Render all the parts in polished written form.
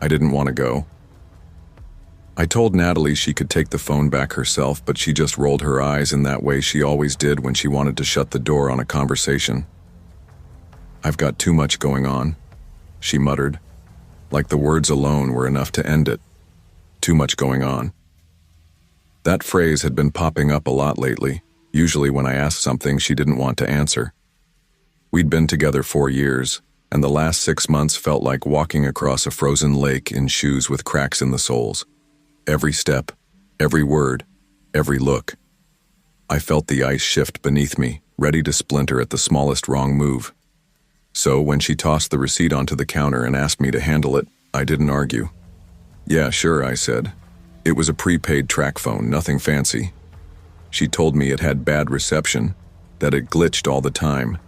I didn't want to go. I told Natalie she could take the phone back herself, but she just rolled her eyes in that way she always did when she wanted to shut the door on a conversation. "I've got too much going on," she muttered, like the words alone were enough to end it. Too much going on. That phrase had been popping up a lot lately, usually when I asked something she didn't want to answer. We'd been together 4 years, and the last 6 months felt like walking across a frozen lake in shoes with cracks in the soles. Every step, every word, every look. I felt the ice shift beneath me, ready to splinter at the smallest wrong move. So when she tossed the receipt onto the counter and asked me to handle it, I didn't argue. "Yeah, sure," I said. It was a prepaid track phone, nothing fancy. She told me it had bad reception, that it glitched all the time,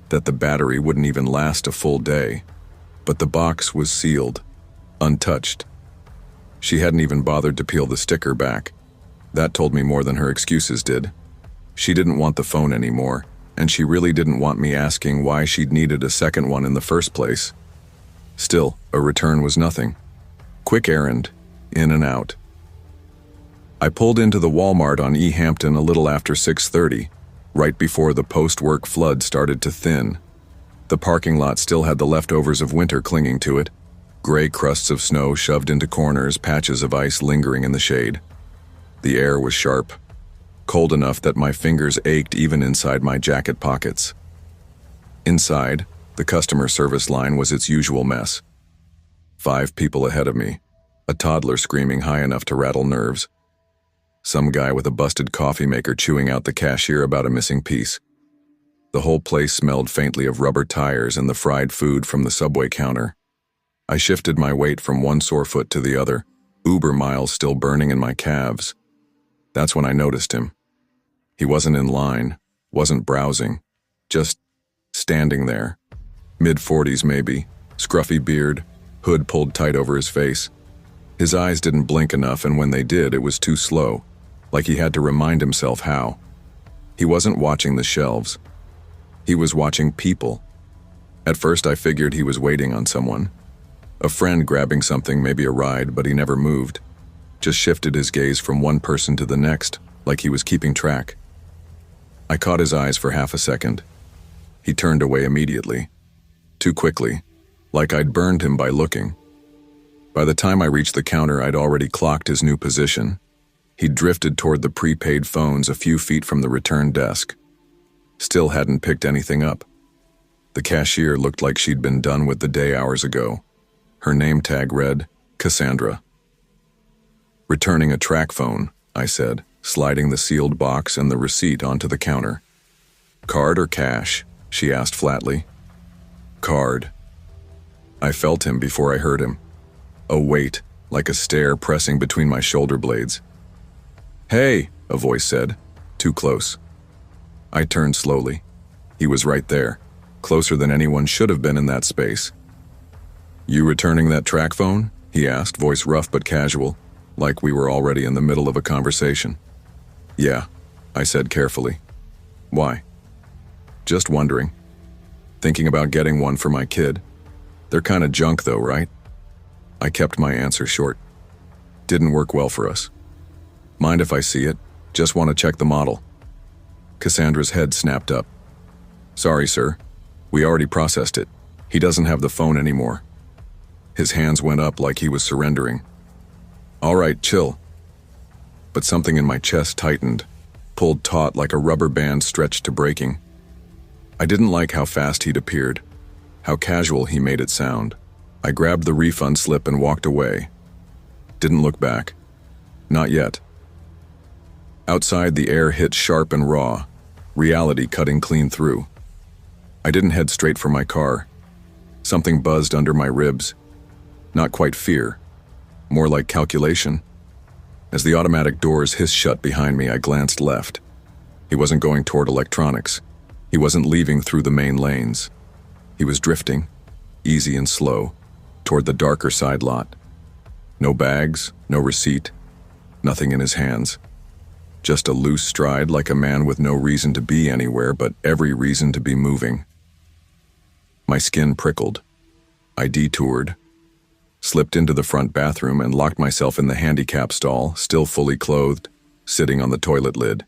that the battery wouldn't even last a full day. But the box was sealed, untouched. She hadn't even bothered to peel the sticker back. That told me more than her excuses did. She didn't want the phone anymore, and she really didn't want me asking why she'd needed a second one in the first place. Still, a return was nothing. Quick errand, in and out. I pulled into the Walmart on E. Hampton a little after 6:30, right before the post-work flood started to thin. The parking lot still had the leftovers of winter clinging to it, gray crusts of snow shoved into corners, patches of ice lingering in the shade. The air was sharp, cold enough that my fingers ached even inside my jacket pockets. Inside, the customer service line was its usual mess. 5 people ahead of me, a toddler screaming high enough to rattle nerves. Some guy with a busted coffee maker chewing out the cashier about a missing piece. The whole place smelled faintly of rubber tires and the fried food from the subway counter. I shifted my weight from one sore foot to the other, Uber miles still burning in my calves. That's when I noticed him. He wasn't in line, wasn't browsing, just standing there. Mid-40s maybe, scruffy beard, hood pulled tight over his face. His eyes didn't blink enough, and when they did, it was too slow, like he had to remind himself how. He wasn't watching the shelves. He was watching people. At first I figured he was waiting on someone. A friend grabbing something, maybe a ride, but he never moved. Just shifted his gaze from one person to the next, like he was keeping track. I caught his eyes for half a second. He turned away immediately. Too quickly, like I'd burned him by looking. By the time I reached the counter, I'd already clocked his new position. He'd drifted toward the prepaid phones a few feet from the return desk. Still hadn't picked anything up. The cashier looked like she'd been done with the day hours ago. Her name tag read, Cassandra. "Returning a track phone," I said, sliding the sealed box and the receipt onto the counter. "Card or cash?" she asked flatly. "Card." I felt him before I heard him. A weight, like a stare pressing between my shoulder blades. "Hey," a voice said, too close. I turned slowly. He was right there, closer than anyone should have been in that space. "You returning that track phone?" he asked, voice rough but casual, like we were already in the middle of a conversation. "Yeah," I said carefully. "Why?" "Just wondering. Thinking about getting one for my kid. They're kinda junk though, right?" I kept my answer short. "Didn't work well for us." "Mind if I see it? Just want to check the model." Cassandra's head snapped up. "Sorry, sir. We already processed it. He doesn't have the phone anymore." His hands went up like he was surrendering. "All right, chill." But something in my chest tightened, pulled taut like a rubber band stretched to breaking. I didn't like how fast he'd appeared, how casual he made it sound. I grabbed the refund slip and walked away. Didn't look back. Not yet. Outside, the air hit sharp and raw, reality cutting clean through. I didn't head straight for my car. Something buzzed under my ribs. Not quite fear, more like calculation. As the automatic doors hissed shut behind me, I glanced left. He wasn't going toward electronics. He wasn't leaving through the main lanes. He was drifting, easy and slow, toward the darker side lot. No bags, no receipt, nothing in his hands. Just a loose stride like a man with no reason to be anywhere but every reason to be moving. My skin prickled. I detoured. slipped into the front bathroom and locked myself in the handicap stall, still fully clothed, sitting on the toilet lid.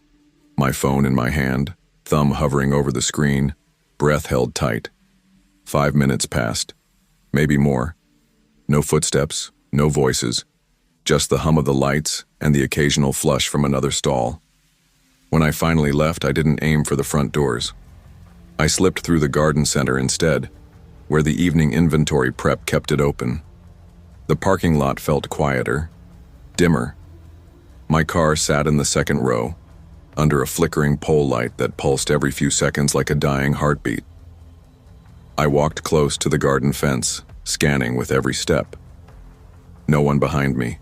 My phone in my hand, thumb hovering over the screen, breath held tight. 5 minutes passed. Maybe more. No footsteps, no voices, just the hum of the lights and the occasional flush from another stall. When I finally left, I didn't aim for the front doors. I slipped through the garden center instead, where the evening inventory prep kept it open. The parking lot felt quieter, dimmer. My car sat in the second row, under a flickering pole light that pulsed every few seconds like a dying heartbeat. I walked close to the garden fence, scanning with every step. No one behind me.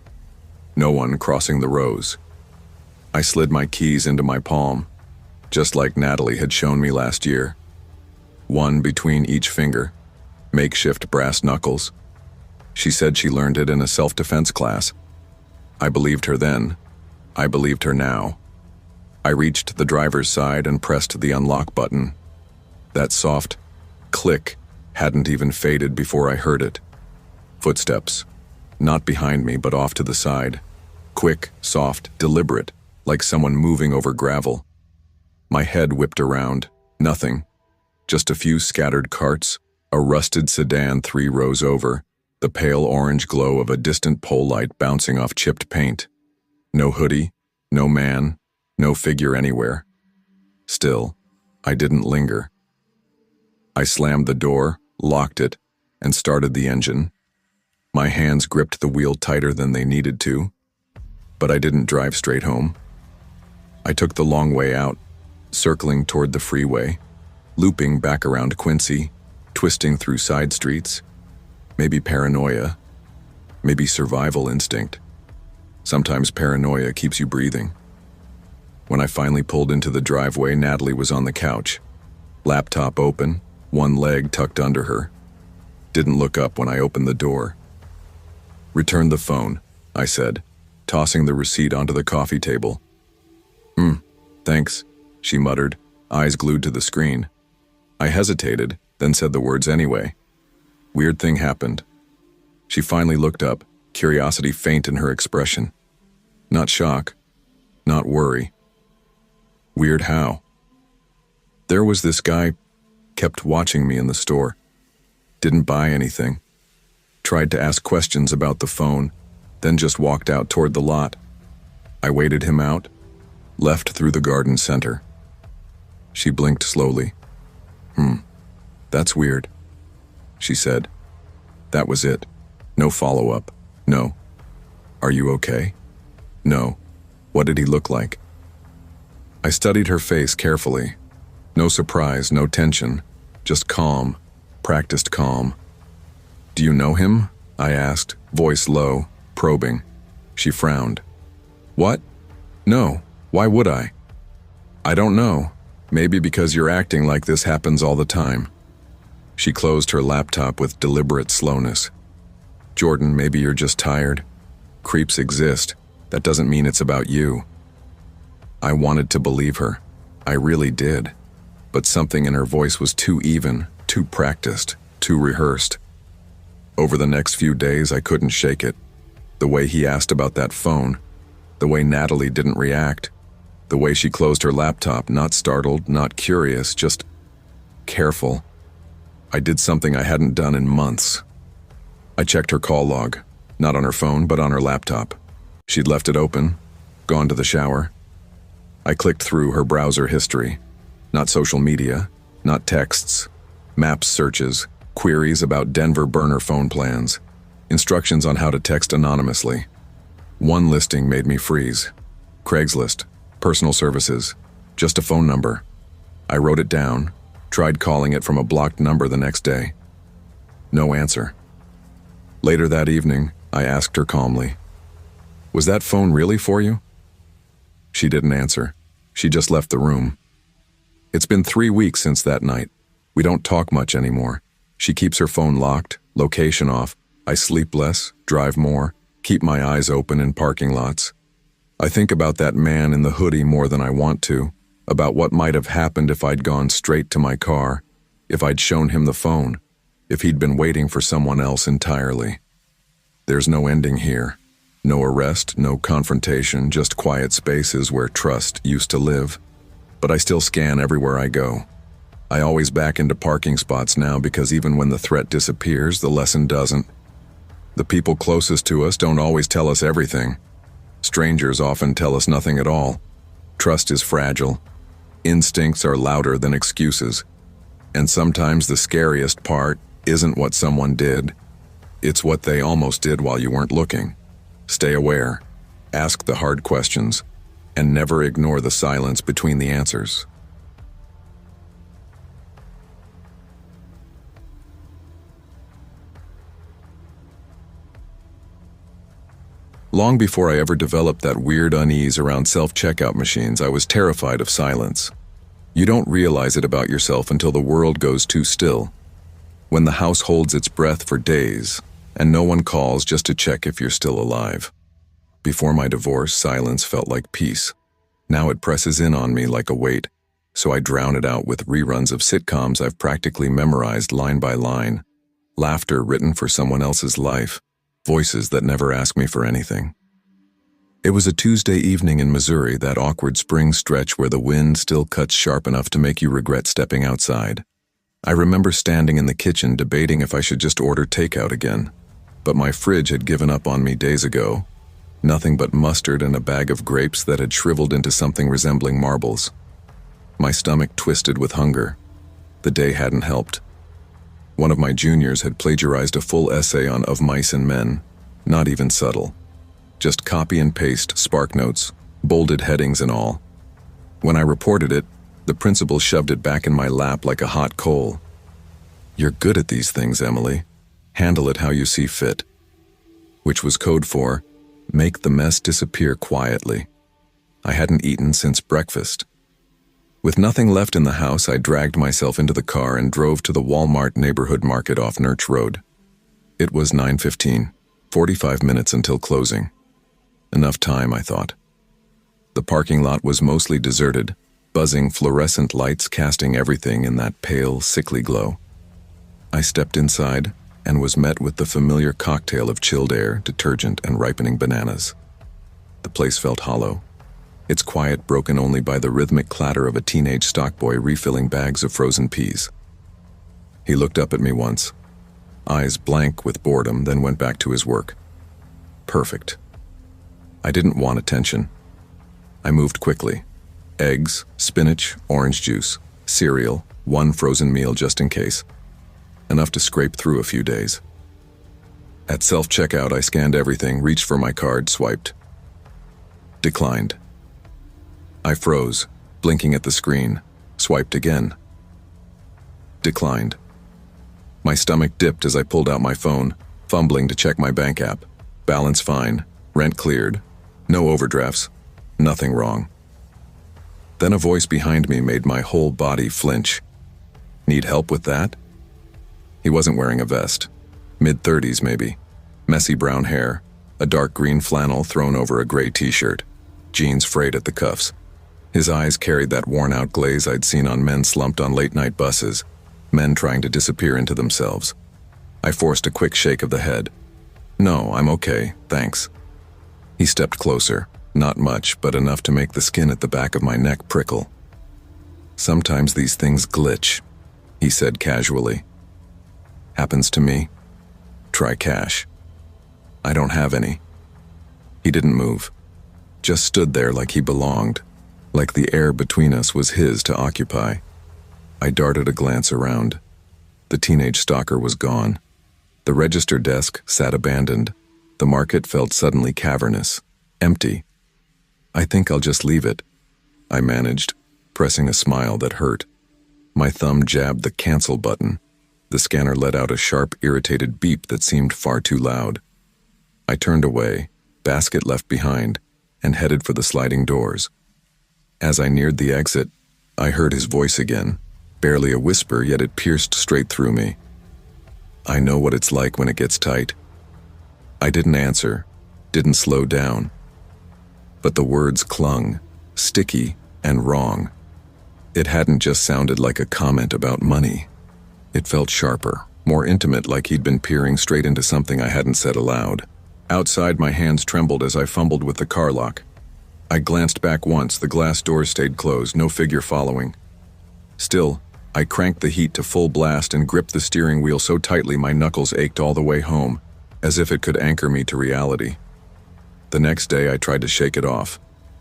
No one crossing the rows. I slid my keys into my palm, just like Natalie had shown me last year. One between each finger, makeshift brass knuckles. She said she learned it in a self-defense class. I believed her then. I believed her now. I reached the driver's side and pressed the unlock button. That soft click hadn't even faded before I heard it. Footsteps. Not behind me, but off to the side. Quick, soft, deliberate, like someone moving over gravel. My head whipped around. Nothing. Just a few scattered carts, a rusted sedan 3 rows over, the pale orange glow of a distant pole light bouncing off chipped paint. No hoodie, no man, no figure anywhere. Still, I didn't linger. I slammed the door, locked it, and started the engine. My hands gripped the wheel tighter than they needed to, but I didn't drive straight home. I took the long way out, circling toward the freeway, looping back around Quincy, twisting through side streets. Maybe paranoia, maybe survival instinct. Sometimes paranoia keeps you breathing. When I finally pulled into the driveway, Natalie was on the couch, laptop open, one leg tucked under her. Didn't look up when I opened the door. "Return the phone," I said, tossing the receipt onto the coffee table. Thanks," she muttered, eyes glued to the screen. I hesitated, then said the words anyway. Weird thing happened. She finally looked up, curiosity faint in her expression. Not shock, not worry. Weird how? There was this guy, kept watching me in the store. Didn't buy anything. Tried to ask questions about the phone, then just walked out toward the lot. I waited him out, left through the garden center. She blinked slowly. That's weird, she said. That was it. No follow-up. No. Are you okay? No. What did he look like? I studied her face carefully. No surprise, no tension, just calm, practiced calm. Do you know him? I asked, voice low, probing. She frowned. What? No. Why would I? I don't know. Maybe because you're acting like this happens all the time. She closed her laptop with deliberate slowness. Jordan, maybe you're just tired. Creeps exist. That doesn't mean it's about you. I wanted to believe her. I really did. But something in her voice was too even, too practiced, too rehearsed. Over the next few days, I couldn't shake it. The way he asked about that phone, the way Natalie didn't react, the way she closed her laptop, not startled, not curious, just careful. I did something I hadn't done in months. I checked her call log, not on her phone, but on her laptop. She'd left it open, gone to the shower. I clicked through her browser history. Not social media, not texts, maps searches, queries about Denver burner phone plans, instructions on how to text anonymously. One listing made me freeze. Craigslist, personal services, just a phone number. I wrote it down, tried calling it from a blocked number the next day. No answer. Later that evening, I asked her calmly, "Was that phone really for you?" She didn't answer. She just left the room. It's been 3 weeks since that night. We don't talk much anymore. She keeps her phone locked, location off. I sleep less, drive more, keep my eyes open in parking lots. I think about that man in the hoodie more than I want to, about what might have happened if I'd gone straight to my car, if I'd shown him the phone, if he'd been waiting for someone else entirely. There's no ending here. No arrest, no confrontation, just quiet spaces where trust used to live. But I still scan everywhere I go. I always back into parking spots now because even when the threat disappears, the lesson doesn't. The people closest to us don't always tell us everything. Strangers often tell us nothing at all. Trust is fragile. Instincts are louder than excuses. And sometimes the scariest part isn't what someone did. It's what they almost did while you weren't looking. Stay aware, ask the hard questions, and never ignore the silence between the answers. Long before I ever developed that weird unease around self-checkout machines, I was terrified of silence. You don't realize it about yourself until the world goes too still. When the house holds its breath for days, and no one calls just to check if you're still alive. Before my divorce, silence felt like peace. Now it presses in on me like a weight, so I drown it out with reruns of sitcoms I've practically memorized line by line. Laughter written for someone else's life. Voices that never ask me for anything. It was a Tuesday evening in Missouri, that awkward spring stretch where the wind still cuts sharp enough to make you regret stepping outside. I remember standing in the kitchen debating if I should just order takeout again. But my fridge had given up on me days ago. Nothing but mustard and a bag of grapes that had shriveled into something resembling marbles. My stomach twisted with hunger. The day hadn't helped. One of my juniors had plagiarized a full essay on Of Mice and Men, not even subtle. Just copy and paste, spark notes, bolded headings and all. When I reported it, the principal shoved it back in my lap like a hot coal. "You're good at these things, Emily. Handle it how you see fit." Which was code for, make the mess disappear quietly. I hadn't eaten since breakfast. With nothing left in the house, I dragged myself into the car and drove to the Walmart neighborhood market off Nurch Road. It was 9:15, 45 minutes until closing. Enough time, I thought. The parking lot was mostly deserted, buzzing fluorescent lights casting everything in that pale, sickly glow. I stepped inside and was met with the familiar cocktail of chilled air, detergent, and ripening bananas. The place felt hollow. Its quiet broken only by the rhythmic clatter of a teenage stockboy refilling bags of frozen peas. He looked up at me once, eyes blank with boredom, then went back to his work. Perfect. I didn't want attention. I moved quickly. Eggs, spinach, orange juice, cereal, one frozen meal just in case. Enough to scrape through a few days. At self-checkout, I scanned everything, reached for my card, swiped. Declined. I froze, blinking at the screen, swiped again. Declined. My stomach dipped as I pulled out my phone, fumbling to check my bank app. Balance fine, rent cleared, no overdrafts, nothing wrong. Then a voice behind me made my whole body flinch. Need help with that? He wasn't wearing a vest. Mid-30s maybe. Messy brown hair, a dark green flannel thrown over a gray t-shirt, jeans frayed at the cuffs. His eyes carried that worn-out glaze I'd seen on men slumped on late-night buses, men trying to disappear into themselves. I forced a quick shake of the head. "No, I'm okay, thanks." He stepped closer, not much, but enough to make the skin at the back of my neck prickle. "Sometimes these things glitch," he said casually. "Happens to me. Try cash." "I don't have any." He didn't move, just stood there like he belonged. Like the air between us was his to occupy. I darted a glance around. The teenage stalker was gone. The register desk sat abandoned. The market felt suddenly cavernous, empty. "I think I'll just leave it," I managed, pressing a smile that hurt. My thumb jabbed the cancel button. The scanner let out a sharp, irritated beep that seemed far too loud. I turned away, basket left behind, and headed for the sliding doors. As I neared the exit, I heard his voice again, barely a whisper, yet it pierced straight through me. "I know what it's like when it gets tight." I didn't answer, didn't slow down. But the words clung, sticky and wrong. It hadn't just sounded like a comment about money. It felt sharper, more intimate, like he'd been peering straight into something I hadn't said aloud. Outside, my hands trembled as I fumbled with the car lock. I glanced back once, the glass doors stayed closed, no figure following. Still, I cranked the heat to full blast and gripped the steering wheel so tightly my knuckles ached all the way home, as if it could anchor me to reality. The next day I tried to shake it off,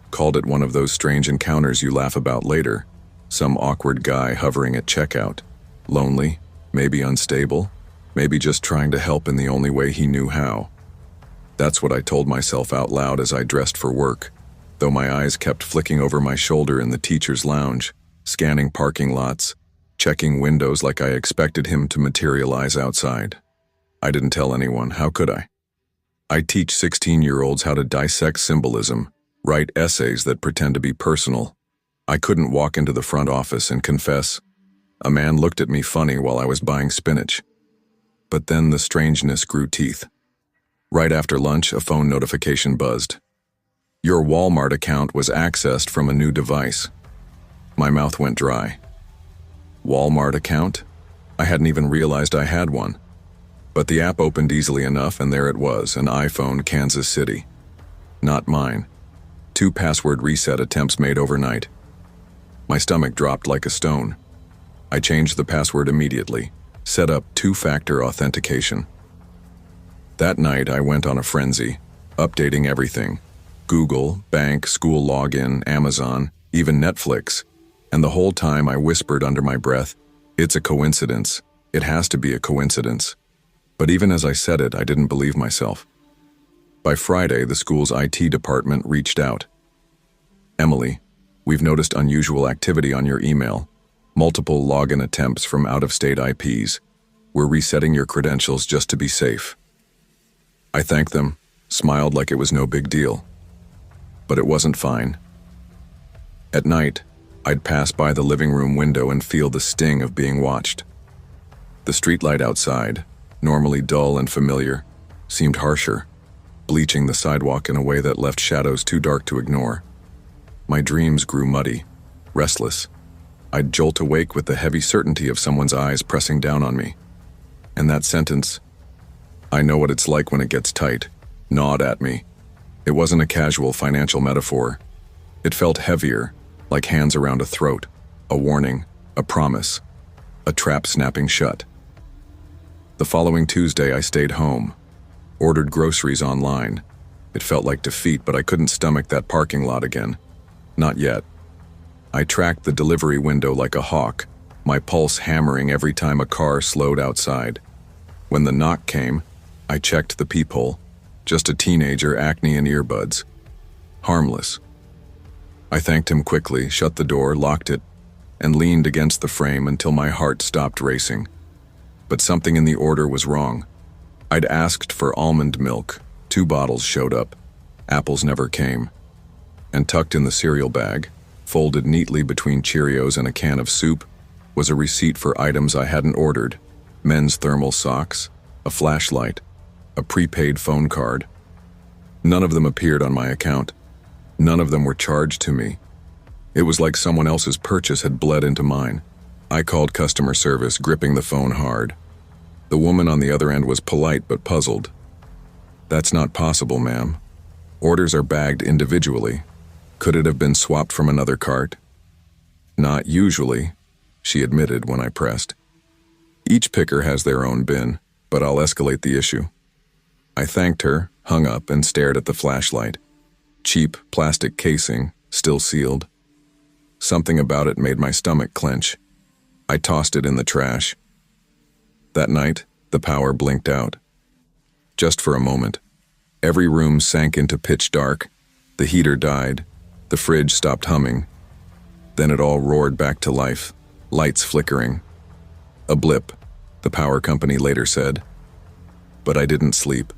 called it one of those strange encounters you laugh about later, some awkward guy hovering at checkout, lonely, maybe unstable, maybe just trying to help in the only way he knew how. That's what I told myself out loud as I dressed for work, though my eyes kept flicking over my shoulder in the teacher's lounge, scanning parking lots, checking windows like I expected him to materialize outside. I didn't tell anyone, how could I? I teach 16-year-olds how to dissect symbolism, write essays that pretend to be personal. I couldn't walk into the front office and confess. A man looked at me funny while I was buying spinach. But then the strangeness grew teeth. Right after lunch, a phone notification buzzed. Your Walmart account was accessed from a new device. My mouth went dry. Walmart account? I hadn't even realized I had one. But the app opened easily enough, and there it was, an iPhone, Kansas City. Not mine. 2 password reset attempts made overnight. My stomach dropped like a stone. I changed the password immediately, set up 2-factor authentication. That night I went on a frenzy, updating everything. Google, bank, school login, Amazon, even Netflix. And the whole time I whispered under my breath, it's a coincidence. It has to be a coincidence. But even as I said it, I didn't believe myself. By Friday, the school's IT department reached out. Emily, we've noticed unusual activity on your email. Multiple login attempts from out-of-state IPs. We're resetting your credentials just to be safe. I thanked them, smiled like it was no big deal. But it wasn't fine. At night, I'd pass by the living room window and feel the sting of being watched. The streetlight outside, normally dull and familiar, seemed harsher, bleaching the sidewalk in a way that left shadows too dark to ignore. My dreams grew muddy, restless. I'd jolt awake with the heavy certainty of someone's eyes pressing down on me. And that sentence, I know what it's like when it gets tight, gnawed at me. It wasn't a casual financial metaphor. It felt heavier, like hands around a throat, a warning, a promise, a trap snapping shut. The following Tuesday, I stayed home, ordered groceries online. It felt like defeat, but I couldn't stomach that parking lot again. Not yet. I tracked the delivery window like a hawk, my pulse hammering every time a car slowed outside. When the knock came, I checked the peephole. Just a teenager, acne and earbuds. Harmless. I thanked him quickly, shut the door, locked it, and leaned against the frame until my heart stopped racing. But something in the order was wrong. I'd asked for almond milk. 2 bottles showed up. Apples never came. And tucked in the cereal bag, folded neatly between Cheerios and a can of soup, was a receipt for items I hadn't ordered. Men's thermal socks, a flashlight, a prepaid phone card. None of them appeared on my account. None of them were charged to me. It was like someone else's purchase had bled into mine. I called customer service, gripping the phone hard. The woman on the other end was polite but puzzled. That's not possible, ma'am. Orders are bagged individually. Could it have been swapped from another cart? Not usually, she admitted when I pressed. Each picker has their own bin, but I'll escalate the issue. I thanked her, hung up, and stared at the flashlight. Cheap plastic casing, still sealed. Something about it made my stomach clench. I tossed it in the trash. That night, the power blinked out. Just for a moment. Every room sank into pitch dark. The heater died. The fridge stopped humming. Then it all roared back to life, lights flickering. A blip, the power company later said. But I didn't sleep.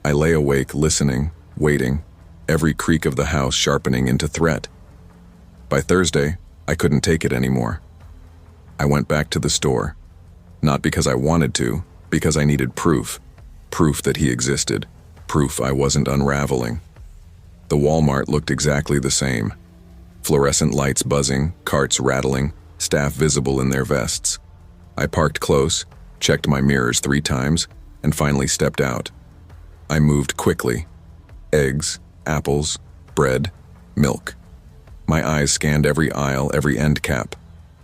I lay awake, listening, waiting, every creak of the house sharpening into threat. By Thursday, I couldn't take it anymore. I went back to the store. Not because I wanted to, because I needed proof. Proof that he existed. Proof I wasn't unraveling. The Walmart looked exactly the same. Fluorescent lights buzzing, carts rattling, staff visible in their vests. I parked close, checked my mirrors 3 times, and finally stepped out. I moved quickly. Eggs, apples, bread, milk. My eyes scanned every aisle, every end cap.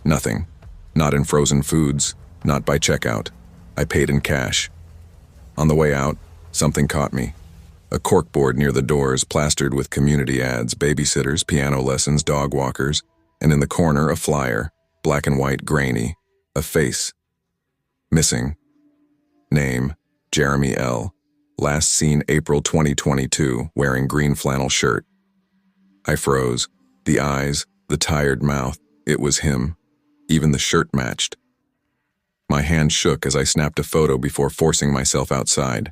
Nothing. Not in frozen foods, not by checkout. I paid in cash. On the way out, something caught me. A corkboard near the doors plastered with community ads, babysitters, piano lessons, dog walkers, and in the corner a flyer, black and white, grainy, a face. Missing. Name, Jeremy L. Last seen April 2022, wearing green flannel shirt. I froze. The eyes, the tired mouth. It was him. Even the shirt matched. My hand shook as I snapped a photo before forcing myself outside.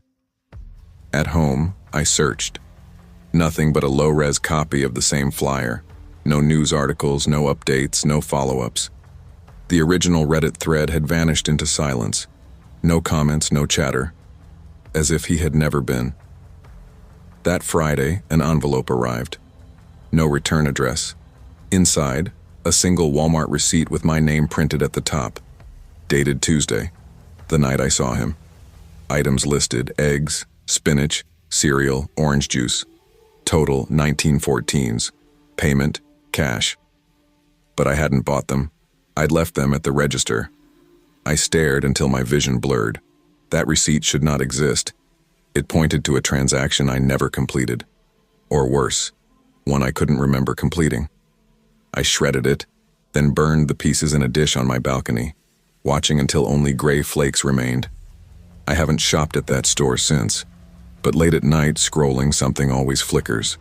At home, I searched. Nothing but a low-res copy of the same flyer. No news articles, no updates, no follow-ups. The original Reddit thread had vanished into silence. No comments, no chatter. As if he had never been. That Friday, an envelope arrived. No return address. Inside, a single Walmart receipt with my name printed at the top. Dated Tuesday, the night I saw him. Items listed: eggs, spinach, cereal, orange juice. Total 1914s. Payment, cash. But I hadn't bought them. I'd left them at the register. I stared until my vision blurred. That receipt should not exist. It pointed to a transaction I never completed. Or worse, one I couldn't remember completing. I shredded it, then burned the pieces in a dish on my balcony, watching until only gray flakes remained. I haven't shopped at that store since, but late at night, scrolling, something always flickers.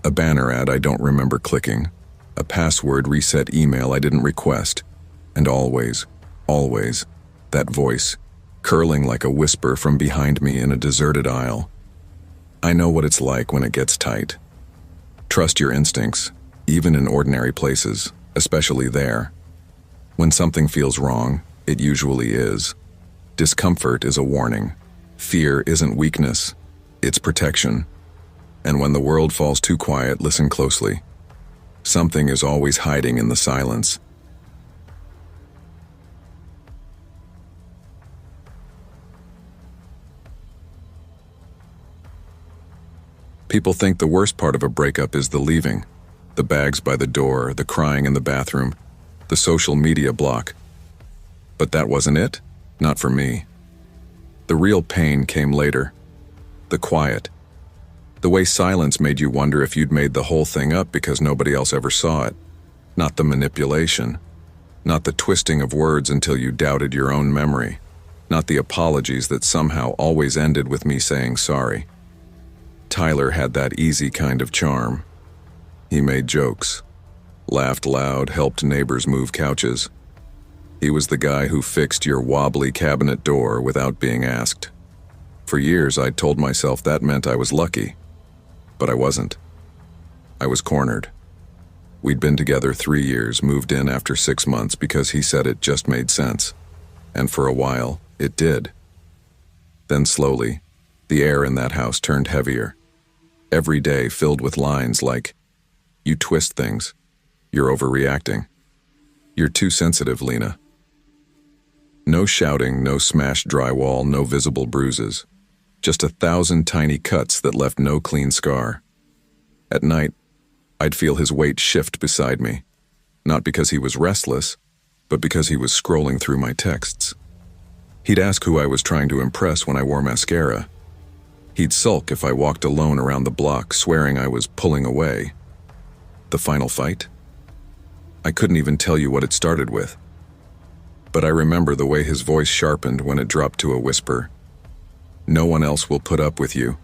A banner ad I don't remember clicking, a password reset email I didn't request, and always, that voice, curling like a whisper from behind me in a deserted aisle. I know what it's like when it gets tight. Trust your instincts, even in ordinary places, especially there. When something feels wrong, it usually is. Discomfort is a warning. Fear isn't weakness, it's protection. And when the world falls too quiet, listen closely. Something is always hiding in the silence. People think the worst part of a breakup is the leaving. The bags by the door, the crying in the bathroom, the social media block. But that wasn't it. Not for me. The real pain came later. The quiet. The way silence made you wonder if you'd made the whole thing up because nobody else ever saw it. Not the manipulation. Not the twisting of words until you doubted your own memory. Not the apologies that somehow always ended with me saying sorry. Tyler had that easy kind of charm. He made jokes, laughed loud, helped neighbors move couches. He was the guy who fixed your wobbly cabinet door without being asked. For years, I'd told myself that meant I was lucky. But I wasn't. I was cornered. We'd been together 3 years, moved in after 6 months because he said it just made sense. And for a while, it did. Then slowly, the air in that house turned heavier. Every day filled with lines like, "You twist things. You're overreacting. You're too sensitive, Lena." No shouting, no smashed drywall, no visible bruises. Just 1,000 tiny cuts that left no clean scar. At night, I'd feel his weight shift beside me. Not because he was restless, but because he was scrolling through my texts. He'd ask who I was trying to impress when I wore mascara. He'd sulk if I walked alone around the block, swearing I was pulling away. The final fight? I couldn't even tell you what it started with. But I remember the way his voice sharpened when it dropped to a whisper. "No one else will put up with you."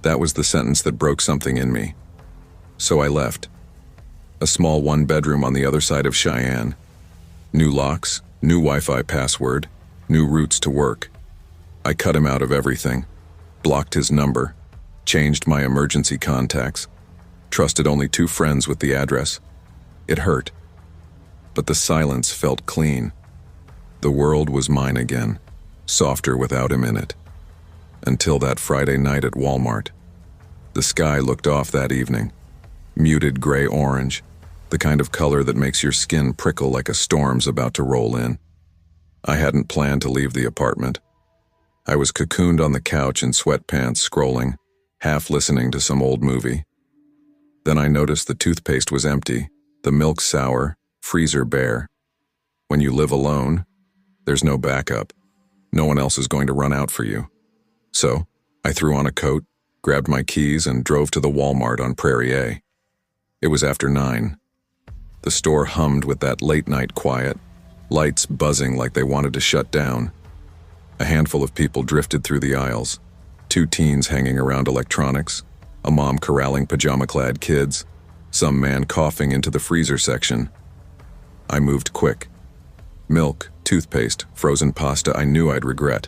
That was the sentence that broke something in me. So I left. A small one-bedroom on the other side of Cheyenne. New locks, new Wi-Fi password, new routes to work. I cut him out of everything. Blocked his number, changed my emergency contacts, trusted only 2 friends with the address. It hurt, but the silence felt clean. The world was mine again, softer without him in it. Until that Friday night at Walmart. The sky looked off that evening, muted gray-orange, the kind of color that makes your skin prickle like a storm's about to roll in. I hadn't planned to leave the apartment. I was cocooned on the couch in sweatpants, scrolling, half listening to some old movie. Then I noticed the toothpaste was empty, the milk sour, freezer bare. When you live alone, there's no backup. No one else is going to run out for you. So, I threw on a coat, grabbed my keys, and drove to the Walmart on Prairie A. It was after 9. The store hummed with that late-night quiet, lights buzzing like they wanted to shut down. A handful of people drifted through the aisles, 2 teens hanging around electronics, a mom corralling pajama-clad kids, some man coughing into the freezer section. I moved quick. Milk, toothpaste, frozen pasta I knew I'd regret.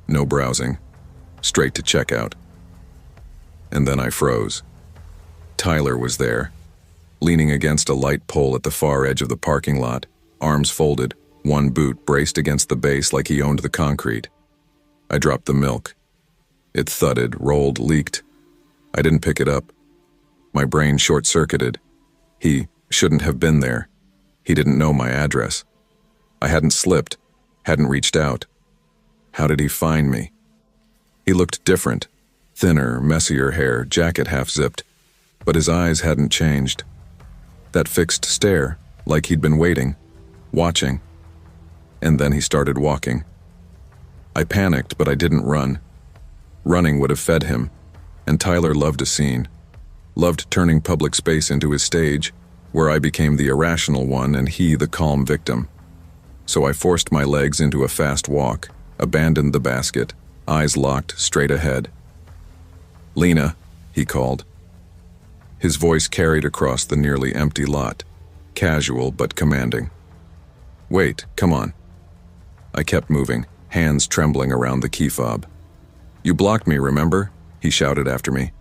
No browsing. Straight to checkout. And then I froze. Tyler was there, leaning against a light pole at the far edge of the parking lot, arms folded, one boot braced against the base like he owned the concrete. I dropped the milk. It thudded, rolled, leaked. I didn't pick it up. My brain short-circuited. He shouldn't have been there. He didn't know my address. I hadn't slipped, hadn't reached out. How did he find me? He looked different. Thinner, messier hair, jacket half-zipped. But his eyes hadn't changed. That fixed stare, like he'd been waiting, watching. And then he started walking. I panicked, but I didn't run. Running would have fed him, and Tyler loved a scene. Loved turning public space into his stage, where I became the irrational one and he the calm victim. So I forced my legs into a fast walk, abandoned the basket, eyes locked straight ahead. "Lena," he called. His voice carried across the nearly empty lot, casual but commanding. "Wait, come on." I kept moving, hands trembling around the key fob. "You blocked me, remember?" he shouted after me.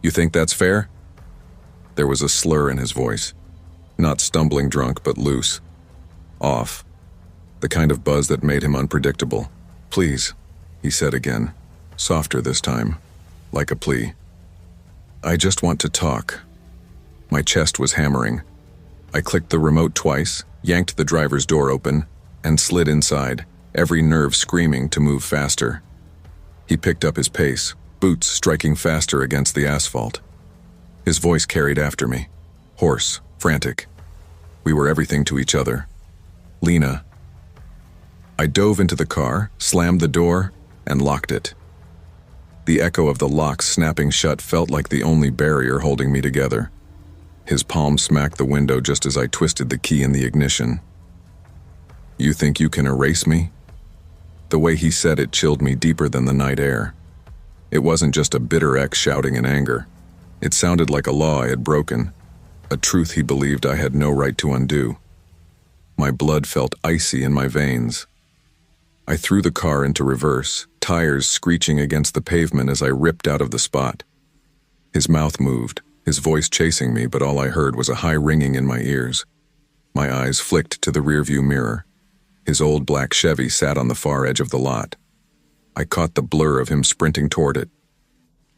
"You think that's fair?" There was a slur in his voice. Not stumbling drunk, but loose. Off. The kind of buzz that made him unpredictable. "Please," he said again, softer this time, like a plea. "I just want to talk." My chest was hammering. I clicked the remote twice, yanked the driver's door open, and slid inside, every nerve screaming to move faster. He picked up his pace, boots striking faster against the asphalt. His voice carried after me, hoarse, frantic. We were everything to each other. "Lena." I dove into the car, slammed the door, and locked it. The echo of the lock snapping shut felt like the only barrier holding me together. His palm smacked the window just as I twisted the key in the ignition. "You think you can erase me?" The way he said it chilled me deeper than the night air. It wasn't just a bitter ex shouting in anger. It sounded like a law I had broken, a truth he believed I had no right to undo. My blood felt icy in my veins. I threw the car into reverse, tires screeching against the pavement as I ripped out of the spot. His mouth moved, his voice chasing me, but all I heard was a high ringing in my ears. My eyes flicked to the rearview mirror. His old black Chevy sat on the far edge of the lot. I caught the blur of him sprinting toward it.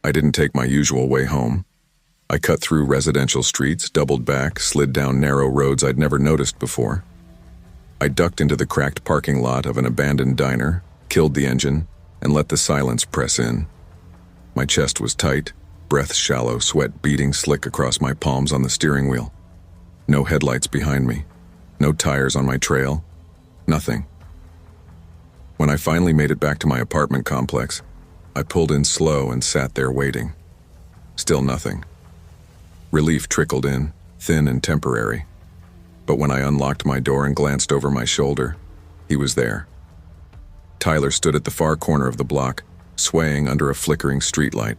I didn't take my usual way home. I cut through residential streets, doubled back, slid down narrow roads I'd never noticed before. I ducked into the cracked parking lot of an abandoned diner, killed the engine, and let the silence press in. My chest was tight, breath shallow, sweat beading slick across my palms on the steering wheel. No headlights behind me, no tires on my trail, nothing. When I finally made it back to my apartment complex, I pulled in slow and sat there waiting. Still nothing. Relief trickled in, thin and temporary. But when I unlocked my door and glanced over my shoulder, he was there. Tyler stood at the far corner of the block, swaying under a flickering streetlight.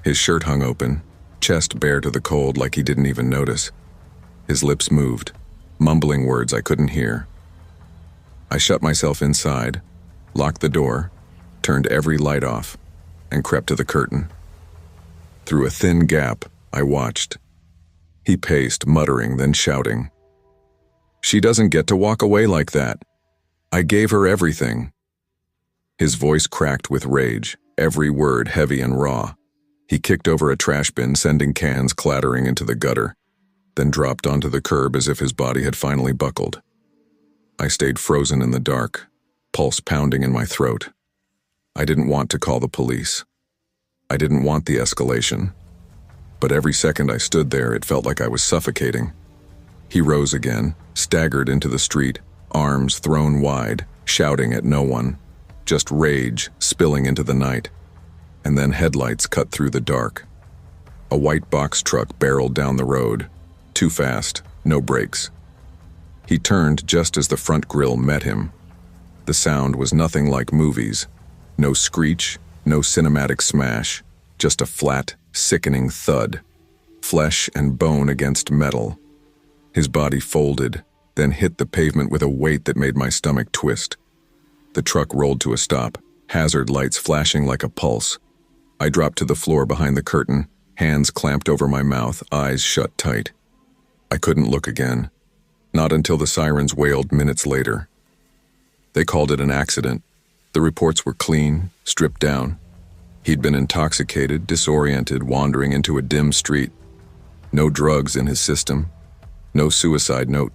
His shirt hung open, chest bare to the cold like he didn't even notice. His lips moved, mumbling words I couldn't hear. I shut myself inside, locked the door, turned every light off, and crept to the curtain. Through a thin gap, I watched. He paced, muttering, then shouting. "She doesn't get to walk away like that. I gave her everything." His voice cracked with rage, every word heavy and raw. He kicked over a trash bin, sending cans clattering into the gutter, then dropped onto the curb as if his body had finally buckled. I stayed frozen in the dark, pulse pounding in my throat. I didn't want to call the police. I didn't want the escalation. But every second I stood there, it felt like I was suffocating. He rose again, staggered into the street, arms thrown wide, shouting at no one. Just rage spilling into the night. And then headlights cut through the dark. A white box truck barreled down the road. Too fast, no brakes. He turned just as the front grille met him. The sound was nothing like movies. No screech, no cinematic smash, just a flat, sickening thud. Flesh and bone against metal. His body folded, then hit the pavement with a weight that made my stomach twist. The truck rolled to a stop, hazard lights flashing like a pulse. I dropped to the floor behind the curtain, hands clamped over my mouth, eyes shut tight. I couldn't look again. Not until the sirens wailed minutes later. They called it an accident. The reports were clean, stripped down. He'd been intoxicated, disoriented, wandering into a dim street. No drugs in his system. No suicide note.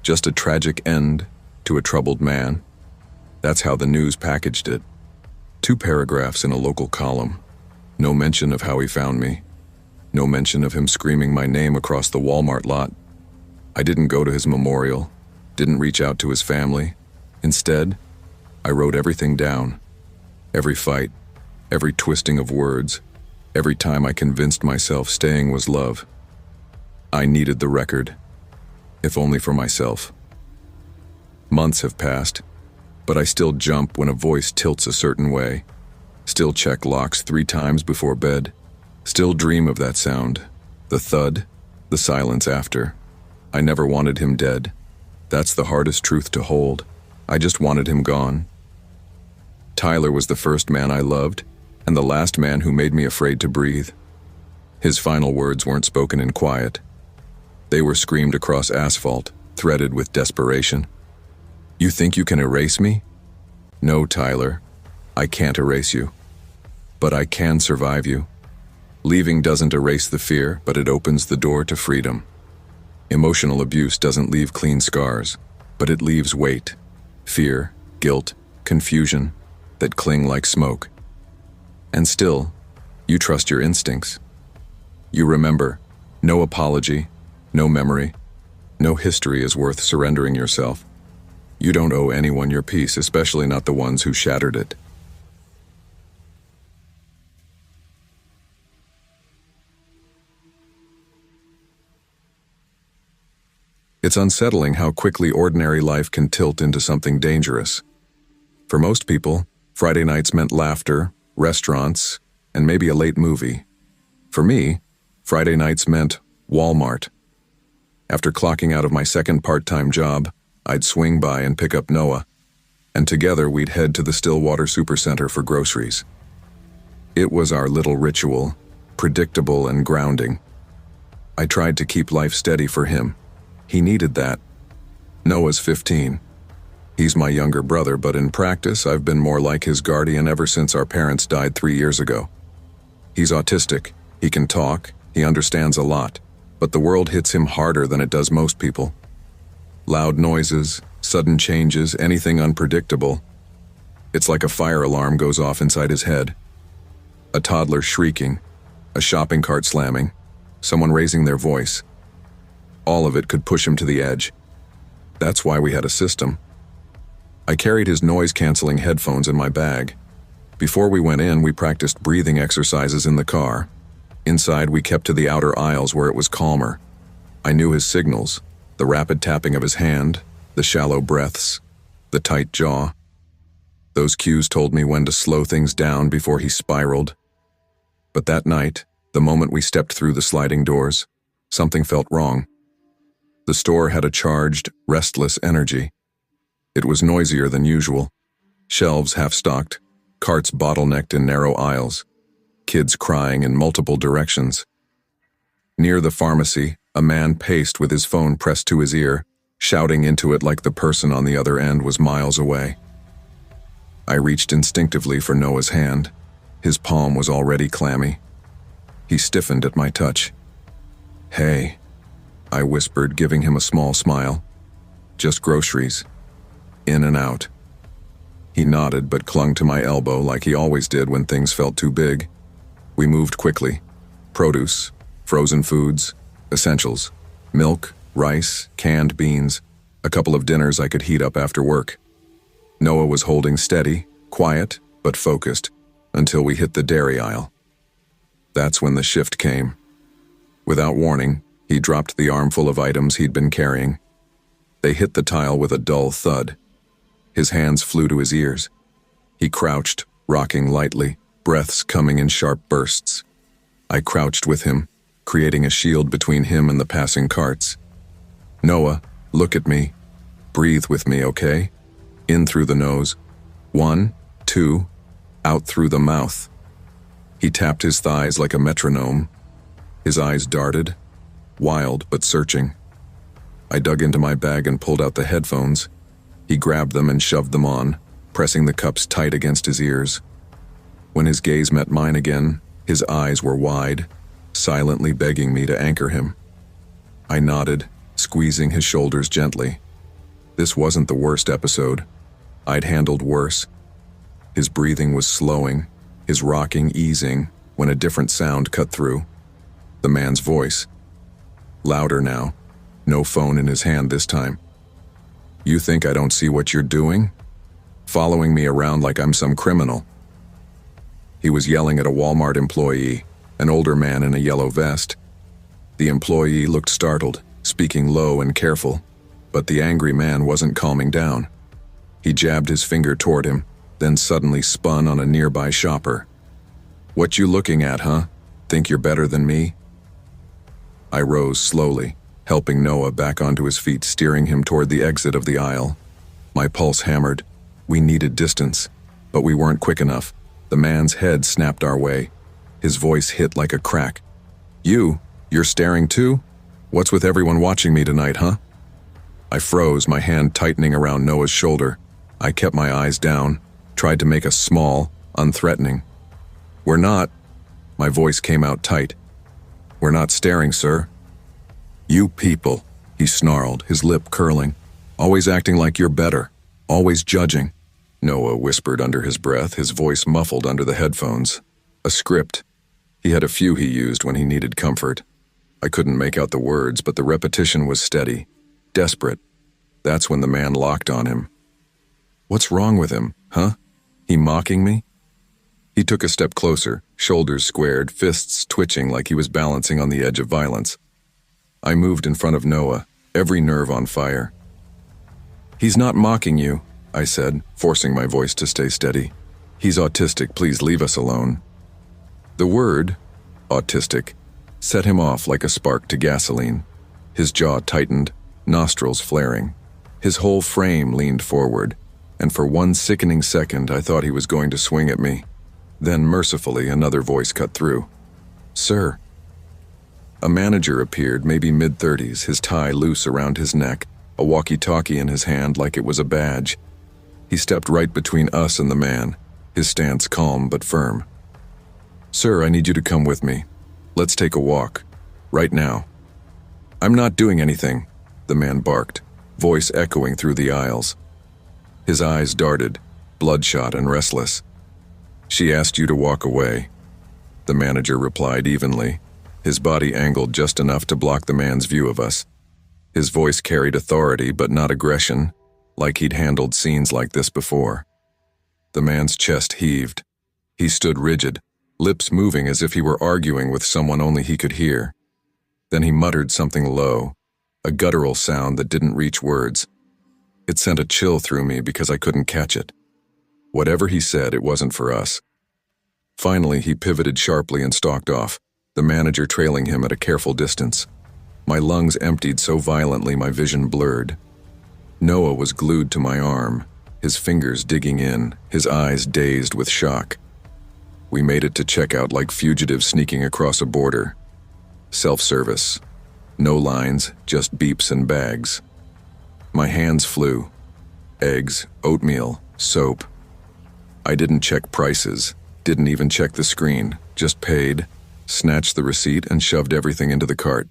Just a tragic end to a troubled man. That's how the news packaged it. 2 paragraphs in a local column. No mention of how he found me. No mention of him screaming my name across the Walmart lot. I didn't go to his memorial, didn't reach out to his family. Instead, I wrote everything down. Every fight, every twisting of words, every time I convinced myself staying was love. I needed the record, if only for myself. Months have passed, but I still jump when a voice tilts a certain way. Still check locks 3 times before bed. Still dream of that sound, the thud, the silence after. I never wanted him dead. That's the hardest truth to hold. I just wanted him gone. Tyler was the first man I loved, and the last man who made me afraid to breathe. His final words weren't spoken in quiet. They were screamed across asphalt, threaded with desperation. You think you can erase me? No, Tyler. I can't erase you. But I can survive you. Leaving doesn't erase the fear, but it opens the door to freedom. Emotional abuse doesn't leave clean scars, but it leaves weight, fear, guilt, confusion, that cling like smoke. And still, you trust your instincts. You remember, no apology, no memory, no history is worth surrendering yourself. You don't owe anyone your peace, especially not the ones who shattered it. It's unsettling how quickly ordinary life can tilt into something dangerous. For most people, Friday nights meant laughter, restaurants, and maybe a late movie. For me, Friday nights meant Walmart. After clocking out of my second part-time job, I'd swing by and pick up Noah, and together we'd head to the Stillwater Supercenter for groceries. It was our little ritual, predictable and grounding. I tried to keep life steady for him. He needed that. Noah's 15. He's my younger brother, but in practice, I've been more like his guardian ever since our parents died 3 years ago. He's autistic. He can talk. He understands a lot. But the world hits him harder than it does most people. Loud noises, sudden changes, anything unpredictable. It's like a fire alarm goes off inside his head. A toddler shrieking, a shopping cart slamming, someone raising their voice. All of it could push him to the edge. That's why we had a system. I carried his noise-canceling headphones in my bag. Before we went in, we practiced breathing exercises in the car. Inside, we kept to the outer aisles where it was calmer. I knew his signals, the rapid tapping of his hand, the shallow breaths, the tight jaw. Those cues told me when to slow things down before he spiraled. But that night, the moment we stepped through the sliding doors, something felt wrong. The store had a charged, restless energy. It was noisier than usual. Shelves half-stocked, carts bottlenecked in narrow aisles, kids crying in multiple directions. Near the pharmacy, a man paced with his phone pressed to his ear, shouting into it like the person on the other end was miles away. I reached instinctively for Noah's hand. His palm was already clammy. He stiffened at my touch. "Hey," I whispered, giving him a small smile. "Just groceries. In and out." He nodded but clung to my elbow like he always did when things felt too big. We moved quickly. Produce, frozen foods, essentials, milk, rice, canned beans, a couple of dinners I could heat up after work. Noah was holding steady, quiet, but focused, until we hit the dairy aisle. That's when the shift came. Without warning, he dropped the armful of items he'd been carrying. They hit the tile with a dull thud. His hands flew to his ears. He crouched, rocking lightly, breaths coming in sharp bursts. I crouched with him, creating a shield between him and the passing carts. Noah, look at me. Breathe with me, okay? In through the nose. 1, 2, out through the mouth. He tapped his thighs like a metronome. His eyes darted, wild but searching. I dug into my bag and pulled out the headphones. He grabbed them and shoved them on, pressing the cups tight against his ears. When his gaze met mine again, his eyes were wide, silently begging me to anchor him. I nodded, squeezing his shoulders gently. This wasn't the worst episode. I'd handled worse. His breathing was slowing, his rocking easing, when a different sound cut through. The man's voice. Louder now, no phone in his hand this time. You think I don't see what you're doing? Following me around like I'm some criminal. He was yelling at a Walmart employee, an older man in a yellow vest. The employee looked startled, speaking low and careful, but the angry man wasn't calming down. He jabbed his finger toward him, then suddenly spun on a nearby shopper. What you looking at, huh? Think you're better than me? I rose slowly, helping Noah back onto his feet, steering him toward the exit of the aisle. My pulse hammered. We needed distance, but we weren't quick enough. The man's head snapped our way. His voice hit like a crack. You're staring too? What's with everyone watching me tonight, huh? I froze, my hand tightening around Noah's shoulder. I kept my eyes down, tried to make us small, unthreatening. We're not. My voice came out tight. We're not staring, sir. You people, he snarled, his lip curling. Always acting like you're better. Always judging. Noah whispered under his breath, his voice muffled under the headphones. A script. He had a few he used when he needed comfort. I couldn't make out the words, but the repetition was steady, desperate. That's when the man locked on him. What's wrong with him, huh? He mocking me? He took a step closer, shoulders squared, fists twitching like he was balancing on the edge of violence. I moved in front of Noah, every nerve on fire. He's not mocking you, I said, forcing my voice to stay steady. He's autistic, please leave us alone. The word, autistic, set him off like a spark to gasoline. His jaw tightened, nostrils flaring. His whole frame leaned forward, and for one sickening second I thought he was going to swing at me. Then, mercifully, another voice cut through. Sir. A manager appeared, maybe mid-30s, his tie loose around his neck, a walkie-talkie in his hand like it was a badge. He stepped right between us and the man, his stance calm but firm. Sir, I need you to come with me. Let's take a walk. Right now. I'm not doing anything, the man barked, voice echoing through the aisles. His eyes darted, bloodshot and restless. She asked you to walk away, the manager replied evenly, his body angled just enough to block the man's view of us. His voice carried authority but not aggression, like he'd handled scenes like this before. The man's chest heaved. He stood rigid, lips moving as if he were arguing with someone only he could hear. Then he muttered something low, a guttural sound that didn't reach words. It sent a chill through me because I couldn't catch it. Whatever he said, it wasn't for us. Finally, he pivoted sharply and stalked off, the manager trailing him at a careful distance. My lungs emptied so violently my vision blurred. Noah was glued to my arm, his fingers digging in, his eyes dazed with shock. We made it to checkout like fugitives sneaking across a border. Self-service. No lines, just beeps and bags. My hands flew. Eggs, oatmeal, soap. I didn't check prices, didn't even check the screen, just paid, snatched the receipt and shoved everything into the cart.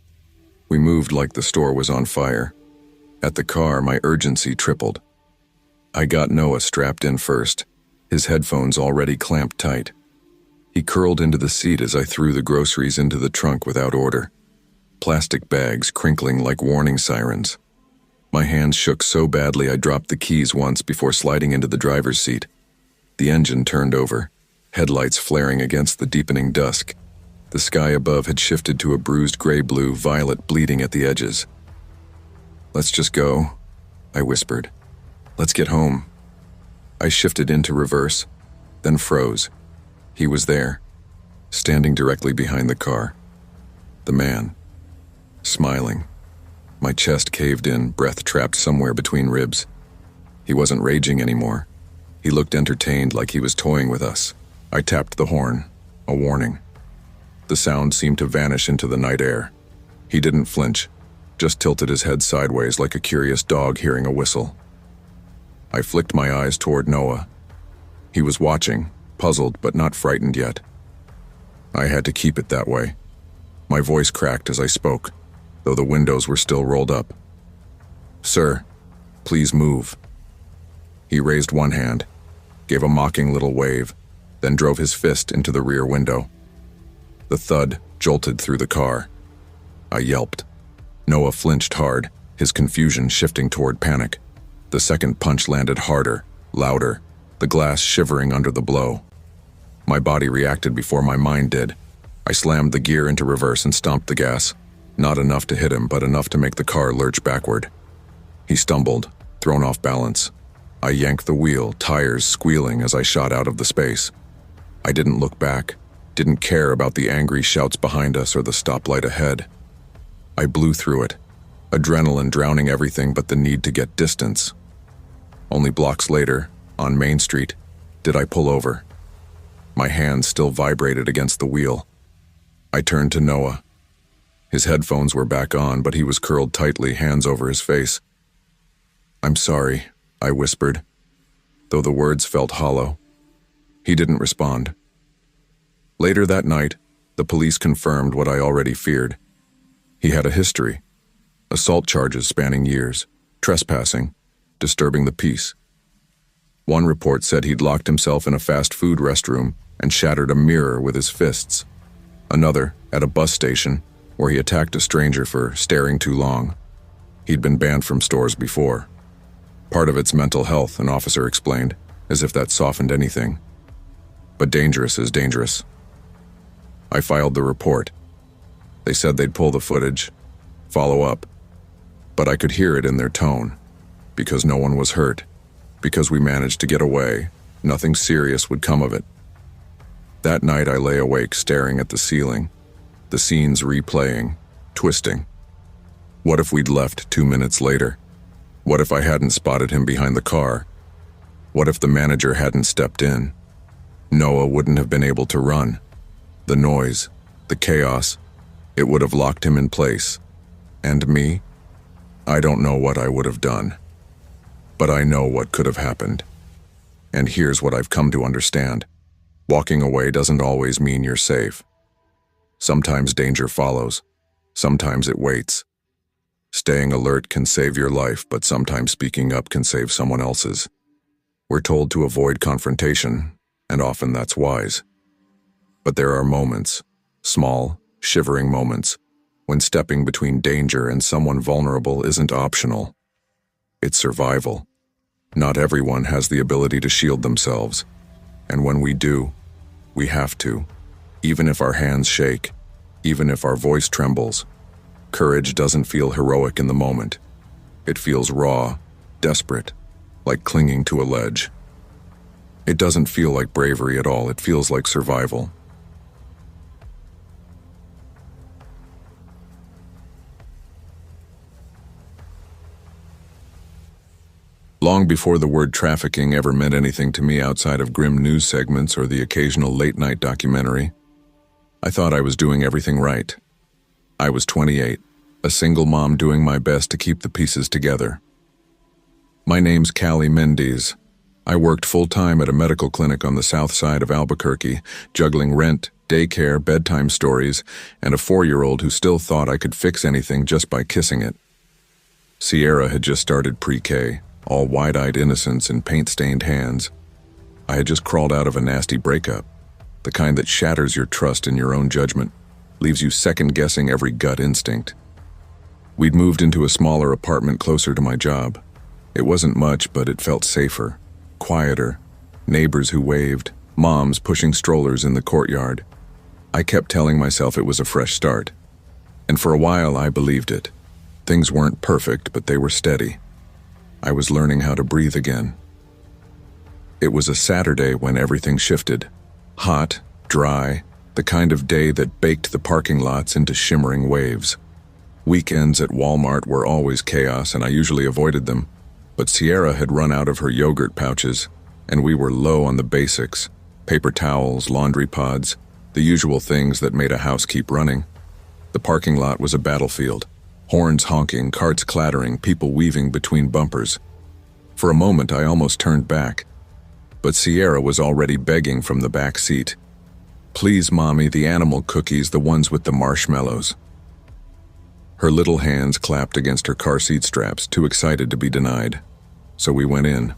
We moved like the store was on fire. At the car, my urgency tripled. I got Noah strapped in first, his headphones already clamped tight. He curled into the seat as I threw the groceries into the trunk without order, plastic bags crinkling like warning sirens. My hands shook so badly I dropped the keys once before sliding into the driver's seat. The engine turned over, headlights flaring against the deepening dusk. The sky above had shifted to a bruised gray-blue, violet bleeding at the edges. "Let's just go," I whispered. "Let's get home." I shifted into reverse, then froze. He was there, standing directly behind the car. The man, smiling. My chest caved in, breath trapped somewhere between ribs. He wasn't raging anymore. He looked entertained, like he was toying with us. I tapped the horn, a warning. The sound seemed to vanish into the night air. He didn't flinch, just tilted his head sideways like a curious dog hearing a whistle. I flicked my eyes toward Noah. He was watching, puzzled but not frightened yet. I had to keep it that way. My voice cracked as I spoke, though the windows were still rolled up. "Sir, please move." He raised one hand, gave a mocking little wave, then drove his fist into the rear window. The thud jolted through the car. I yelped. Noah flinched hard, his confusion shifting toward panic. The second punch landed harder, louder, the glass shivering under the blow. My body reacted before my mind did. I slammed the gear into reverse and stomped the gas. Not enough to hit him, but enough to make the car lurch backward. He stumbled, thrown off balance. I yanked the wheel, tires squealing as I shot out of the space. I didn't look back, didn't care about the angry shouts behind us or the stoplight ahead. I blew through it, adrenaline drowning everything but the need to get distance. Only blocks later, on Main Street, did I pull over. My hands still vibrated against the wheel. I turned to Noah. His headphones were back on, but he was curled tightly, hands over his face. "I'm sorry," I whispered, though the words felt hollow. He didn't respond. Later that night, the police confirmed what I already feared. He had a history. Assault charges spanning years, trespassing, disturbing the peace. One report said he'd locked himself in a fast food restroom and shattered a mirror with his fists. Another, at a bus station, where he attacked a stranger for staring too long. He'd been banned from stores before. Part of it's mental health, an officer explained, as if that softened anything. But dangerous is dangerous. I filed the report. They said they'd pull the footage, follow up. But I could hear it in their tone. Because no one was hurt. Because we managed to get away. Nothing serious would come of it. That night I lay awake staring at the ceiling. The scenes replaying, twisting. What if we'd left 2 minutes later? What if I hadn't spotted him behind the car? What if the manager hadn't stepped in? Noah wouldn't have been able to run. The noise, the chaos, it would have locked him in place. And me? I don't know what I would have done. But I know what could have happened. And here's what I've come to understand. Walking away doesn't always mean you're safe. Sometimes danger follows. Sometimes it waits. Staying alert can save your life, but sometimes speaking up can save someone else's. We're told to avoid confrontation, and often that's wise. But there are moments, small, shivering moments, when stepping between danger and someone vulnerable isn't optional. It's survival. Not everyone has the ability to shield themselves, and when we do, we have to. Even if our hands shake, even if our voice trembles, courage doesn't feel heroic in the moment. It feels raw, desperate, like clinging to a ledge. It doesn't feel like bravery at all, it feels like survival. Long before the word trafficking ever meant anything to me outside of grim news segments or the occasional late-night documentary, I thought I was doing everything right. I was 28, a single mom doing my best to keep the pieces together. My name's Callie Mendes. I worked full-time at a medical clinic on the south side of Albuquerque, juggling rent, daycare, bedtime stories, and a 4-year-old who still thought I could fix anything just by kissing it. Sierra had just started pre-K. all wide-eyed innocence and paint-stained hands. I had just crawled out of a nasty breakup, the kind that shatters your trust in your own judgment, leaves you second-guessing every gut instinct. We'd moved into a smaller apartment closer to my job. It wasn't much, but it felt safer, quieter, neighbors who waved, moms pushing strollers in the courtyard. I kept telling myself it was a fresh start. And for a while I believed it. Things weren't perfect, but they were steady. I was learning how to breathe again. It was a Saturday when everything shifted. Hot, dry, the kind of day that baked the parking lots into shimmering waves. Weekends at Walmart were always chaos, and I usually avoided them. But Sierra had run out of her yogurt pouches, and we were low on the basics: paper towels, laundry pods, the usual things that made a house keep running. The parking lot was a battlefield. Horns honking, carts clattering, people weaving between bumpers. For a moment I almost turned back, but Sierra was already begging from the back seat. "Please, Mommy, the animal cookies, the ones with the marshmallows." Her little hands clapped against her car seat straps, too excited to be denied. So we went in.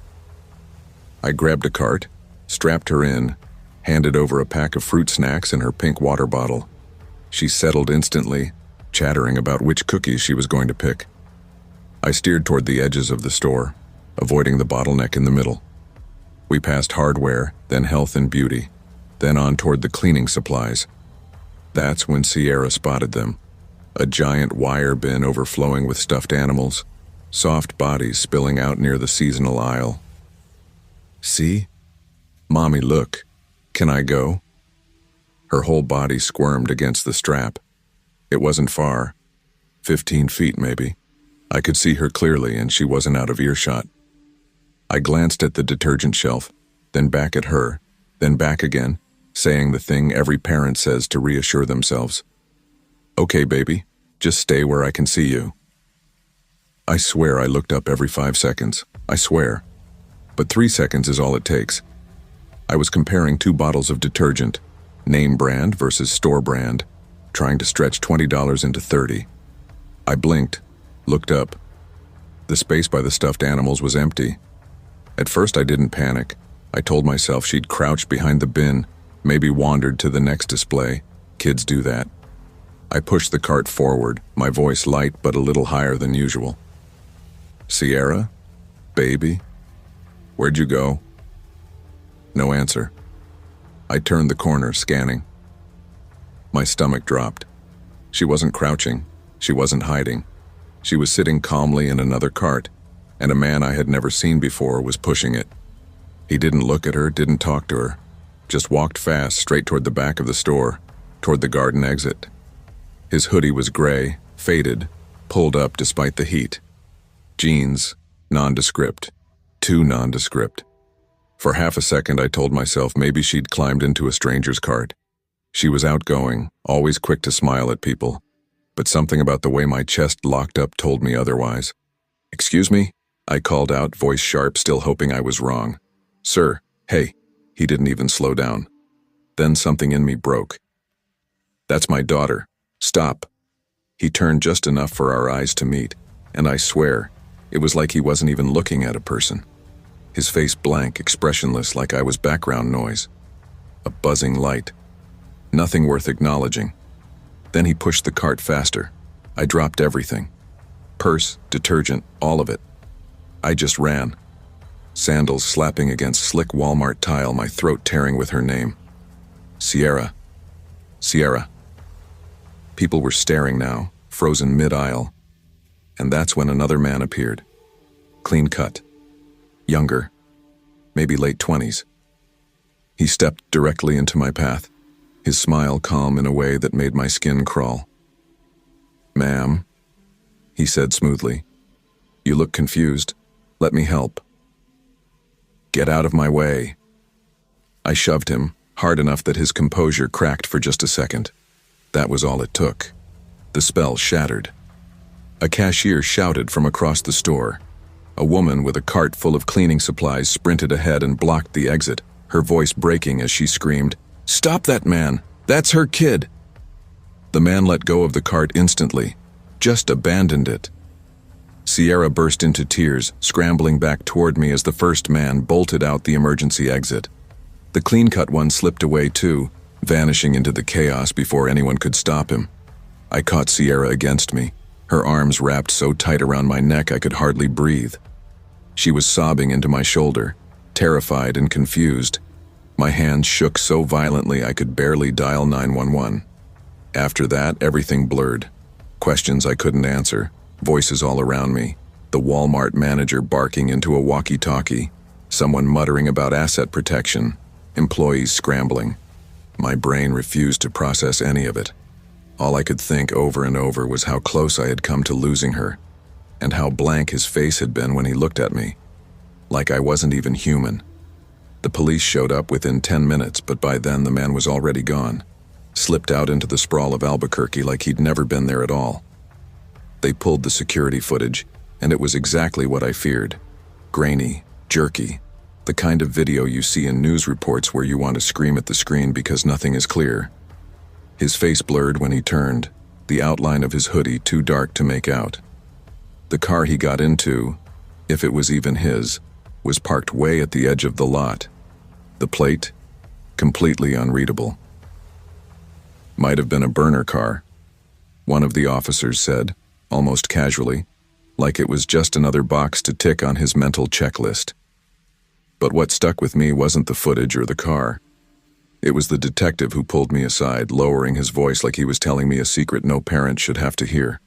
I grabbed a cart, strapped her in, handed over a pack of fruit snacks and her pink water bottle. She settled instantly, chattering about which cookies she was going to pick. I steered toward the edges of the store, avoiding the bottleneck in the middle. We passed hardware, then health and beauty, then on toward the cleaning supplies. That's when Sierra spotted them. A giant wire bin overflowing with stuffed animals, soft bodies spilling out near the seasonal aisle. "See? Mommy, look. Can I go?" Her whole body squirmed against the strap. It wasn't far, 15 feet maybe. I could see her clearly, and she wasn't out of earshot. I glanced at the detergent shelf, then back at her, then back again, saying the thing every parent says to reassure themselves. "Okay, baby, just stay where I can see you." I swear I looked up every 5 seconds. I swear. But 3 seconds is all it takes. I was comparing 2 bottles of detergent, name brand versus store brand, trying to stretch $20 into 30. I blinked, looked up. The space by the stuffed animals was empty. At first I didn't panic. I told myself she'd crouched behind the bin, maybe wandered to the next display. Kids do that. I pushed the cart forward, my voice light but a little higher than usual. "Sierra? Baby? Where'd you go?" No answer. I turned the corner, scanning. My stomach dropped. She wasn't crouching. She wasn't hiding. She was sitting calmly in another cart, and a man I had never seen before was pushing it. He didn't look at her, didn't talk to her, just walked fast straight toward the back of the store, toward the garden exit. His hoodie was gray, faded, pulled up despite the heat. Jeans, nondescript, too nondescript. For half a second I told myself maybe she'd climbed into a stranger's cart. She was outgoing, always quick to smile at people, but something about the way my chest locked up told me otherwise. "Excuse me?" I called out, voice sharp, still hoping I was wrong. "Sir, hey." He didn't even slow down. Then something in me broke. "That's my daughter. Stop." He turned just enough for our eyes to meet, and I swear, it was like he wasn't even looking at a person. His face blank, expressionless, like I was background noise. A buzzing light. Nothing worth acknowledging. Then he pushed the cart faster. I dropped everything. Purse, detergent, all of it. I just ran. Sandals slapping against slick Walmart tile, my throat tearing with her name. "Sierra. Sierra." People were staring now, frozen mid-aisle. And that's when another man appeared. Clean cut. Younger. Maybe late 20s. He stepped directly into my path, his smile calm in a way that made my skin crawl. "Ma'am," he said smoothly, "you look confused. Let me help." "Get out of my way." I shoved him, hard enough that his composure cracked for just a second. That was all it took. The spell shattered. A cashier shouted from across the store. A woman with a cart full of cleaning supplies sprinted ahead and blocked the exit, her voice breaking as she screamed, "Stop that man! That's her kid!" The man let go of the cart instantly, just abandoned it. Sierra burst into tears, scrambling back toward me as the first man bolted out the emergency exit. The clean-cut one slipped away too, vanishing into the chaos before anyone could stop him. I caught Sierra against me, her arms wrapped so tight around my neck I could hardly breathe. She was sobbing into my shoulder, terrified and confused. My hands shook so violently I could barely dial 911. After that, everything blurred. Questions I couldn't answer, voices all around me, the Walmart manager barking into a walkie-talkie, someone muttering about asset protection, employees scrambling. My brain refused to process any of it. All I could think over and over was how close I had come to losing her, and how blank his face had been when he looked at me, like I wasn't even human. The police showed up within 10 minutes, but by then the man was already gone, slipped out into the sprawl of Albuquerque like he'd never been there at all. They pulled the security footage, and it was exactly what I feared. Grainy, jerky, the kind of video you see in news reports where you want to scream at the screen because nothing is clear. His face blurred when he turned, the outline of his hoodie too dark to make out. The car he got into, if it was even his, was parked way at the edge of the lot. The plate, completely unreadable. Might have been a burner car, one of the officers said, almost casually, like it was just another box to tick on his mental checklist. But what stuck with me wasn't the footage or the car. It was the detective who pulled me aside, lowering his voice like he was telling me a secret no parent should have to hear.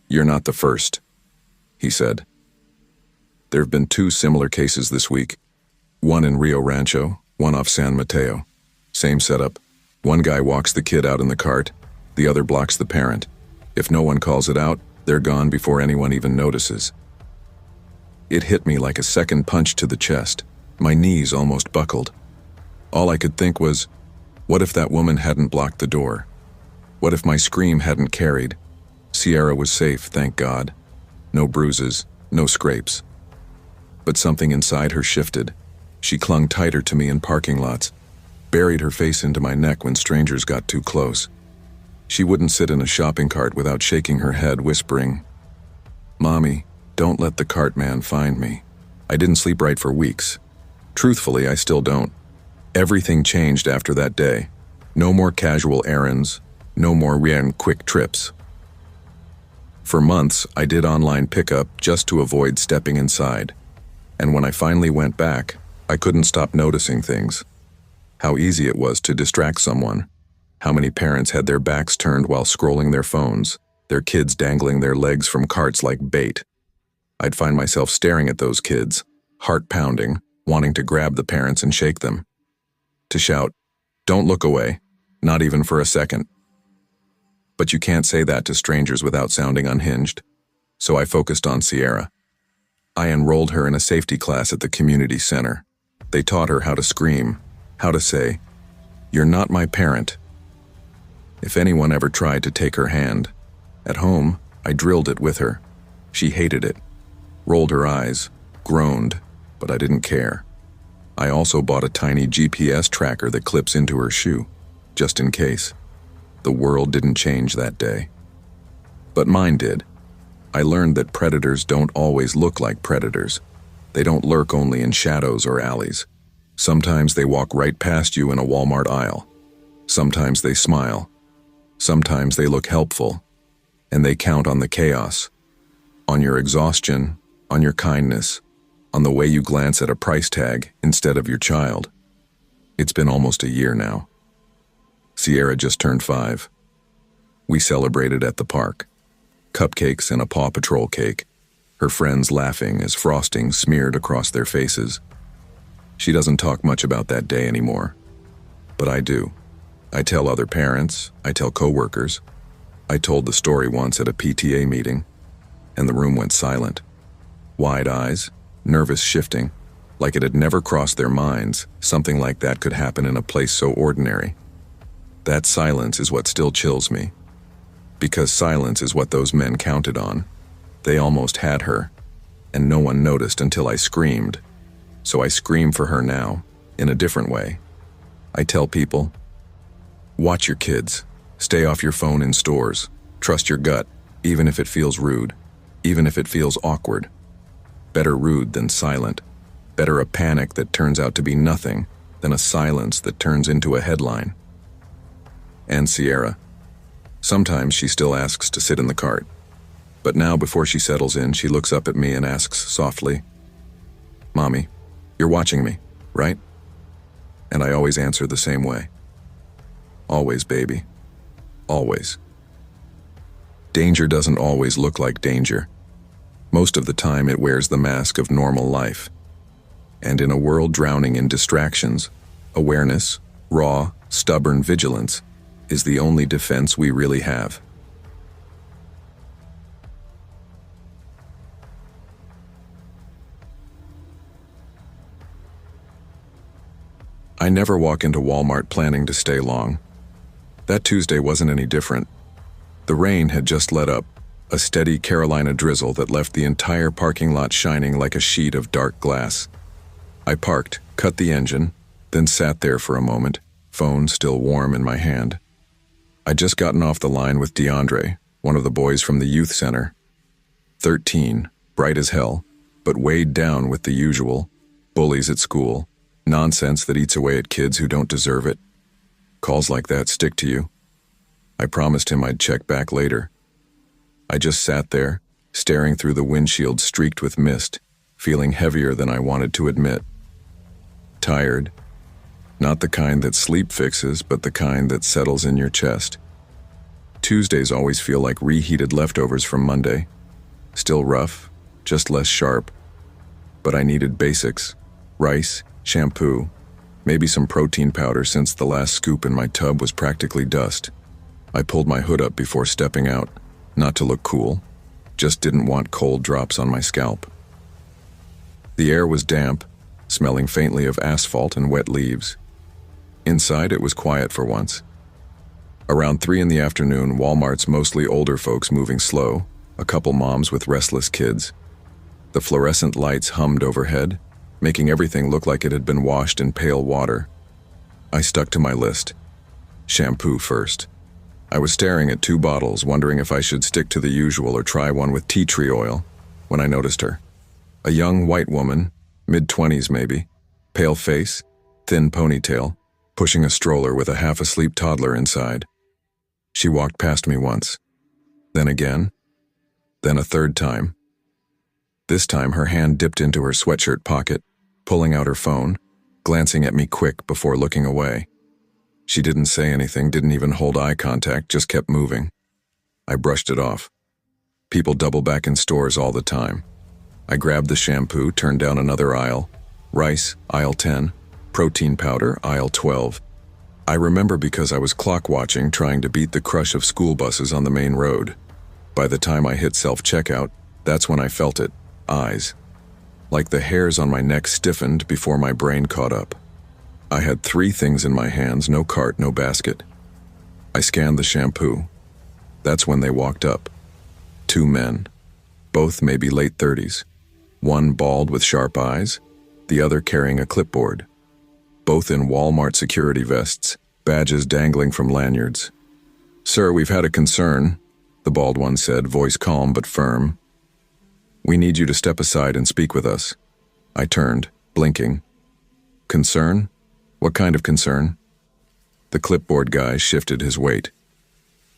"You're not the first," he said. "There have been 2 similar cases this week. One in Rio Rancho, one off San Mateo. Same setup. One guy walks the kid out in the cart, the other blocks the parent. If no one calls it out, they're gone before anyone even notices." It hit me like a second punch to the chest. My knees almost buckled. All I could think was, what if that woman hadn't blocked the door? What if my scream hadn't carried? Sierra was safe, thank God. No bruises, no scrapes. But something inside her shifted. She clung tighter to me in parking lots, buried her face into my neck when strangers got too close. She wouldn't sit in a shopping cart without shaking her head, whispering, "Mommy, don't let the cart man find me." I didn't sleep right for weeks. Truthfully, I still don't. Everything changed after that day. No more casual errands, no more quick trips. For months, I did online pickup just to avoid stepping inside. And when I finally went back, I couldn't stop noticing things. How easy it was to distract someone. How many parents had their backs turned while scrolling their phones, their kids dangling their legs from carts like bait. I'd find myself staring at those kids, heart pounding, wanting to grab the parents and shake them. To shout, "Don't look away, not even for a second." But you can't say that to strangers without sounding unhinged. So I focused on Sierra. I enrolled her in a safety class at the community center. They taught her how to scream, how to say, "You're not my parent." If anyone ever tried to take her hand, at home, I drilled it with her. She hated it, rolled her eyes, groaned, but I didn't care. I also bought a tiny GPS tracker that clips into her shoe, just in case. The world didn't change that day. But mine did. I learned that predators don't always look like predators. They don't lurk only in shadows or alleys. Sometimes they walk right past you in a Walmart aisle. Sometimes they smile. Sometimes they look helpful. And they count on the chaos, on your exhaustion, on your kindness, on the way you glance at a price tag instead of your child. It's been almost a year now. Sierra just turned 5. We celebrated at the park. Cupcakes and a Paw Patrol cake, her friends laughing as frosting smeared across their faces. She doesn't talk much about that day anymore. But I do. I tell other parents, I tell coworkers. I told the story once at a PTA meeting, and the room went silent. Wide eyes, nervous shifting, like it had never crossed their minds something like that could happen in a place so ordinary. That silence is what still chills me. Because silence is what those men counted on. They almost had her, and no one noticed until I screamed. So I scream for her now, in a different way. I tell people, watch your kids, stay off your phone in stores, trust your gut, even if it feels rude. even if it feels awkward. Better rude than silent. Better a panic that turns out to be nothing than a silence that turns into a headline. And Sierra. Sometimes she still asks to sit in the cart. But now, before she settles in, she looks up at me and asks softly, "Mommy, you're watching me, right?" And I always answer the same way. "Always, baby. Always." Danger doesn't always look like danger. Most of the time it wears the mask of normal life. And in a world drowning in distractions, awareness, raw, stubborn vigilance, is the only defense we really have. I never walk into Walmart planning to stay long. That Tuesday wasn't any different. The rain had just let up, a steady Carolina drizzle that left the entire parking lot shining like a sheet of dark glass. I parked, cut the engine, then sat there for a moment, phone still warm in my hand. I'd just gotten off the line with DeAndre, one of the boys from the youth center. 13, bright as hell, but weighed down with the usual, bullies at school, nonsense that eats away at kids who don't deserve it. Calls like that stick to you. I promised him I'd check back later. I just sat there, staring through the windshield streaked with mist, feeling heavier than I wanted to admit. Tired. Not the kind that sleep fixes, but the kind that settles in your chest. Tuesdays always feel like reheated leftovers from Monday. Still rough, just less sharp. But I needed basics. Rice, shampoo, maybe some protein powder since the last scoop in my tub was practically dust. I pulled my hood up before stepping out, not to look cool, just didn't want cold drops on my scalp. The air was damp, smelling faintly of asphalt and wet leaves. Inside it was quiet for once. Around 3 in the afternoon, Walmart's mostly older folks moving slow, a couple moms with restless kids. The fluorescent lights hummed overhead, making everything look like it had been washed in pale water. I stuck to my list. Shampoo first. I was staring at 2 bottles, wondering if I should stick to the usual or try one with tea tree oil, when I noticed her. A young white woman, mid-20s maybe, pale face, thin ponytail, pushing a stroller with a half-asleep toddler inside. She walked past me once, then again, then a third time. This time her hand dipped into her sweatshirt pocket, pulling out her phone, glancing at me quick before looking away. She didn't say anything, didn't even hold eye contact, just kept moving. I brushed it off. People double back in stores all the time. I grabbed the shampoo, turned down another aisle. Rice, aisle 10. Protein powder, aisle 12. I remember because I was clock watching, trying to beat the crush of school buses on the main road. By the time I hit self-checkout, that's when I felt it. Eyes. Like the hairs on my neck stiffened before my brain caught up. I had 3 things in my hands, no cart, no basket. I scanned the shampoo. That's when they walked up. 2 men, both maybe late 30s. One bald with sharp eyes, the other carrying a clipboard. Both in Walmart security vests, badges dangling from lanyards. "Sir, we've had a concern," the bald one said, voice calm but firm. "We need you to step aside and speak with us." I turned, blinking. "Concern? What kind of concern?" The clipboard guy shifted his weight.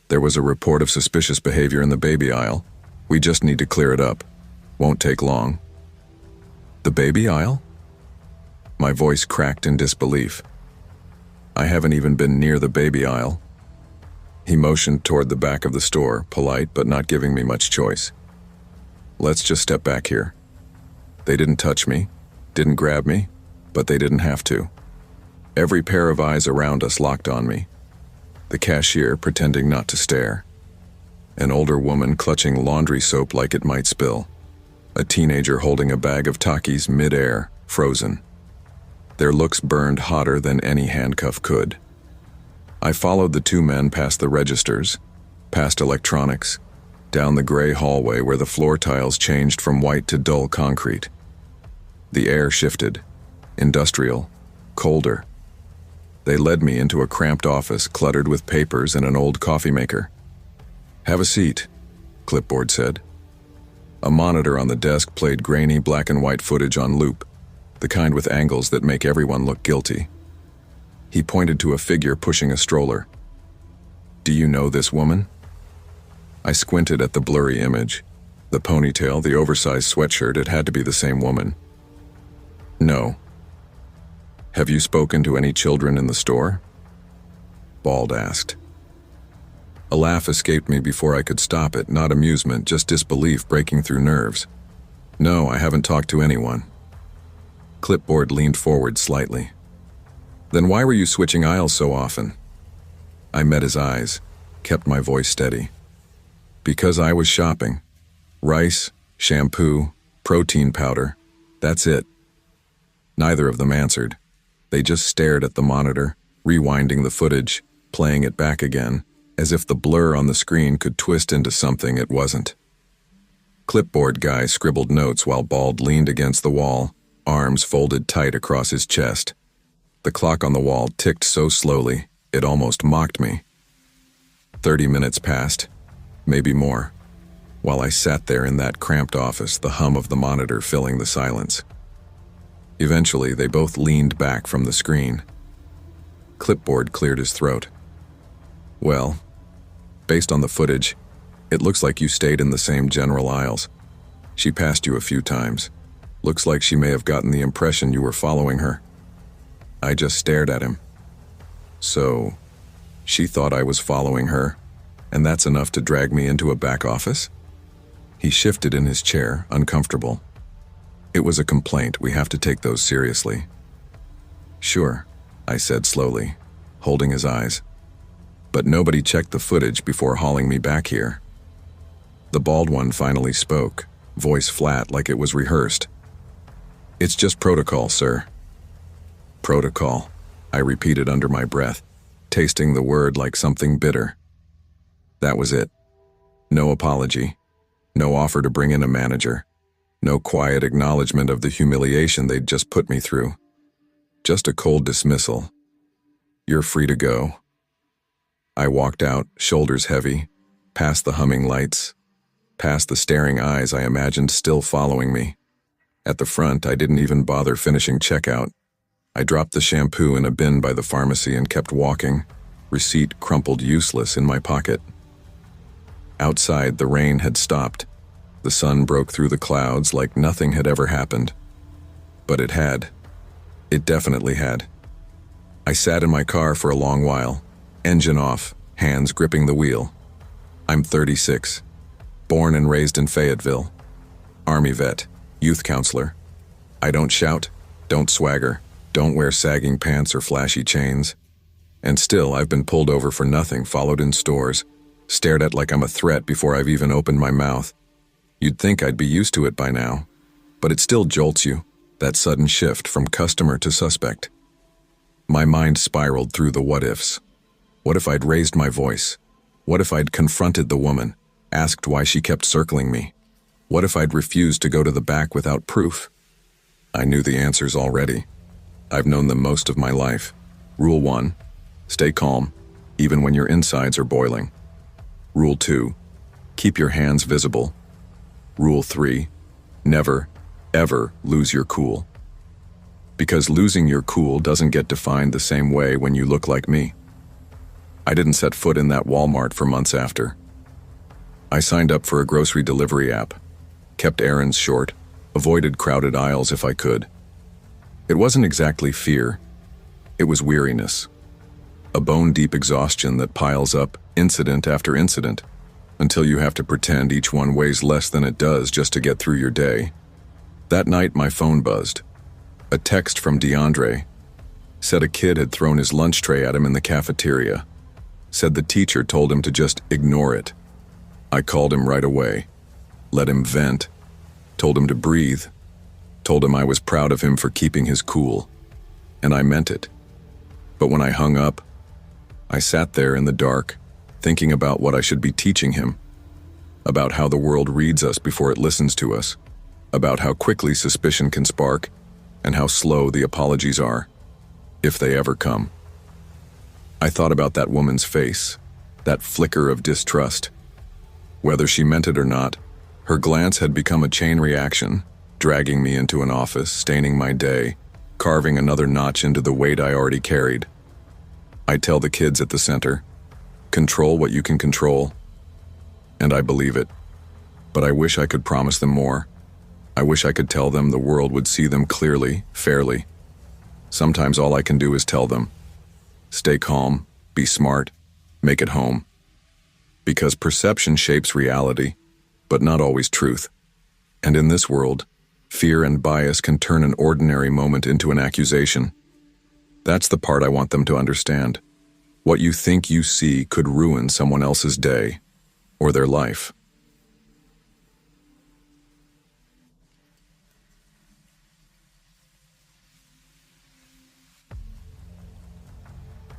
"There was a report of suspicious behavior in the baby aisle. We just need to clear it up. Won't take long." "The baby aisle?" My voice cracked in disbelief. "I haven't even been near the baby aisle." He motioned toward the back of the store, polite but not giving me much choice. "Let's just step back here." They didn't touch me, didn't grab me, but they didn't have to. Every pair of eyes around us locked on me. The cashier pretending not to stare. An older woman clutching laundry soap like it might spill. A teenager holding a bag of Takis mid-air, frozen. Their looks burned hotter than any handcuff could. I followed the 2 men past the registers, past electronics, down the gray hallway where the floor tiles changed from white to dull concrete. The air shifted, industrial, colder. They led me into a cramped office cluttered with papers and an old coffee maker. "Have a seat," clipboard said. A monitor on the desk played grainy black and white footage on loop, the kind with angles that make everyone look guilty. He pointed to a figure pushing a stroller. "Do you know this woman?" I squinted at the blurry image. The ponytail, the oversized sweatshirt, it had to be the same woman. "No." "Have you spoken to any children in the store?" Bald asked. A laugh escaped me before I could stop it, not amusement, just disbelief breaking through nerves. "No, I haven't talked to anyone." Clipboard leaned forward slightly. "Then why were you switching aisles so often?" I met his eyes, kept my voice steady. "Because I was shopping. Rice, shampoo, protein powder, that's it." Neither of them answered. They just stared at the monitor, rewinding the footage, playing it back again, as if the blur on the screen could twist into something it wasn't. Clipboard guy scribbled notes while Bald leaned against the wall, arms folded tight across his chest. The clock on the wall ticked so slowly, it almost mocked me. 30 minutes passed, maybe more, while I sat there in that cramped office, the hum of the monitor filling the silence. Eventually, they both leaned back from the screen. Clipboard cleared his throat. "Well, based on the footage, it looks like you stayed in the same general aisles. She passed you a few times. Looks like she may have gotten the impression you were following her." I just stared at him. "So, she thought I was following her, and that's enough to drag me into a back office?" He shifted in his chair, uncomfortable. "It was a complaint. We have to take those seriously." "Sure," I said slowly, holding his eyes. "But nobody checked the footage before hauling me back here." The bald one finally spoke, voice flat like it was rehearsed. "It's just protocol, sir." "Protocol," I repeated under my breath, tasting the word like something bitter. That was it. No apology, no offer to bring in a manager, no quiet acknowledgement of the humiliation they'd just put me through. Just a cold dismissal. "You're free to go." I walked out, shoulders heavy, past the humming lights, past the staring eyes I imagined still following me. At the front, I didn't even bother finishing checkout. I dropped the shampoo in a bin by the pharmacy and kept walking, receipt crumpled useless in my pocket. Outside, the rain had stopped. The sun broke through the clouds like nothing had ever happened. But it had. It definitely had. I sat in my car for a long while, engine off, hands gripping the wheel. I'm 36, born and raised in Fayetteville. Army vet, youth counselor. I don't shout, don't swagger, don't wear sagging pants or flashy chains. And still, I've been pulled over for nothing, followed in stores, stared at like I'm a threat before I've even opened my mouth. You'd think I'd be used to it by now, but it still jolts you, that sudden shift from customer to suspect. My mind spiraled through the what-ifs. What if I'd raised my voice? What if I'd confronted the woman, asked why she kept circling me? What if I'd refused to go to the back without proof? I knew the answers already. I've known them most of my life. Rule 1, stay calm, even when your insides are boiling. Rule 2, keep your hands visible. Rule 3, never, ever lose your cool. Because losing your cool doesn't get defined the same way when you look like me. I didn't set foot in that Walmart for months after. I signed up for a grocery delivery app, kept errands short, avoided crowded aisles if I could. It wasn't exactly fear. It was weariness. A bone-deep exhaustion that piles up incident after incident until you have to pretend each one weighs less than it does just to get through your day. That night, my phone buzzed. A text from DeAndre. Said a kid had thrown his lunch tray at him in the cafeteria. Said the teacher told him to just ignore it. I called him right away. Let him vent. Told him to breathe. Told him I was proud of him for keeping his cool. And I meant it. But when I hung up, I sat there in the dark, thinking about what I should be teaching him. About how the world reads us before it listens to us. About how quickly suspicion can spark, and how slow the apologies are, if they ever come. I thought about that woman's face, that flicker of distrust. Whether she meant it or not, Her glance had become a chain reaction, dragging me into an office, staining my day, carving another notch into the weight I already carried. I tell the kids at the center, control what you can control, and I believe it. But I wish I could promise them more. I wish I could tell them the world would see them clearly, fairly. Sometimes all I can do is tell them, stay calm, be smart, make it home. Because perception shapes reality, but not always truth. And in this world, fear and bias can turn an ordinary moment into an accusation. That's the part I want them to understand. What you think you see could ruin someone else's day or their life.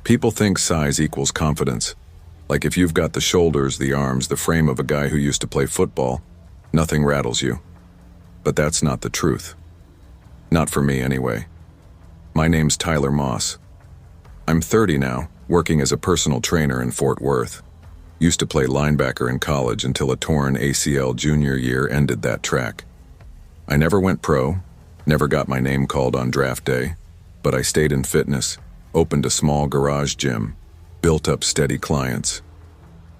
People think size equals confidence. Like if you've got the shoulders, the arms, the frame of a guy who used to play football, nothing rattles you. But that's not the truth. Not for me, anyway. My name's Tyler Moss. I'm 30 now, working as a personal trainer in Fort Worth. Used to play linebacker in college until a torn ACL junior year ended that track. I never went pro, never got my name called on draft day, but I stayed in fitness, opened a small garage gym, built up steady clients.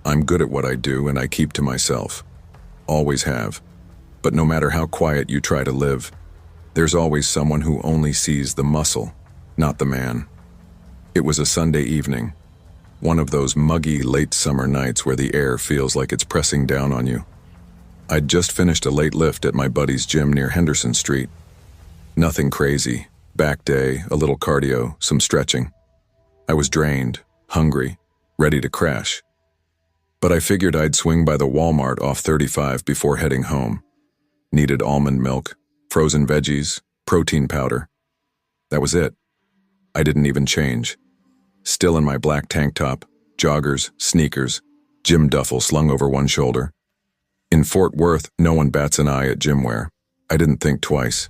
I'm good at what I do and I keep to myself. Always have. But no matter how quiet you try to live, there's always someone who only sees the muscle, not the man. It was a Sunday evening, one of those muggy late summer nights where the air feels like it's pressing down on you. I'd just finished a late lift at my buddy's gym near Henderson Street. Nothing crazy, back day, a little cardio, some stretching. I was drained, hungry, ready to crash. But I figured I'd swing by the Walmart off 35 before heading home. Needed almond milk, frozen veggies, protein powder. That was it. I didn't even change. Still in my black tank top, joggers, sneakers, gym duffel slung over one shoulder. In Fort Worth, no one bats an eye at gym wear. I didn't think twice.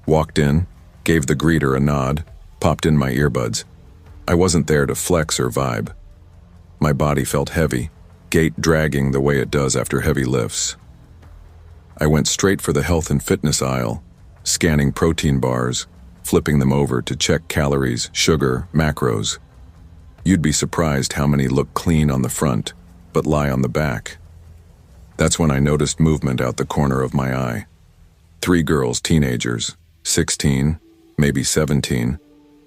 Walked in, gave the greeter a nod, popped in my earbuds. I wasn't there to flex or vibe. My body felt heavy, gait dragging the way it does after heavy lifts. I went straight for the health and fitness aisle, scanning protein bars, flipping them over to check calories, sugar, macros. You'd be surprised how many look clean on the front, but lie on the back. That's when I noticed movement out the corner of my eye. 3 girls, teenagers, 16, maybe 17,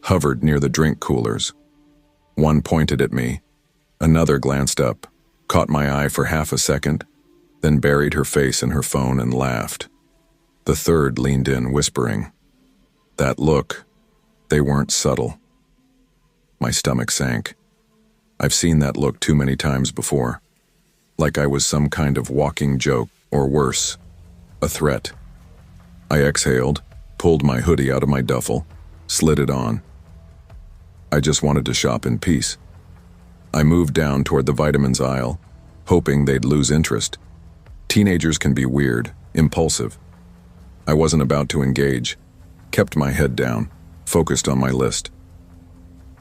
hovered near the drink coolers. One pointed at me. Another glanced up, caught my eye for half a second, then buried her face in her phone and laughed. The third leaned in, whispering. That look, they weren't subtle. My stomach sank. I've seen that look too many times before. Like I was some kind of walking joke, or worse, a threat. I exhaled, pulled my hoodie out of my duffel, slid it on. I just wanted to shop in peace. I moved down toward the vitamins aisle, hoping they'd lose interest. Teenagers can be weird, impulsive. I wasn't about to engage, kept my head down, focused on my list.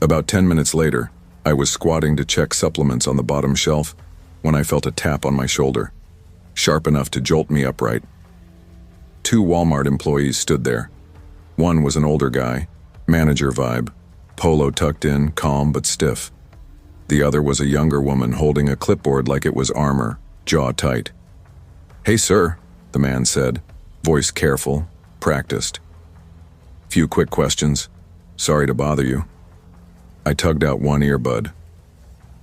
About 10 minutes later, I was squatting to check supplements on the bottom shelf when I felt a tap on my shoulder, sharp enough to jolt me upright. 2 Walmart employees stood there. One was an older guy, manager vibe, polo tucked in, calm but stiff. The other was a younger woman holding a clipboard like it was armor, jaw tight. "Hey, sir," the man said, voice careful, practiced. "Few quick questions. Sorry to bother you." I tugged out one earbud.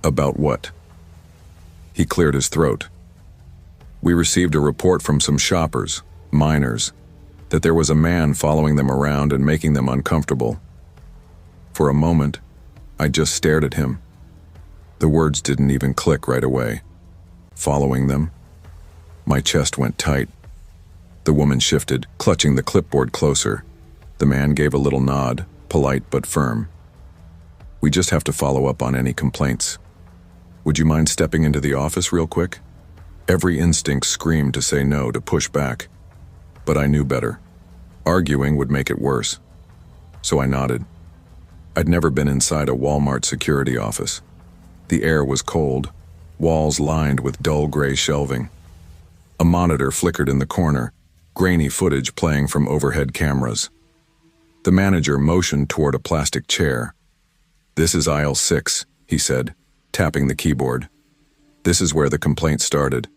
"About what?" He cleared his throat. "We received a report from some shoppers, minors, that there was a man following them around and making them uncomfortable." For a moment, I just stared at him. The words didn't even click right away. Following them? My chest went tight. The woman shifted, clutching the clipboard closer. The man gave a little nod, polite but firm. "We just have to follow up on any complaints. Would you mind stepping into the office real quick?" Every instinct screamed to say no, to push back. But I knew better. Arguing would make it worse. So I nodded. I'd never been inside a Walmart security office. The air was cold, walls lined with dull gray shelving. A monitor flickered in the corner, grainy footage playing from overhead cameras. The manager motioned toward a plastic chair. "This is aisle 6, he said, tapping the keyboard. "This is where the complaint started."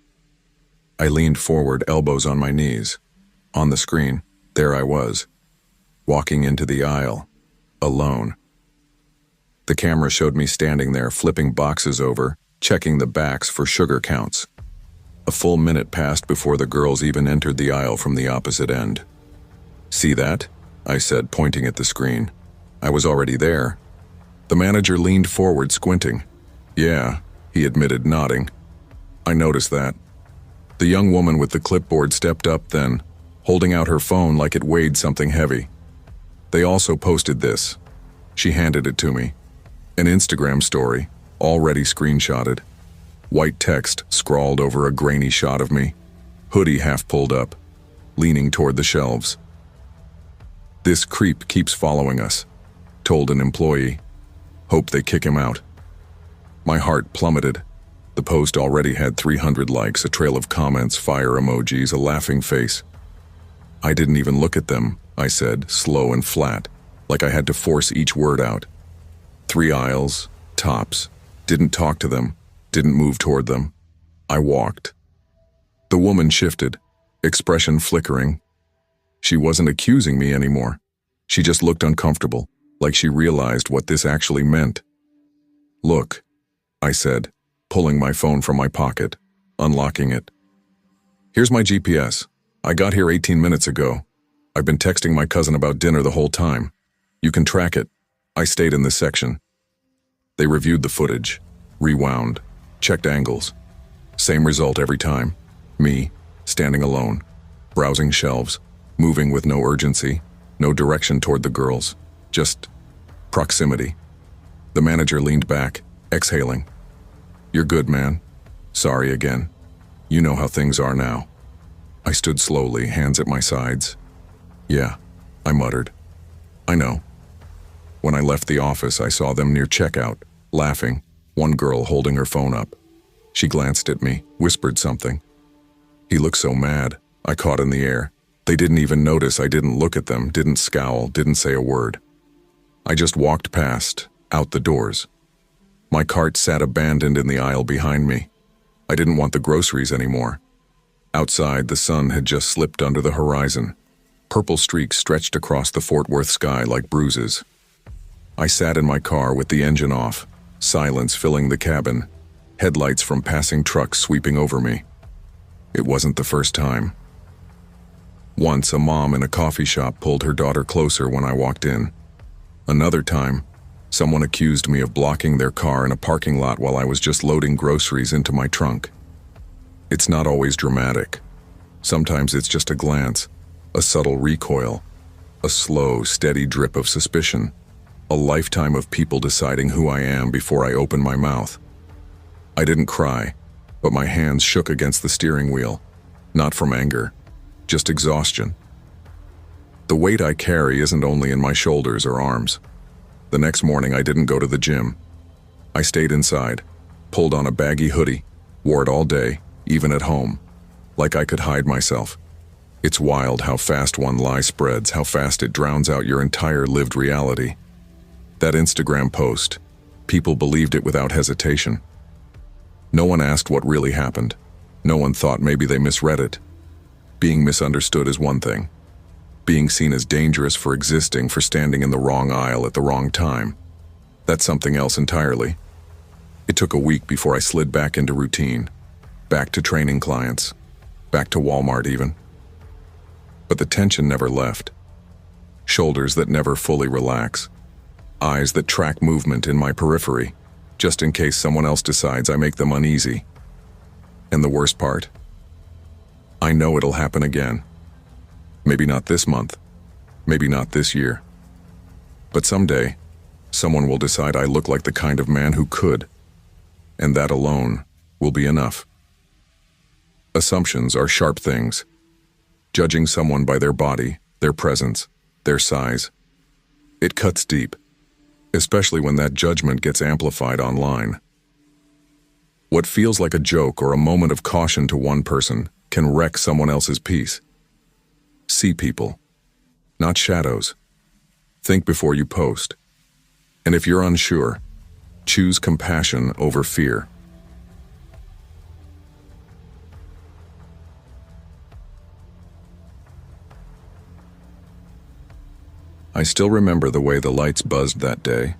I leaned forward, elbows on my knees. On the screen, there I was, walking into the aisle, alone. The camera showed me standing there, flipping boxes over, checking the backs for sugar counts. A full minute passed before the girls even entered the aisle from the opposite end. "See that?" I said, pointing at the screen. I was already there. The manager leaned forward, squinting. "Yeah," he admitted, nodding. I noticed that. The young woman with the clipboard stepped up then, holding out her phone like it weighed something heavy. "They also posted this." She handed it to me. An Instagram story, already screenshotted. White text scrawled over a grainy shot of me, hoodie half pulled up, leaning toward the shelves. "This creep keeps following us," told an employee. "Hope they kick him out." My heart plummeted. The post already had 300 likes, a trail of comments, fire emojis, a laughing face. "I didn't even look at them," I said, slow and flat, like I had to force each word out. 3 aisles, tops, didn't talk to them, didn't move toward them. I walked. The woman shifted, expression flickering. She wasn't accusing me anymore. She just looked uncomfortable, like she realized what this actually meant. "Look," I said, pulling my phone from my pocket, unlocking it. "Here's my GPS. I got here 18 minutes ago. I've been texting my cousin about dinner the whole time. You can track it. I stayed in this section." They reviewed the footage, rewound, checked angles. Same result every time. Me, standing alone, browsing shelves, moving with no urgency, no direction toward the girls, just proximity. The manager leaned back, exhaling. "You're good, man. Sorry again. You know how things are now." I stood slowly, hands at my sides. "Yeah," I muttered. "I know." When I left the office, I saw them near checkout, laughing, one girl holding her phone up. She glanced at me, whispered something. "He looked so mad," I caught in the air. They didn't even notice I didn't look at them, didn't scowl, didn't say a word. I just walked past, out the doors. My cart sat abandoned in the aisle behind me. I didn't want the groceries anymore. Outside, the sun had just slipped under the horizon. Purple streaks stretched across the Fort Worth sky like bruises. I sat in my car with the engine off, silence filling the cabin, headlights from passing trucks sweeping over me. It wasn't the first time. Once, a mom in a coffee shop pulled her daughter closer when I walked in. Another time, someone accused me of blocking their car in a parking lot while I was just loading groceries into my trunk. It's not always dramatic. Sometimes it's just a glance, a subtle recoil, a slow, steady drip of suspicion, a lifetime of people deciding who I am before I open my mouth. I didn't cry, but my hands shook against the steering wheel, not from anger, just exhaustion. The weight I carry isn't only in my shoulders or arms. The next morning, I didn't go to the gym. I stayed inside, pulled on a baggy hoodie, wore it all day, even at home, like I could hide myself. It's wild how fast one lie spreads, how fast it drowns out your entire lived reality. That Instagram post, people believed it without hesitation. No one asked what really happened. No one thought maybe they misread it. Being misunderstood is one thing. Being seen as dangerous for existing, for standing in the wrong aisle at the wrong time, that's something else entirely. It took a week before I slid back into routine, back to training clients, back to Walmart even. But the tension never left. Shoulders that never fully relax. Eyes that track movement in my periphery, just in case someone else decides I make them uneasy. And the worst part? I know it'll happen again. Maybe not this month, maybe not this year. But someday, someone will decide I look like the kind of man who could, and that alone will be enough. Assumptions are sharp things. Judging someone by their body, their presence, their size. It cuts deep, especially when that judgment gets amplified online. What feels like a joke or a moment of caution to one person can wreck someone else's peace. See people, not shadows. Think before you post. And if you're unsure, choose compassion over fear. I still remember the way the lights buzzed that day.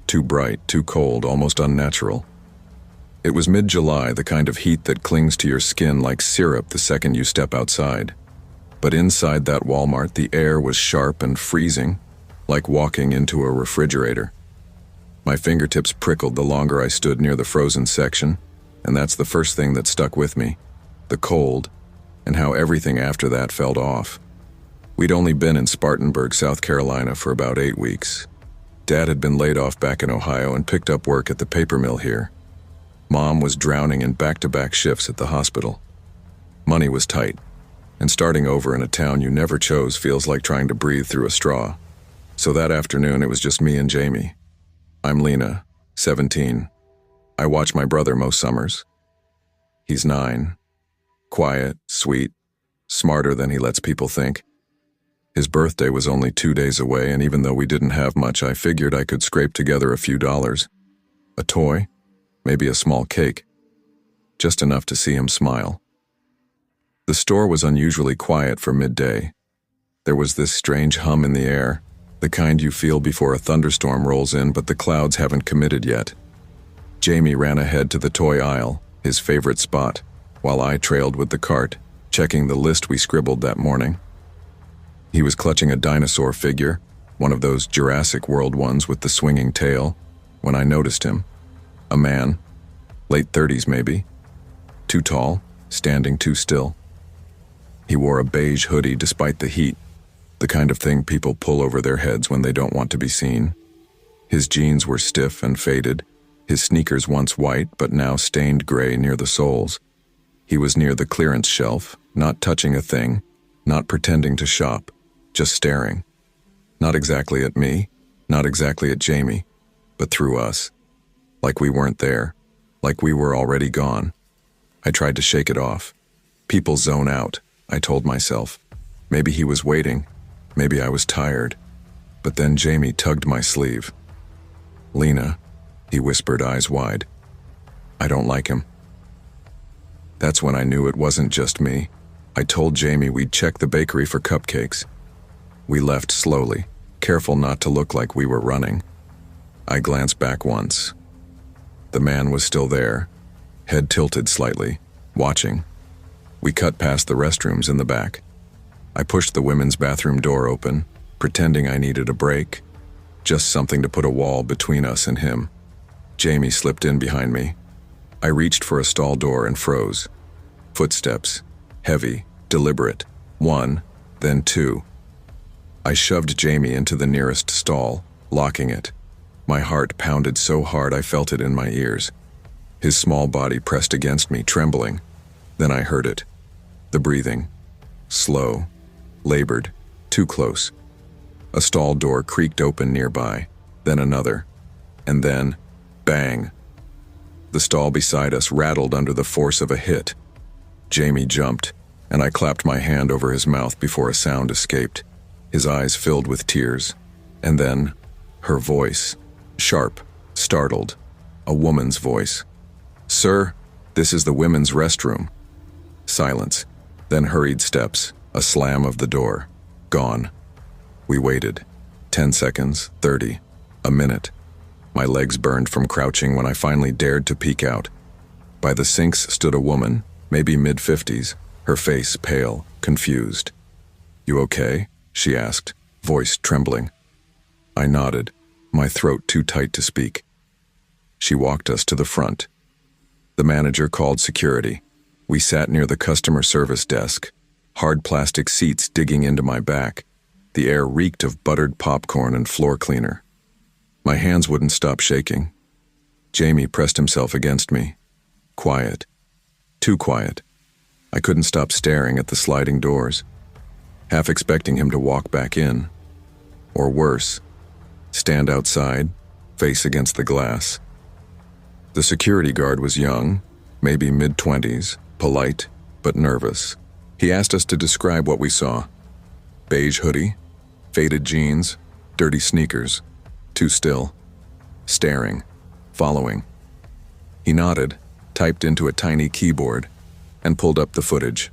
Too bright, too cold, almost unnatural. It was mid-July, the kind of heat that clings to your skin like syrup the second you step outside. But inside that Walmart, the air was sharp and freezing, like walking into a refrigerator. My fingertips prickled the longer I stood near the frozen section, and that's the first thing that stuck with me. The cold, and how everything after that felt off. We'd only been in Spartanburg, South Carolina for about 8 weeks. Dad had been laid off back in Ohio and picked up work at the paper mill here. Mom was drowning in back-to-back shifts at the hospital. Money was tight, and starting over in a town you never chose feels like trying to breathe through a straw. So that afternoon it was just me and Jamie. I'm Lena, 17. I watch my brother most summers. He's 9. Quiet, sweet, smarter than he lets people think. His birthday was only 2 days away, and even though we didn't have much, I figured I could scrape together a few dollars. A toy, maybe a small cake. Just enough to see him smile. The store was unusually quiet for midday. There was this strange hum in the air, the kind you feel before a thunderstorm rolls in but the clouds haven't committed yet. Jamie ran ahead to the toy aisle, his favorite spot, while I trailed with the cart, checking the list we scribbled that morning. He was clutching a dinosaur figure, one of those Jurassic World ones with the swinging tail, when I noticed him. A man, late 30s maybe, too tall, standing too still. He wore a beige hoodie despite the heat, the kind of thing people pull over their heads when they don't want to be seen. His jeans were stiff and faded, his sneakers once white but now stained gray near the soles. He was near the clearance shelf, not touching a thing, not pretending to shop, just staring. Not exactly at me, not exactly at Jamie, but through us. Like we weren't there, like we were already gone. I tried to shake it off. People zone out, I told myself. Maybe he was waiting, maybe I was tired. But then Jamie tugged my sleeve. "Lena," he whispered, eyes wide. "I don't like him." That's when I knew it wasn't just me. I told Jamie we'd check the bakery for cupcakes. We left slowly, careful not to look like we were running. I glanced back once. The man was still there, head tilted slightly, watching. We cut past the restrooms in the back. I pushed the women's bathroom door open, pretending I needed a break, just something to put a wall between us and him. Jamie slipped in behind me. I reached for a stall door and froze. Footsteps, heavy, deliberate. 1, then 2. I shoved Jamie into the nearest stall, locking it. My heart pounded so hard I felt it in my ears. His small body pressed against me, trembling. Then I heard it. The breathing. Slow, labored, too close. A stall door creaked open nearby, then another. And then, bang. The stall beside us rattled under the force of a hit. Jamie jumped, and I clapped my hand over his mouth before a sound escaped. His eyes filled with tears. And then, her voice. Sharp, startled. A woman's voice. "Sir, this is the women's restroom." Silence, then hurried steps, a slam of the door. Gone. We waited. 10 seconds, 30, a minute. My legs burned from crouching when I finally dared to peek out. By the sinks stood a woman, maybe mid-50s, her face pale, confused. "You okay?" she asked, voice trembling. I nodded, my throat too tight to speak. She walked us to the front. The manager called security. We sat near the customer service desk, hard plastic seats digging into my back. The air reeked of buttered popcorn and floor cleaner. My hands wouldn't stop shaking. Jamie pressed himself against me. Quiet. Too quiet. I couldn't stop staring at the sliding doors, half expecting him to walk back in. Or worse, stand outside, face against the glass. The security guard was young, maybe mid-20s, polite, but nervous. He asked us to describe what we saw. Beige hoodie, faded jeans, dirty sneakers, too still, staring, following. He nodded, typed into a tiny keyboard, and pulled up the footage.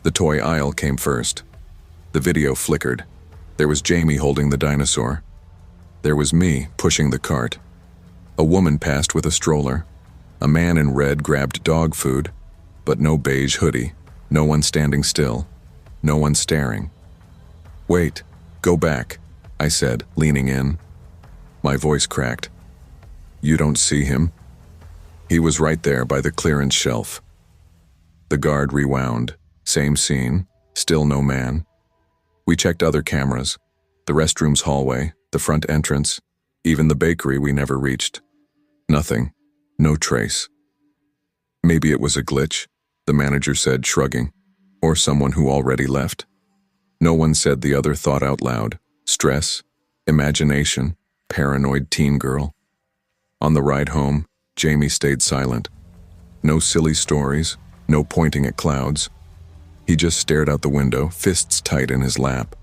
The toy aisle came first. The video flickered. There was Jamie holding the dinosaur. There was me pushing the cart. A woman passed with a stroller. A man in red grabbed dog food, but no beige hoodie, no one standing still, no one staring. "Wait, go back," I said, leaning in. My voice cracked. "You don't see him?" He was right there by the clearance shelf. The guard rewound. Same scene, still no man. We checked other cameras, the restroom's hallway, the front entrance, even the bakery we never reached. Nothing, no trace. "Maybe it was a glitch," the manager said, shrugging, "or someone who already left." No one said the other thought out loud. Stress, imagination, paranoid teen girl. On the ride home, Jamie stayed silent. No silly stories, no pointing at clouds. He just stared out the window, fists tight in his lap.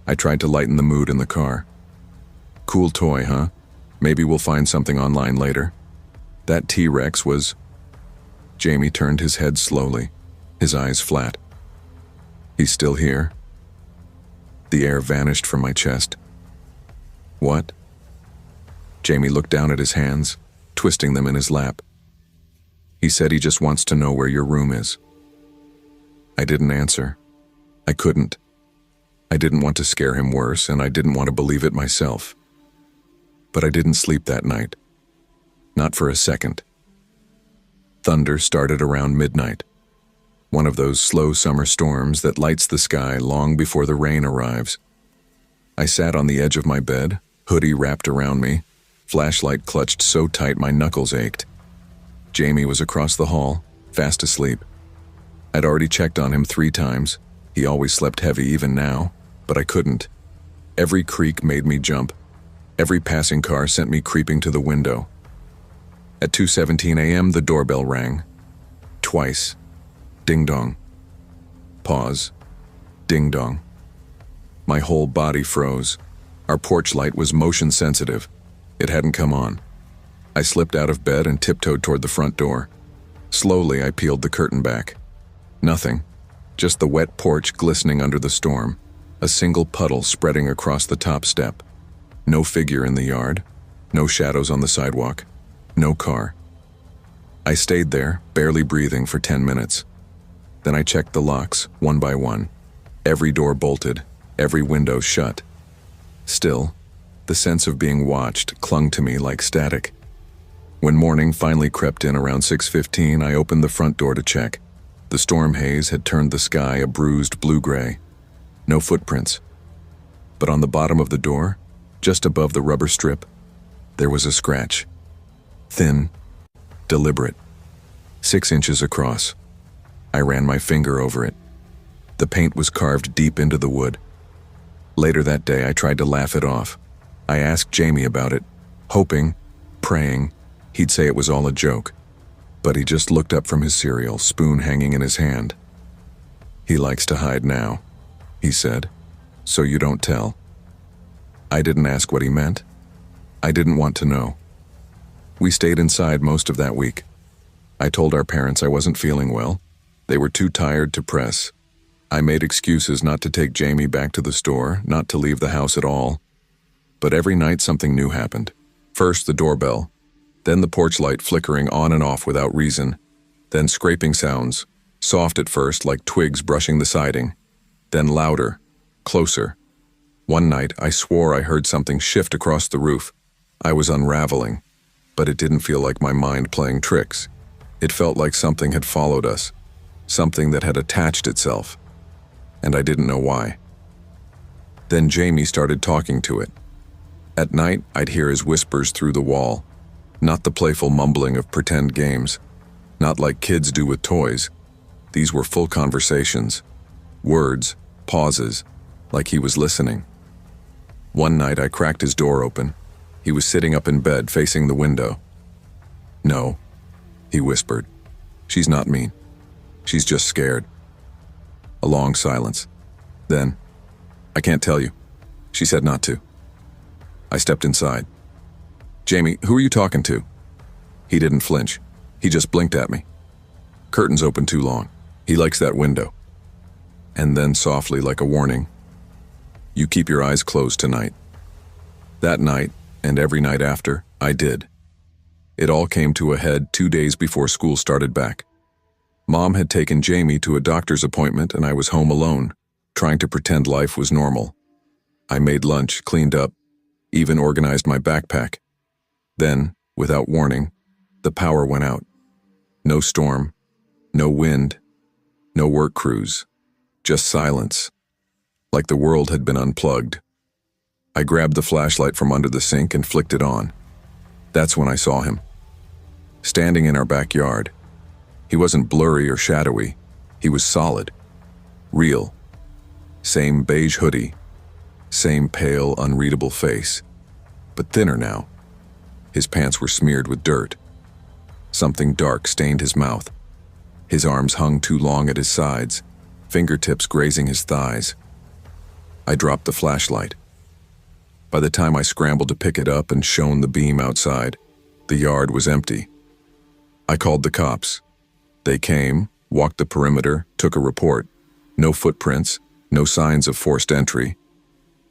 I tried to lighten the mood in the car. "Cool toy, huh? Maybe we'll find something online later." That T-Rex was... Jamie turned his head slowly, his eyes flat. "He's still here?" The air vanished from my chest. "What?" Jamie looked down at his hands, twisting them in his lap. "He said he just wants to know where your room is." I didn't answer. I couldn't. I didn't want to scare him worse, and I didn't want to believe it myself. But I didn't sleep that night. Not for a second. Thunder started around midnight. One of those slow summer storms that lights the sky long before the rain arrives. I sat on the edge of my bed, hoodie wrapped around me, flashlight clutched so tight my knuckles ached. Jamie was across the hall, fast asleep. I'd already checked on him 3 times. He always slept heavy even now, but I couldn't. Every creak made me jump. Every passing car sent me creeping to the window. At 2:17 a.m., the doorbell rang. Twice. Ding-dong. Pause. Ding-dong. My whole body froze. Our porch light was motion sensitive. It hadn't come on. I slipped out of bed and tiptoed toward the front door. Slowly, I peeled the curtain back. Nothing. Just the wet porch glistening under the storm. A single puddle spreading across the top step. No figure in the yard. No shadows on the sidewalk. No car. I stayed there, barely breathing, for 10 minutes. Then I checked the locks, one by one. Every door bolted, every window shut. Still, the sense of being watched clung to me like static. When morning finally crept in around 6:15, I opened the front door to check. The storm haze had turned the sky a bruised blue-gray. No footprints. But on the bottom of the door, just above the rubber strip, there was a scratch. Thin, deliberate, 6 inches across. I ran my finger over it. The paint was carved deep into the wood. Later that day, I tried to laugh it off. I asked Jamie about it, hoping, praying, he'd say it was all a joke. But he just looked up from his cereal, spoon hanging in his hand. "He likes to hide now," he said, "so you don't tell." I didn't ask what he meant. I didn't want to know. We stayed inside most of that week. I told our parents I wasn't feeling well. They were too tired to press. I made excuses not to take Jamie back to the store, not to leave the house at all. But every night something new happened. First the doorbell, then the porch light flickering on and off without reason, then scraping sounds, soft at first like twigs brushing the siding, then louder, closer. One night I swore I heard something shift across the roof. I was unraveling, but it didn't feel like my mind playing tricks. It felt like something had followed us, something that had attached itself, and I didn't know why. Then Jamie started talking to it. At night, I'd hear his whispers through the wall, not the playful mumbling of pretend games, not like kids do with toys. These were full conversations, words, pauses, like he was listening. One night I cracked his door open. He was sitting up in bed facing the window. "No," he whispered. "She's not mean. She's just scared. A long silence. Then, I can't tell you. She said not to. I stepped inside. Jamie, who are you talking to? He didn't flinch. He just blinked at me. Curtains open too long. He likes that window. And then softly, like a warning, you keep your eyes closed tonight. That night, and every night after, I did. It all came to a head 2 days before school started back. Mom had taken Jamie to a doctor's appointment and I was home alone, trying to pretend life was normal. I made lunch, cleaned up, even organized my backpack. Then, without warning, the power went out. No storm, no wind, no work crews, just silence, like the world had been unplugged. I grabbed the flashlight from under the sink and flicked it on. That's when I saw him. Standing in our backyard. He wasn't blurry or shadowy. He was solid. Real. Same beige hoodie. Same pale, unreadable face. But thinner now. His pants were smeared with dirt. Something dark stained his mouth. His arms hung too long at his sides, fingertips grazing his thighs. I dropped the flashlight. By the time I scrambled to pick it up and shone the beam outside, the yard was empty. I called the cops. They came, walked the perimeter, took a report. No footprints, no signs of forced entry.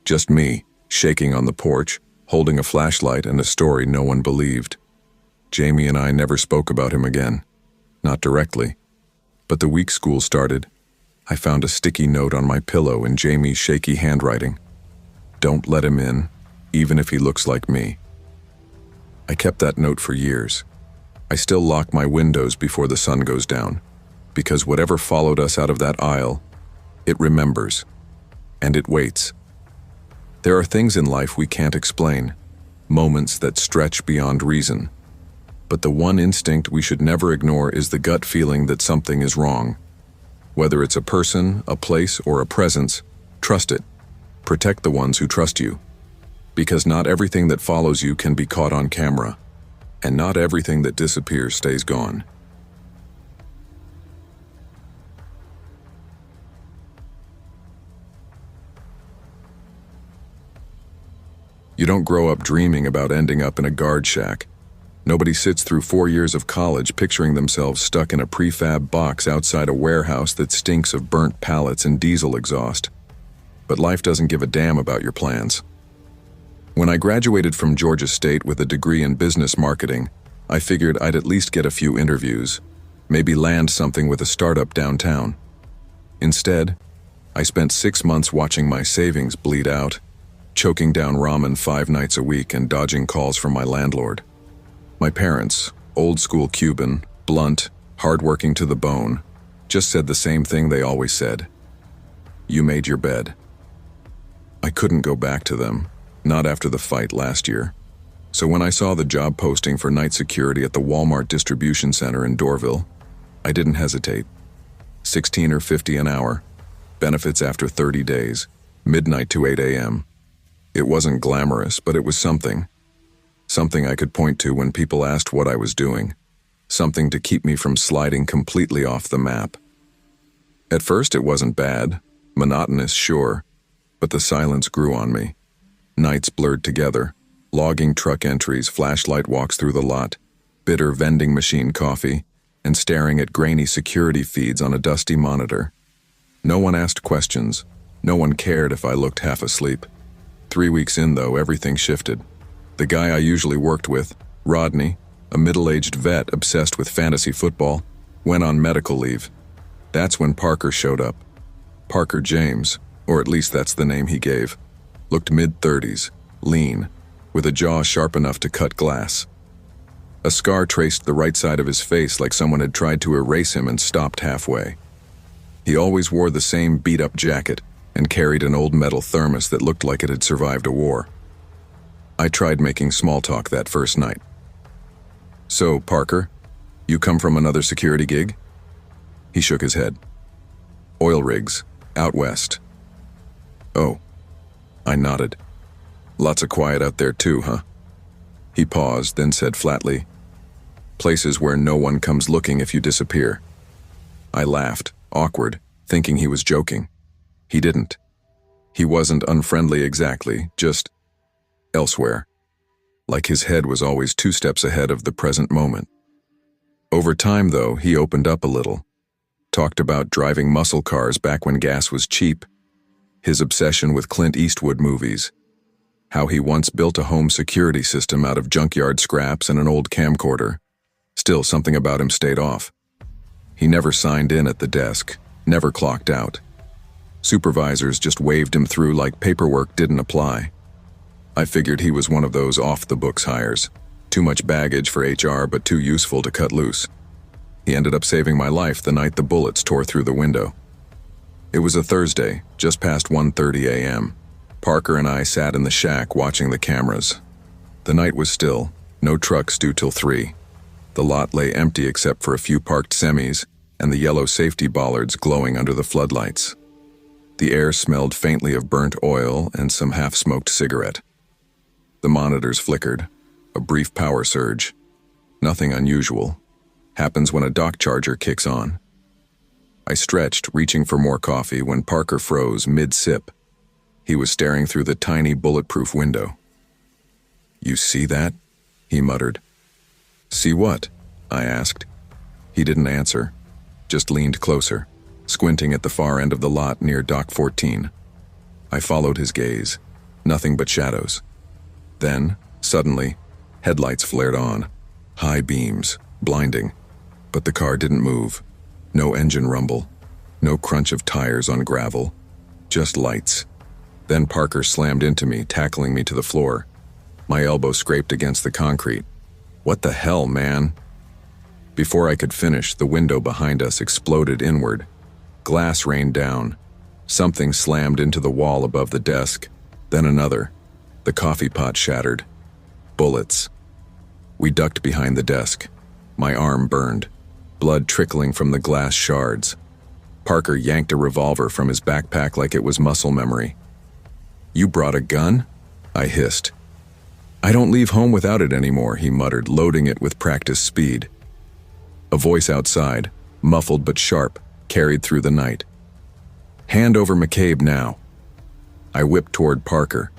Just me, shaking on the porch, holding a flashlight and a story no one believed. Jamie and I never spoke about him again. Not directly. But the week school started, I found a sticky note on my pillow in Jamie's shaky handwriting. Don't let him in, even if he looks like me. I kept that note for years. I still lock my windows before the sun goes down, because whatever followed us out of that aisle, it remembers, and it waits. There are things in life we can't explain, moments that stretch beyond reason. But the one instinct we should never ignore is the gut feeling that something is wrong. Whether it's a person, a place, or a presence, trust it. Protect the ones who trust you. Because not everything that follows you can be caught on camera, and not everything that disappears stays gone. You don't grow up dreaming about ending up in a guard shack. Nobody sits through 4 years of college picturing themselves stuck in a prefab box outside a warehouse that stinks of burnt pallets and diesel exhaust. But life doesn't give a damn about your plans. When I graduated from Georgia State with a degree in business marketing, I figured I'd at least get a few interviews, maybe land something with a startup downtown. Instead, I spent 6 months watching my savings bleed out, choking down ramen 5 nights a week and dodging calls from my landlord. My parents, old school Cuban, blunt, hardworking to the bone, just said the same thing they always said. You made your bed. I couldn't go back to them, not after the fight last year. So when I saw the job posting for night security at the Walmart distribution center in Dorville, I didn't hesitate. $16 or $50 an hour, benefits after 30 days, midnight to 8 a.m. It wasn't glamorous, but it was something. Something I could point to when people asked what I was doing. Something to keep me from sliding completely off the map. At first it wasn't bad, monotonous, sure, but the silence grew on me. Nights blurred together, logging truck entries, flashlight walks through the lot, bitter vending machine coffee, and staring at grainy security feeds on a dusty monitor. No one asked questions. No one cared if I looked half asleep. 3 weeks in, though, everything shifted. The guy I usually worked with, Rodney, a middle-aged vet obsessed with fantasy football, went on medical leave. That's when Parker showed up. Parker James, or at least that's the name he gave, looked mid-30s, lean, with a jaw sharp enough to cut glass. A scar traced the right side of his face like someone had tried to erase him and stopped halfway. He always wore the same beat-up jacket and carried an old metal thermos that looked like it had survived a war. I tried making small talk that first night. So, Parker, you come from another security gig? He shook his head. Oil rigs, out west. Oh. I nodded. Lots of quiet out there too, huh? He paused, then said flatly, places where no one comes looking if you disappear. I laughed, awkward, thinking he was joking. He didn't. He wasn't unfriendly exactly, just elsewhere. Like his head was always 2 steps ahead of the present moment. Over time, though, he opened up a little. Talked about driving muscle cars back when gas was cheap, his obsession with Clint Eastwood movies, how he once built a home security system out of junkyard scraps and an old camcorder. Still, something about him stayed off. He never signed in at the desk, never clocked out. Supervisors just waved him through like paperwork didn't apply. I figured he was one of those off-the-books hires. Too much baggage for HR, but too useful to cut loose. He ended up saving my life the night the bullets tore through the window. It was a Thursday, just past 1:30 a.m. Parker and I sat in the shack watching the cameras. The night was still, no trucks due till 3. The lot lay empty except for a few parked semis and the yellow safety bollards glowing under the floodlights. The air smelled faintly of burnt oil and some half-smoked cigarette. The monitors flickered, a brief power surge. Nothing unusual. Happens when a dock charger kicks on. I stretched, reaching for more coffee, when Parker froze mid-sip. He was staring through the tiny bulletproof window. "You see that?" he muttered. "See what?" I asked. He didn't answer, just leaned closer, squinting at the far end of the lot near Dock 14. I followed his gaze. Nothing but shadows. Then, suddenly, headlights flared on. High beams, blinding. But the car didn't move. No engine rumble. No crunch of tires on gravel. Just lights. Then Parker slammed into me, tackling me to the floor. My elbow scraped against the concrete. "What the hell, man?" Before I could finish, the window behind us exploded inward. Glass rained down. Something slammed into the wall above the desk. Then another. The coffee pot shattered. Bullets. We ducked behind the desk. My arm burned. Blood trickling from the glass shards. Parker yanked a revolver from his backpack like it was muscle memory. "You brought a gun?" I hissed. "I don't leave home without it anymore," he muttered, loading it with practiced speed. A voice outside, muffled but sharp, carried through the night. "Hand over McCabe now." I whipped toward Parker.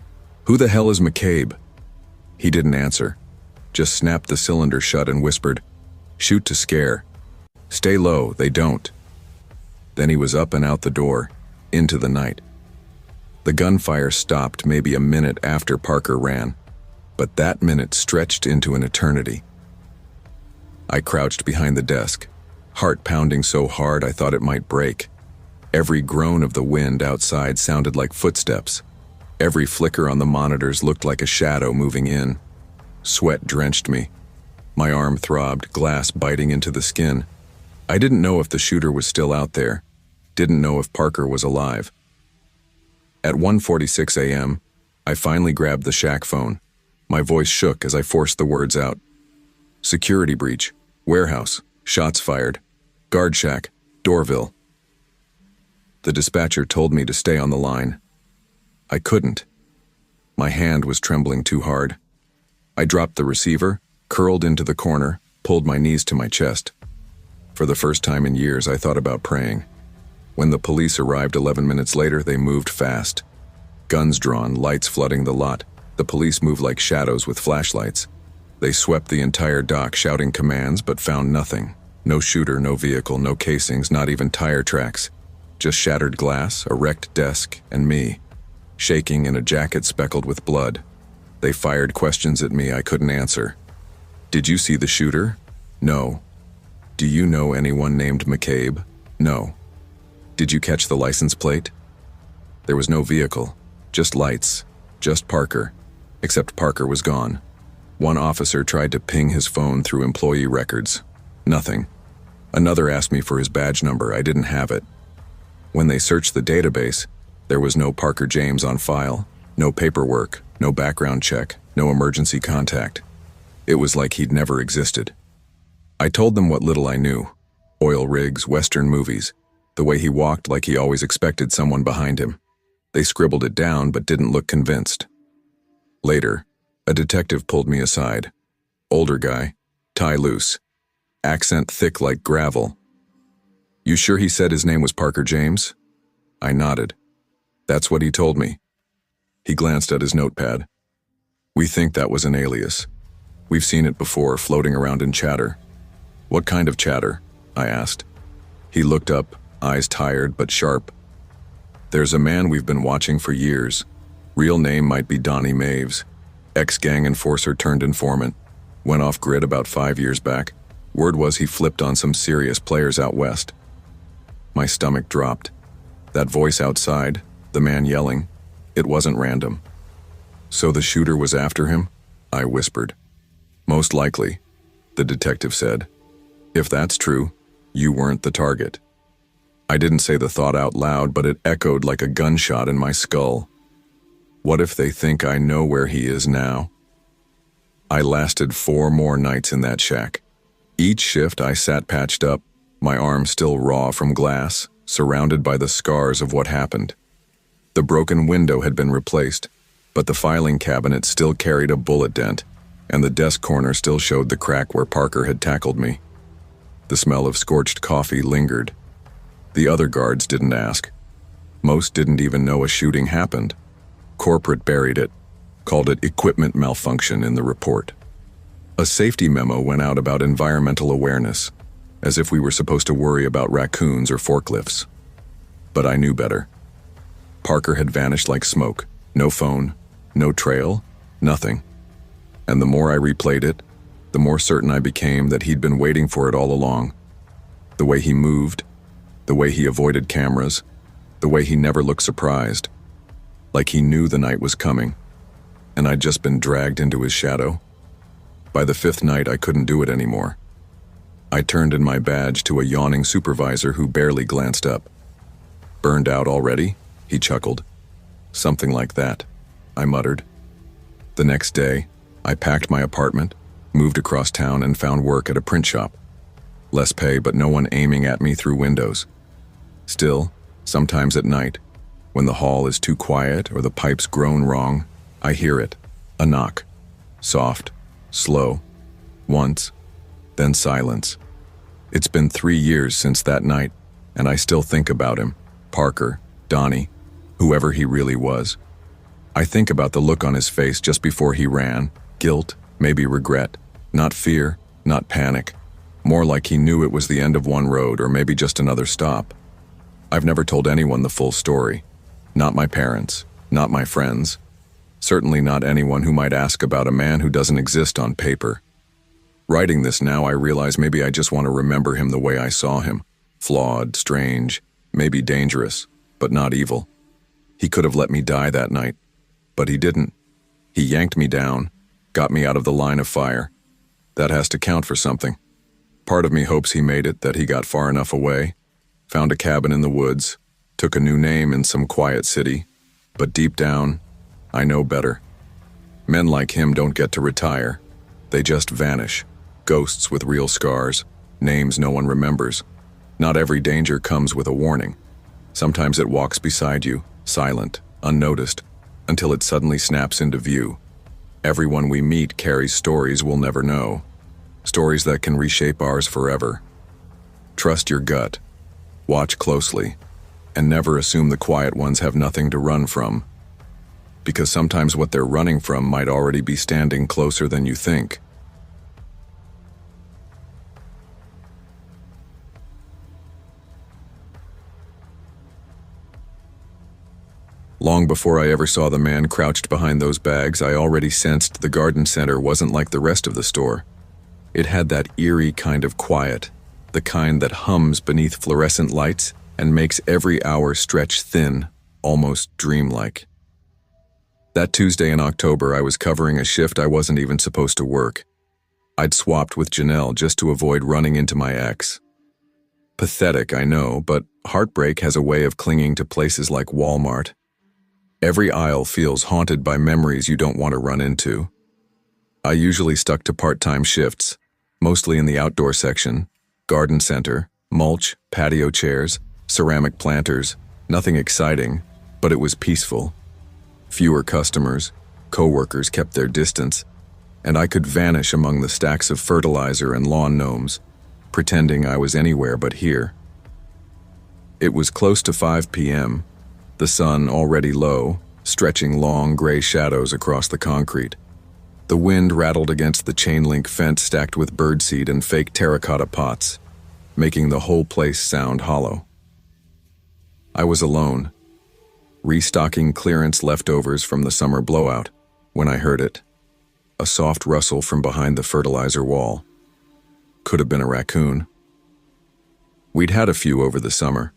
"Who the hell is McCabe?" He didn't answer, just snapped the cylinder shut and whispered, "Shoot to scare. Stay low, they don't." Then he was up and out the door, into the night. The gunfire stopped maybe a minute after Parker ran, but that minute stretched into an eternity. I crouched behind the desk, heart pounding so hard I thought it might break. Every groan of the wind outside sounded like footsteps. Every flicker on the monitors looked like a shadow moving in. Sweat drenched me. My arm throbbed, glass biting into the skin. I didn't know if the shooter was still out there. Didn't know if Parker was alive. At 1:46 a.m., I finally grabbed the shack phone. My voice shook as I forced the words out. "Security breach. Warehouse. Shots fired. Guard shack. Doorville." The dispatcher told me to stay on the line. I couldn't. My hand was trembling too hard. I dropped the receiver, curled into the corner, pulled my knees to my chest. For the first time in years, I thought about praying. When the police arrived 11 minutes later, they moved fast. Guns drawn, lights flooding the lot. The police moved like shadows with flashlights. They swept the entire dock, shouting commands, but found nothing. No shooter, no vehicle, no casings, not even tire tracks. Just shattered glass, a wrecked desk, and me, shaking in a jacket speckled with blood. They fired questions at me I couldn't answer. "Did you see the shooter?" "No." "Do you know anyone named McCabe?" "No." "Did you catch the license plate?" There was no vehicle, just lights, just Parker, except Parker was gone. One officer tried to ping his phone through employee records. Nothing. Another asked me for his badge number. I didn't have it. When they searched the database, there was no Parker James on file, no paperwork, no background check, no emergency contact. It was like he'd never existed. I told them what little I knew. Oil rigs, Western movies, the way he walked like he always expected someone behind him. They scribbled it down but didn't look convinced. Later, a detective pulled me aside. Older guy, tie loose, accent thick like gravel. You sure he said his name was Parker James? I nodded. That's what he told me. He glanced at his notepad. We think that was an alias. We've seen it before, floating around in chatter. What kind of chatter? I asked. He looked up, eyes tired but sharp. There's a man we've been watching for years. Real name might be Donnie Maves. Ex-gang enforcer turned informant. Went off grid about 5 years back. Word was he flipped on some serious players out west. My stomach dropped. That voice outside, the man yelling, it wasn't random. So the shooter was after him? I whispered. Most likely, the detective said. If that's true, you weren't the target. I didn't say the thought out loud, but it echoed like a gunshot in my skull. What if they think I know where he is now? I lasted 4 more nights in that shack. Each shift I sat patched up, my arm still raw from glass, surrounded by the scars of what happened. The broken window had been replaced, but the filing cabinet still carried a bullet dent, and the desk corner still showed the crack where Parker had tackled me. The smell of scorched coffee lingered. The other guards didn't ask. Most didn't even know a shooting happened. Corporate buried it, called it equipment malfunction in the report. A safety memo went out about environmental awareness, as if we were supposed to worry about raccoons or forklifts. But I knew better. Parker had vanished like smoke. No phone, no trail, nothing. And the more I replayed it, the more certain I became that he'd been waiting for it all along. The way he moved, the way he avoided cameras, the way he never looked surprised. Like he knew the night was coming, and I'd just been dragged into his shadow. By the 5th night, I couldn't do it anymore. I turned in my badge to a yawning supervisor who barely glanced up. Burned out already? He chuckled. Something like that, I muttered. The next day, I packed my apartment, moved across town, and found work at a print shop. Less pay, but no one aiming at me through windows. Still, sometimes at night, when the hall is too quiet or the pipes groan wrong, I hear it, a knock. Soft, slow, once, then silence. It's been 3 years since that night, and I still think about him, Parker, Donnie, whoever he really was. I think about the look on his face just before he ran, guilt, maybe regret, not fear, not panic, more like he knew it was the end of one road or maybe just another stop. I've never told anyone the full story, not my parents, not my friends, certainly not anyone who might ask about a man who doesn't exist on paper. Writing this now, I realize maybe I just want to remember him the way I saw him, flawed, strange, maybe dangerous, but not evil. He could have let me die that night, but he didn't. He yanked me down, got me out of the line of fire. That has to count for something. Part of me hopes he made it, that he got far enough away, found a cabin in the woods, took a new name in some quiet city, but deep down, I know better. Men like him don't get to retire. They just vanish, ghosts with real scars, names no one remembers. Not every danger comes with a warning. Sometimes it walks beside you, silent, unnoticed, until it suddenly snaps into view. Everyone we meet carries stories we'll never know, stories that can reshape ours forever. Trust your gut, watch closely, and never assume the quiet ones have nothing to run from, because sometimes what they're running from might already be standing closer than you think. Long before I ever saw the man crouched behind those bags, I already sensed the garden center wasn't like the rest of the store. It had that eerie kind of quiet, the kind that hums beneath fluorescent lights and makes every hour stretch thin, almost dreamlike. That Tuesday in October, I was covering a shift I wasn't even supposed to work. I'd swapped with Janelle just to avoid running into my ex. Pathetic, I know, but heartbreak has a way of clinging to places like Walmart. Every aisle feels haunted by memories you don't want to run into. I usually stuck to part-time shifts, mostly in the outdoor section, garden center, mulch, patio chairs, ceramic planters, nothing exciting, but it was peaceful. Fewer customers, co-workers kept their distance, and I could vanish among the stacks of fertilizer and lawn gnomes, pretending I was anywhere but here. It was close to 5 p.m., the sun already low, stretching long gray shadows across the concrete. The wind rattled against the chain-link fence stacked with birdseed and fake terracotta pots, making the whole place sound hollow. I was alone, restocking clearance leftovers from the summer blowout, when I heard it. A soft rustle from behind the fertilizer wall. Could have been a raccoon. We'd had a few over the summer.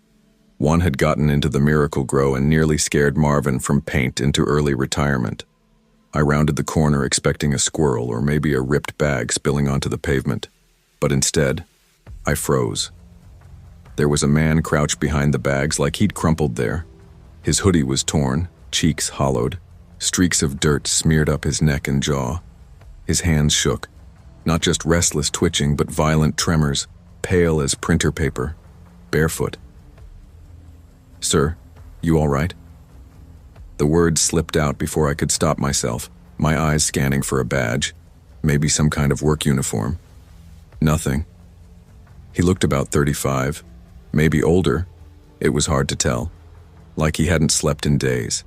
One had gotten into the Miracle Grow and nearly scared Marvin from paint into early retirement. I rounded the corner expecting a squirrel or maybe a ripped bag spilling onto the pavement, but instead, I froze. There was a man crouched behind the bags like he'd crumpled there. His hoodie was torn, cheeks hollowed, streaks of dirt smeared up his neck and jaw. His hands shook, not just restless twitching but violent tremors, pale as printer paper, barefoot. "Sir, you all right?" The words slipped out before I could stop myself, my eyes scanning for a badge, maybe some kind of work uniform. Nothing. He looked about 35, maybe older. It was hard to tell, like he hadn't slept in days.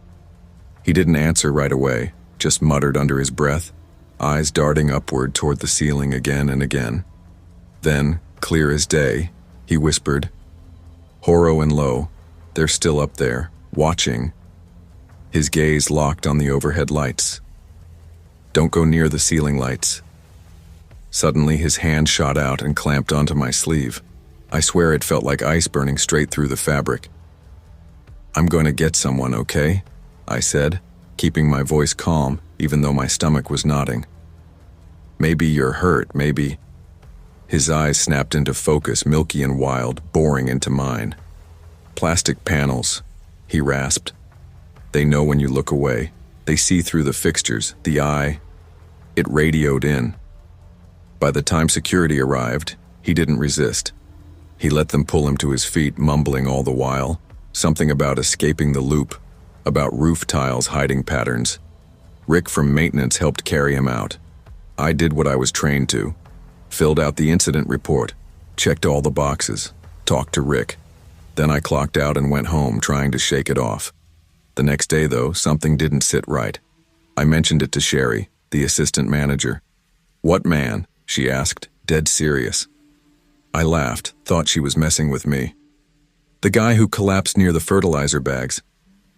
He didn't answer right away, just muttered under his breath, eyes darting upward toward the ceiling again and again. Then, clear as day, he whispered, "Horo and Low, they're still up there, watching." His gaze locked on the overhead lights. "Don't go near the ceiling lights." Suddenly his hand shot out and clamped onto my sleeve. I swear it felt like ice burning straight through the fabric. "I'm going to get someone, okay?" I said, keeping my voice calm even though my stomach was knotting. "Maybe you're hurt, maybe..." His eyes snapped into focus, milky and wild, boring into mine. "Plastic panels," he rasped. "They know when you look away. They see through the fixtures, the eye." It radioed in. By the time security arrived, he didn't resist. He let them pull him to his feet, mumbling all the while, something about escaping the loop, about roof tiles hiding patterns. Rick from maintenance helped carry him out. I did what I was trained to. Filled out the incident report, checked all the boxes, talked to Rick. Then I clocked out and went home, trying to shake it off. The next day, though, something didn't sit right. I mentioned it to Sherry, the assistant manager. "What man?" she asked, dead serious. I laughed, thought she was messing with me. "The guy who collapsed near the fertilizer bags.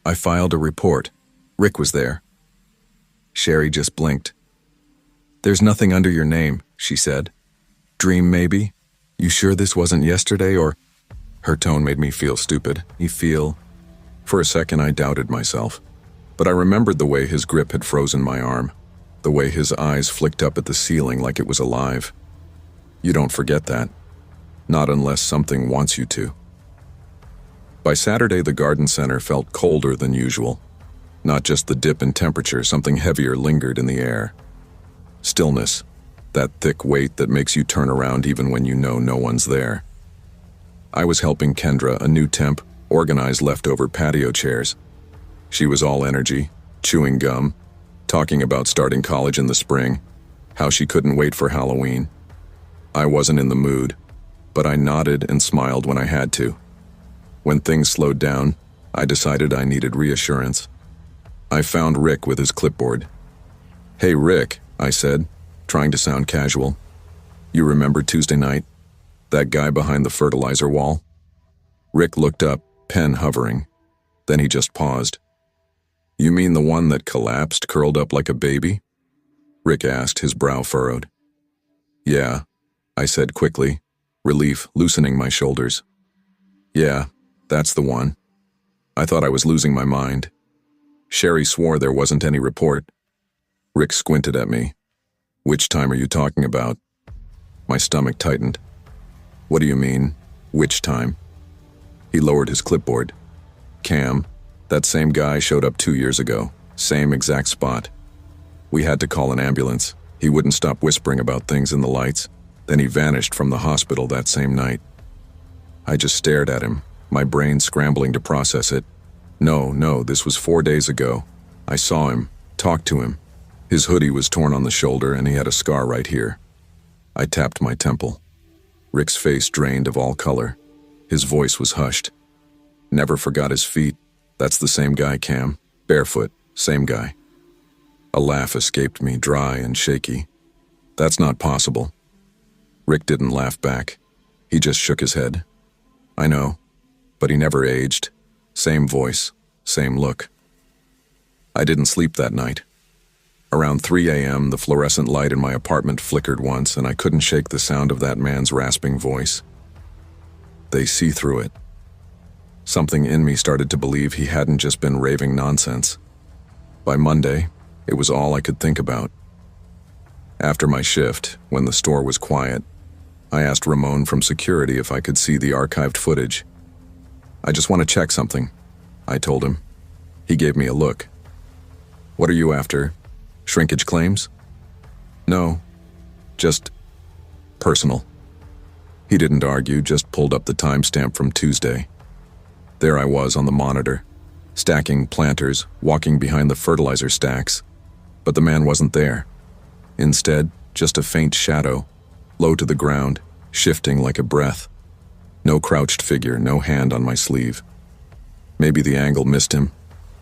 I filed a report. Rick was there." Sherry just blinked. "There's nothing under your name," she said. "Dream, maybe? You sure this wasn't yesterday, or..." Her tone made me feel stupid. For a second I doubted myself. But I remembered the way his grip had frozen my arm, the way his eyes flicked up at the ceiling like it was alive. You don't forget that. Not unless something wants you to. By Saturday, the garden center felt colder than usual. Not just the dip in temperature, something heavier lingered in the air. Stillness, that thick weight that makes you turn around even when you know no one's there. I was helping Kendra, a new temp, organize leftover patio chairs. She was all energy, chewing gum, talking about starting college in the spring, how she couldn't wait for Halloween. I wasn't in the mood, but I nodded and smiled when I had to. When things slowed down, I decided I needed reassurance. I found Rick with his clipboard. "Hey Rick," I said, trying to sound casual. "You remember Tuesday night? That guy behind the fertilizer wall?" Rick looked up, pen hovering. Then he just paused. "You mean the one that collapsed, curled up like a baby?" Rick asked, his brow furrowed. "Yeah," I said quickly, relief loosening my shoulders. "Yeah, that's the one." I thought I was losing my mind. Sherry swore there wasn't any report. Rick squinted at me. "Which time are you talking about?" My stomach tightened. "What do you mean, which time?" He lowered his clipboard. "Cam, that same guy showed up 2 years ago, same exact spot. We had to call an ambulance. He wouldn't stop whispering about things in the lights. Then he vanished from the hospital that same night." I just stared at him, my brain scrambling to process it. No, this was 4 days ago. I saw him, talked to him. His hoodie was torn on the shoulder and he had a scar right here. I tapped my temple. Rick's face drained of all color. His voice was hushed. Never forgot his feet. That's the same guy, Cam. Barefoot, same guy. A laugh escaped me, dry and shaky. That's not possible. Rick didn't laugh back. He just shook his head. I know, but he never aged. Same voice, same look. I didn't sleep that night. Around 3 a.m., the fluorescent light in my apartment flickered once, and I couldn't shake the sound of that man's rasping voice. They see through it. Something in me started to believe he hadn't just been raving nonsense. By Monday, it was all I could think about. After my shift, when the store was quiet, I asked Ramon from security if I could see the archived footage. I just want to check something, I told him. He gave me a look. What are you after? Shrinkage claims? No, just personal. He didn't argue, just pulled up the timestamp from Tuesday. There I was on the monitor, stacking planters, walking behind the fertilizer stacks, but the man wasn't there. Instead, just a faint shadow, low to the ground, shifting like a breath. No crouched figure, no hand on my sleeve. Maybe the angle missed him,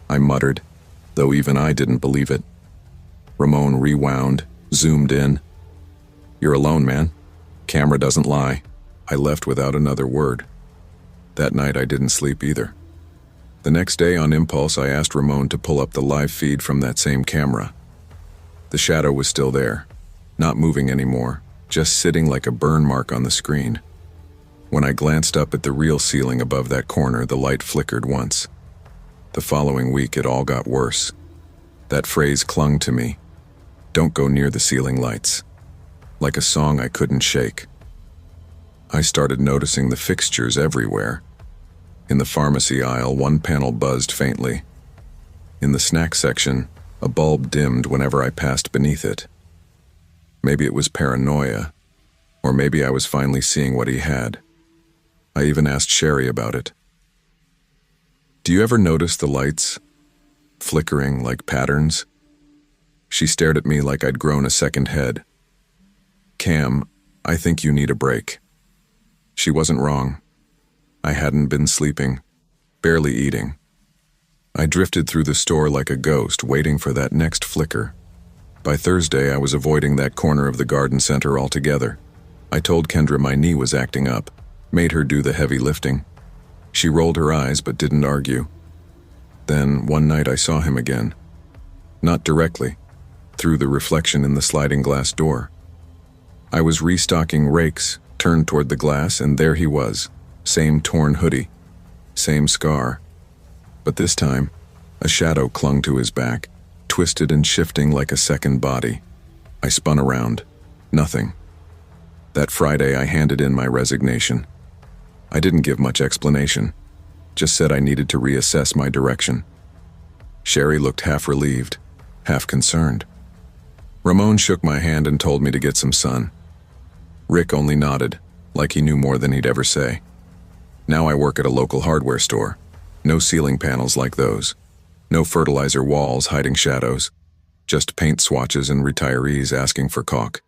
I muttered, though even I didn't believe it. Ramon rewound, zoomed in. You're alone, man. Camera doesn't lie. I left without another word. That night I didn't sleep either. The next day on impulse I asked Ramon to pull up the live feed from that same camera. The shadow was still there, not moving anymore, just sitting like a burn mark on the screen. When I glanced up at the real ceiling above that corner, the light flickered once. The following week it all got worse. That phrase clung to me. Don't go near the ceiling lights. Like a song I couldn't shake. I started noticing the fixtures everywhere. In the pharmacy aisle, one panel buzzed faintly. In the snack section, a bulb dimmed whenever I passed beneath it. Maybe it was paranoia, or maybe I was finally seeing what he had. I even asked Sherry about it. Do you ever notice the lights flickering like patterns? She stared at me like I'd grown a second head. Cam, I think you need a break. She wasn't wrong. I hadn't been sleeping, barely eating. I drifted through the store like a ghost, waiting for that next flicker. By Thursday, I was avoiding that corner of the garden center altogether. I told Kendra my knee was acting up, made her do the heavy lifting. She rolled her eyes but didn't argue. Then, one night I saw him again. Not directly, through the reflection in the sliding glass door. I was restocking rakes, turned toward the glass, and there he was. Same torn hoodie, same scar. But this time, a shadow clung to his back, twisted and shifting like a second body. I spun around. Nothing. That Friday, I handed in my resignation. I didn't give much explanation, just said I needed to reassess my direction. Sherry looked half relieved, half concerned. Ramon shook my hand and told me to get some sun. Rick only nodded, like he knew more than he'd ever say. Now I work at a local hardware store. No ceiling panels like those. No fertilizer walls hiding shadows. Just paint swatches and retirees asking for caulk.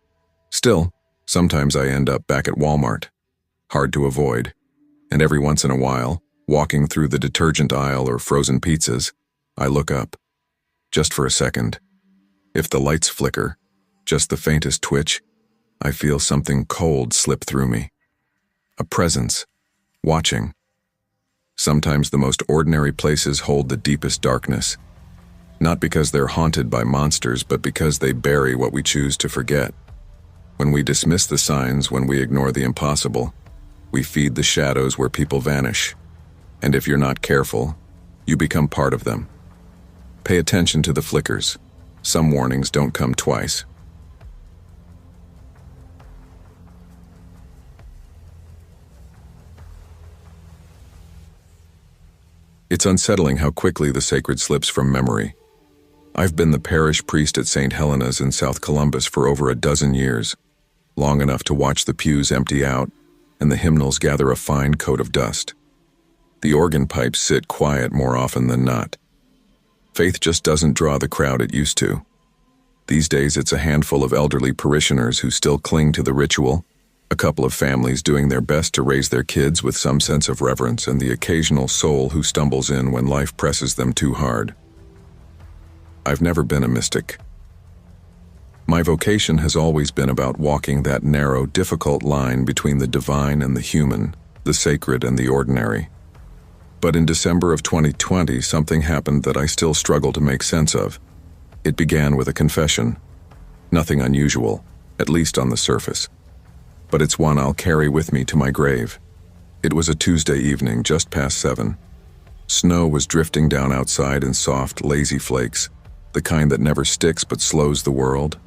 Still, sometimes I end up back at Walmart. Hard to avoid. And every once in a while, walking through the detergent aisle or frozen pizzas, I look up. Just for a second. If the lights flicker, just the faintest twitch, I feel something cold slip through me. A presence. Watching. Sometimes the most ordinary places hold the deepest darkness. Not because they're haunted by monsters, but because they bury what we choose to forget. When we dismiss the signs, when we ignore the impossible, we feed the shadows where people vanish. And if you're not careful, you become part of them. Pay attention to the flickers. Some warnings don't come twice. It's unsettling how quickly the sacred slips from memory. I've been the parish priest at St. Helena's in South Columbus for over a dozen years, long enough to watch the pews empty out and the hymnals gather a fine coat of dust. The organ pipes sit quiet more often than not. Faith just doesn't draw the crowd it used to. These days it's a handful of elderly parishioners who still cling to the ritual, A couple of families doing their best to raise their kids with some sense of reverence, and the occasional soul who stumbles in when life presses them too hard. I've never been a mystic. My vocation has always been about walking that narrow, difficult line between the divine and the human, the sacred and the ordinary. But in December of 2020, something happened that I still struggle to make sense of. It began with a confession. Nothing unusual, at least on the surface. But it's one I'll carry with me to my grave. It was a Tuesday evening, just past 7. Snow was drifting down outside in soft, lazy flakes, the kind that never sticks but slows the world,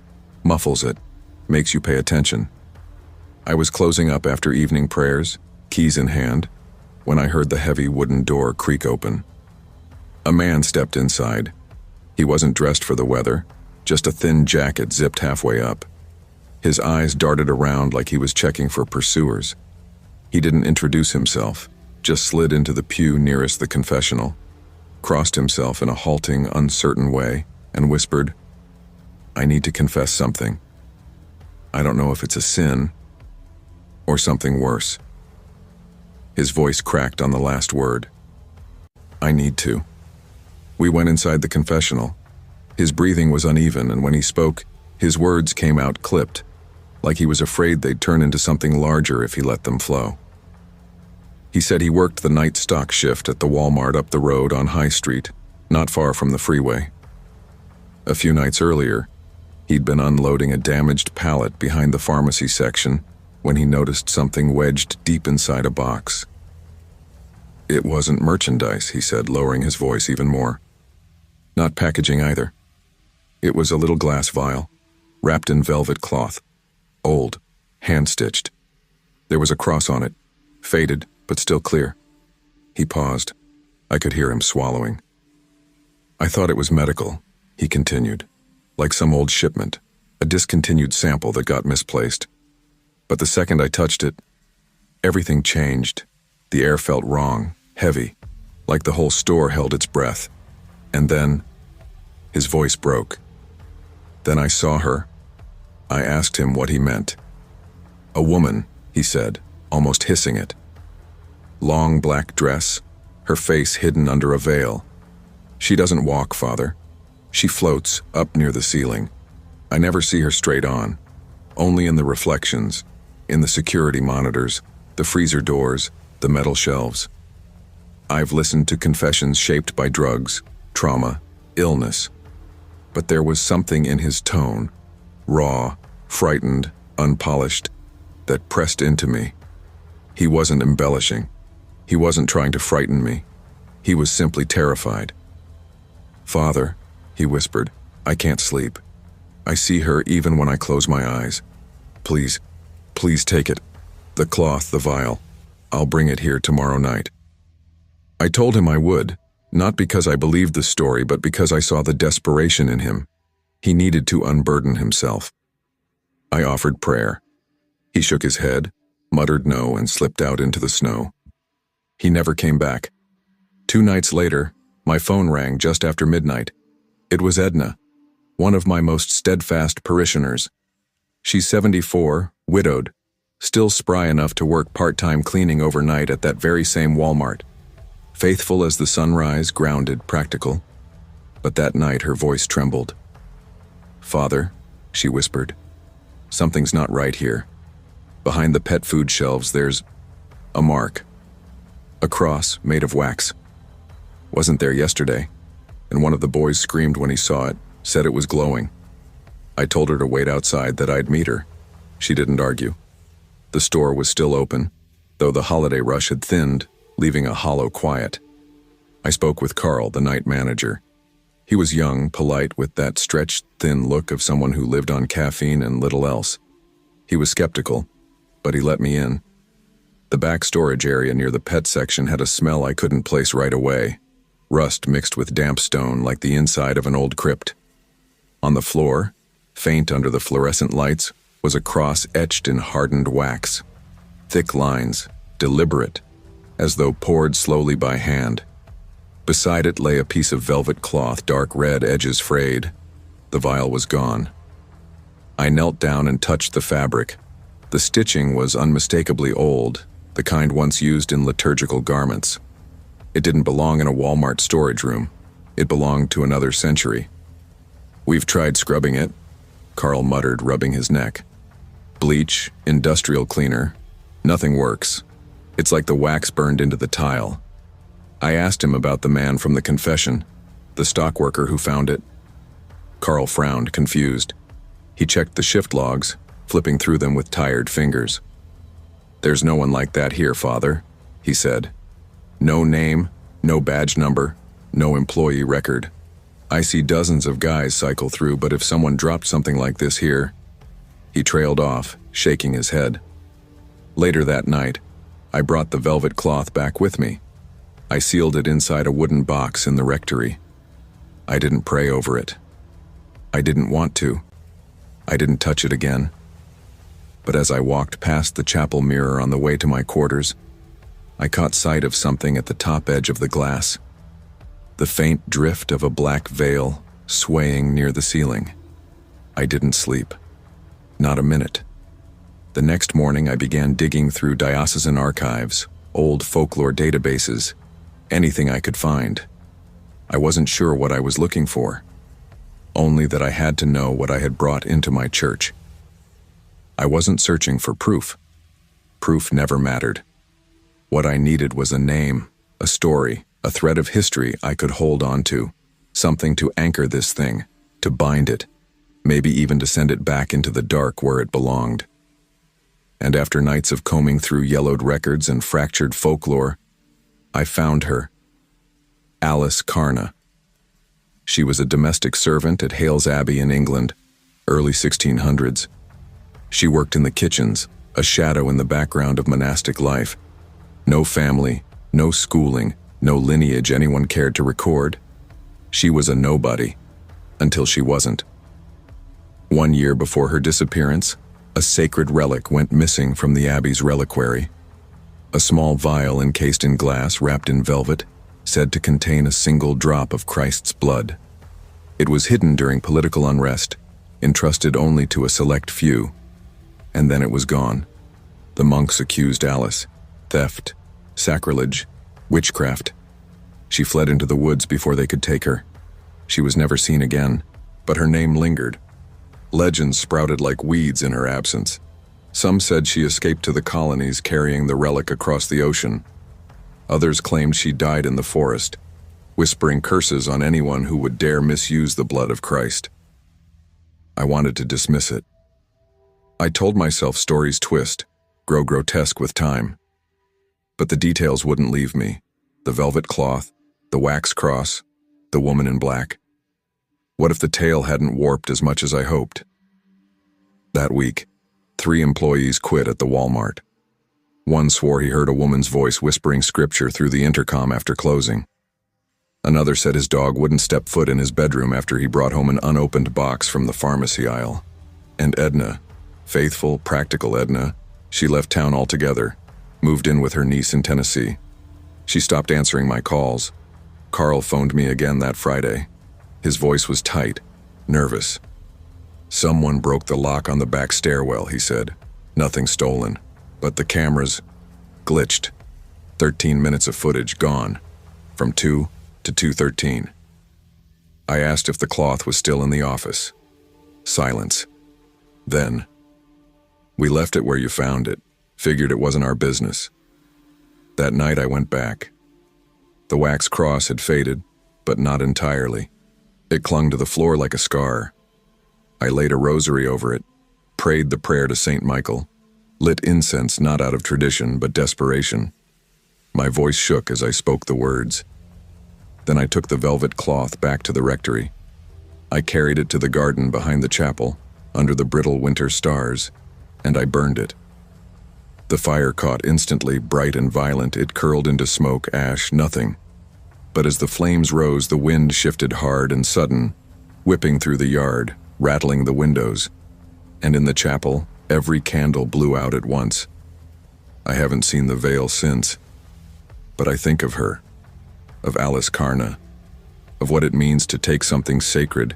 muffles it, makes you pay attention. I was closing up after evening prayers, keys in hand, when I heard the heavy wooden door creak open. A man stepped inside. He wasn't dressed for the weather, just a thin jacket zipped halfway up. His eyes darted around like he was checking for pursuers. He didn't introduce himself, just slid into the pew nearest the confessional, crossed himself in a halting, uncertain way, and whispered, "I need to confess something. I don't know if it's a sin or something worse." His voice cracked on the last word. "I need to." We went inside the confessional. His breathing was uneven, and when he spoke, his words came out clipped, like he was afraid they'd turn into something larger if he let them flow. He said he worked the night stock shift at the Walmart up the road on High Street, not far from the freeway. A few nights earlier, he'd been unloading a damaged pallet behind the pharmacy section when he noticed something wedged deep inside a box. "It wasn't merchandise," he said, lowering his voice even more. "Not packaging either. It was a little glass vial, wrapped in velvet cloth. Old, hand-stitched. There was a cross on it, faded but still clear." He paused. I could hear him swallowing. "I thought it was medical," he continued, "like some old shipment, a discontinued sample that got misplaced. But the second I touched it, everything changed. The air felt wrong, heavy, like the whole store held its breath. And then," his voice broke. "Then I saw her." I asked him what he meant. "A woman," he said, almost hissing it. "Long black dress, her face hidden under a veil. She doesn't walk, Father. She floats up near the ceiling. I never see her straight on, only in the reflections, in the security monitors, the freezer doors, the metal shelves. I've listened to confessions shaped by drugs, trauma, illness. But there was something in his tone, raw, frightened, unpolished, that pressed into me. He wasn't embellishing. He wasn't trying to frighten me. He was simply terrified. "Father," he whispered, "I can't sleep. I see her even when I close my eyes. Please, please take it. The cloth, the vial. I'll bring it here tomorrow night." I told him I would, not because I believed the story, but because I saw the desperation in him. He needed to unburden himself. I offered prayer. He shook his head, muttered no, and slipped out into the snow. He never came back. 2 nights later, my phone rang just after midnight. It was Edna, one of my most steadfast parishioners. She's 74, widowed, still spry enough to work part-time cleaning overnight at that very same Walmart. Faithful as the sunrise, grounded, practical. But that night her voice trembled. "Father," she whispered, "something's not right here. Behind the pet food shelves there's a mark. A cross made of wax. Wasn't there yesterday, and one of the boys screamed when he saw it, said it was glowing. I told her to wait outside, that I'd meet her. She didn't argue. The store was still open, though the holiday rush had thinned, leaving a hollow quiet. I spoke with Carl, the night manager. He was young, polite, with that stretched, thin look of someone who lived on caffeine and little else. He was skeptical, but he let me in. The back storage area near the pet section had a smell I couldn't place right away. Rust mixed with damp stone, like the inside of an old crypt. On the floor, faint under the fluorescent lights, was a cross etched in hardened wax. Thick lines, deliberate, as though poured slowly by hand. Beside it lay a piece of velvet cloth, dark red, edges frayed. The vial was gone. I knelt down and touched the fabric. The stitching was unmistakably old, the kind once used in liturgical garments. It didn't belong in a Walmart storage room. It belonged to another century. "We've tried scrubbing it," Carl muttered, rubbing his neck. "Bleach, industrial cleaner. Nothing works. It's like the wax burned into the tile." I asked him about the man from the confession, the stock worker who found it. Carl frowned, confused. He checked the shift logs, flipping through them with tired fingers. "There's no one like that here, Father," he said. "No name, no badge number, no employee record. I see dozens of guys cycle through, but if someone dropped something like this here..." He trailed off, shaking his head. Later that night, I brought the velvet cloth back with me. I sealed it inside a wooden box in the rectory. I didn't pray over it. I didn't want to. I didn't touch it again. But as I walked past the chapel mirror on the way to my quarters, I caught sight of something at the top edge of the glass. The faint drift of a black veil swaying near the ceiling. I didn't sleep. Not a minute. The next morning I began digging through diocesan archives, old folklore databases, anything I could find. I wasn't sure what I was looking for, only that I had to know what I had brought into my church. I wasn't searching for proof. Proof never mattered. What I needed was a name, a story, a thread of history I could hold on to, something to anchor this thing, to bind it, maybe even to send it back into the dark where it belonged. And after nights of combing through yellowed records and fractured folklore, I found her. Alice Carna. She was a domestic servant at Hales Abbey in England, early 1600s. She worked in the kitchens, a shadow in the background of monastic life. No family, no schooling, no lineage anyone cared to record. She was a nobody, until she wasn't. 1 year before her disappearance, a sacred relic went missing from the Abbey's reliquary. A small vial encased in glass, wrapped in velvet, said to contain a single drop of Christ's blood. It was hidden during political unrest, entrusted only to a select few. And then it was gone. The monks accused Alice. Theft, sacrilege, witchcraft. She fled into the woods before they could take her. She was never seen again, but her name lingered. Legends sprouted like weeds in her absence. Some said she escaped to the colonies carrying the relic across the ocean. Others claimed she died in the forest, whispering curses on anyone who would dare misuse the blood of Christ. I wanted to dismiss it. I told myself stories twist, grow grotesque with time. But the details wouldn't leave me. The velvet cloth, the wax cross, the woman in black. What if the tale hadn't warped as much as I hoped? That week, 3 employees quit at the Walmart. One swore he heard a woman's voice whispering scripture through the intercom after closing. Another said his dog wouldn't step foot in his bedroom after he brought home an unopened box from the pharmacy aisle. And Edna, faithful, practical Edna, she left town altogether, moved in with her niece in Tennessee. She stopped answering my calls. Carl phoned me again that Friday. His voice was tight, nervous. "Someone broke the lock on the back stairwell," he said. "Nothing stolen. But the cameras glitched. 13 minutes of footage gone, from 2 to 2:13. I asked if the cloth was still in the office. Silence. Then, "We left it where you found it. Figured it wasn't our business." That night I went back. The wax cross had faded, but not entirely. It clung to the floor like a scar. I laid a rosary over it, prayed the prayer to Saint Michael, lit incense not out of tradition but desperation. My voice shook as I spoke the words. Then I took the velvet cloth back to the rectory. I carried it to the garden behind the chapel, under the brittle winter stars, and I burned it. The fire caught instantly, bright and violent. It curled into smoke, ash, nothing. But as the flames rose, the wind shifted hard and sudden, whipping through the yard, rattling the windows. And in the chapel, every candle blew out at once. I haven't seen the veil since, but I think of her, of Alice Carna, of what it means to take something sacred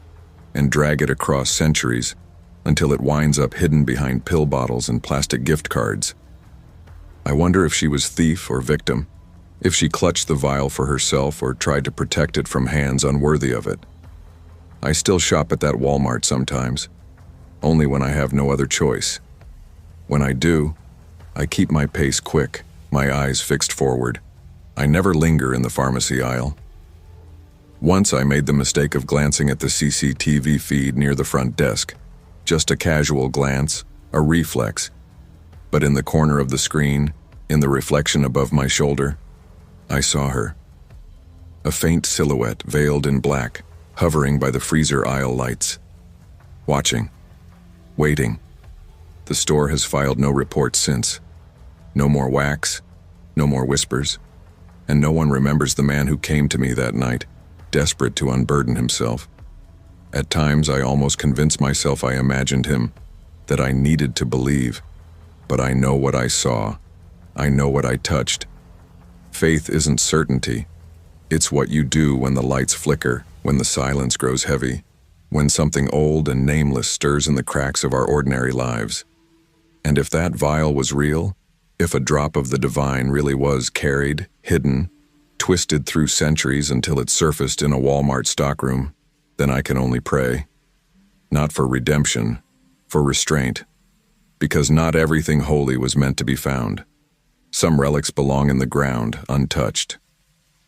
and drag it across centuries, until it winds up hidden behind pill bottles and plastic gift cards. I wonder if she was thief or victim, if she clutched the vial for herself or tried to protect it from hands unworthy of it. I still shop at that Walmart sometimes, only when I have no other choice. When I do, I keep my pace quick, my eyes fixed forward. I never linger in the pharmacy aisle. Once I made the mistake of glancing at the CCTV feed near the front desk. Just a casual glance, a reflex. But in the corner of the screen, in the reflection above my shoulder, I saw her. A faint silhouette veiled in black, hovering by the freezer aisle lights. Watching. Waiting. The store has filed no reports since. No more whacks, no more whispers, and no one remembers the man who came to me that night, desperate to unburden himself. At times I almost convinced myself I imagined him, that I needed to believe. But I know what I saw. I know what I touched. Faith isn't certainty. It's what you do when the lights flicker, when the silence grows heavy, when something old and nameless stirs in the cracks of our ordinary lives. And if that vial was real, if a drop of the divine really was carried, hidden, twisted through centuries until it surfaced in a Walmart stockroom, then I can only pray. Not for redemption, for restraint. Because not everything holy was meant to be found. Some relics belong in the ground, untouched.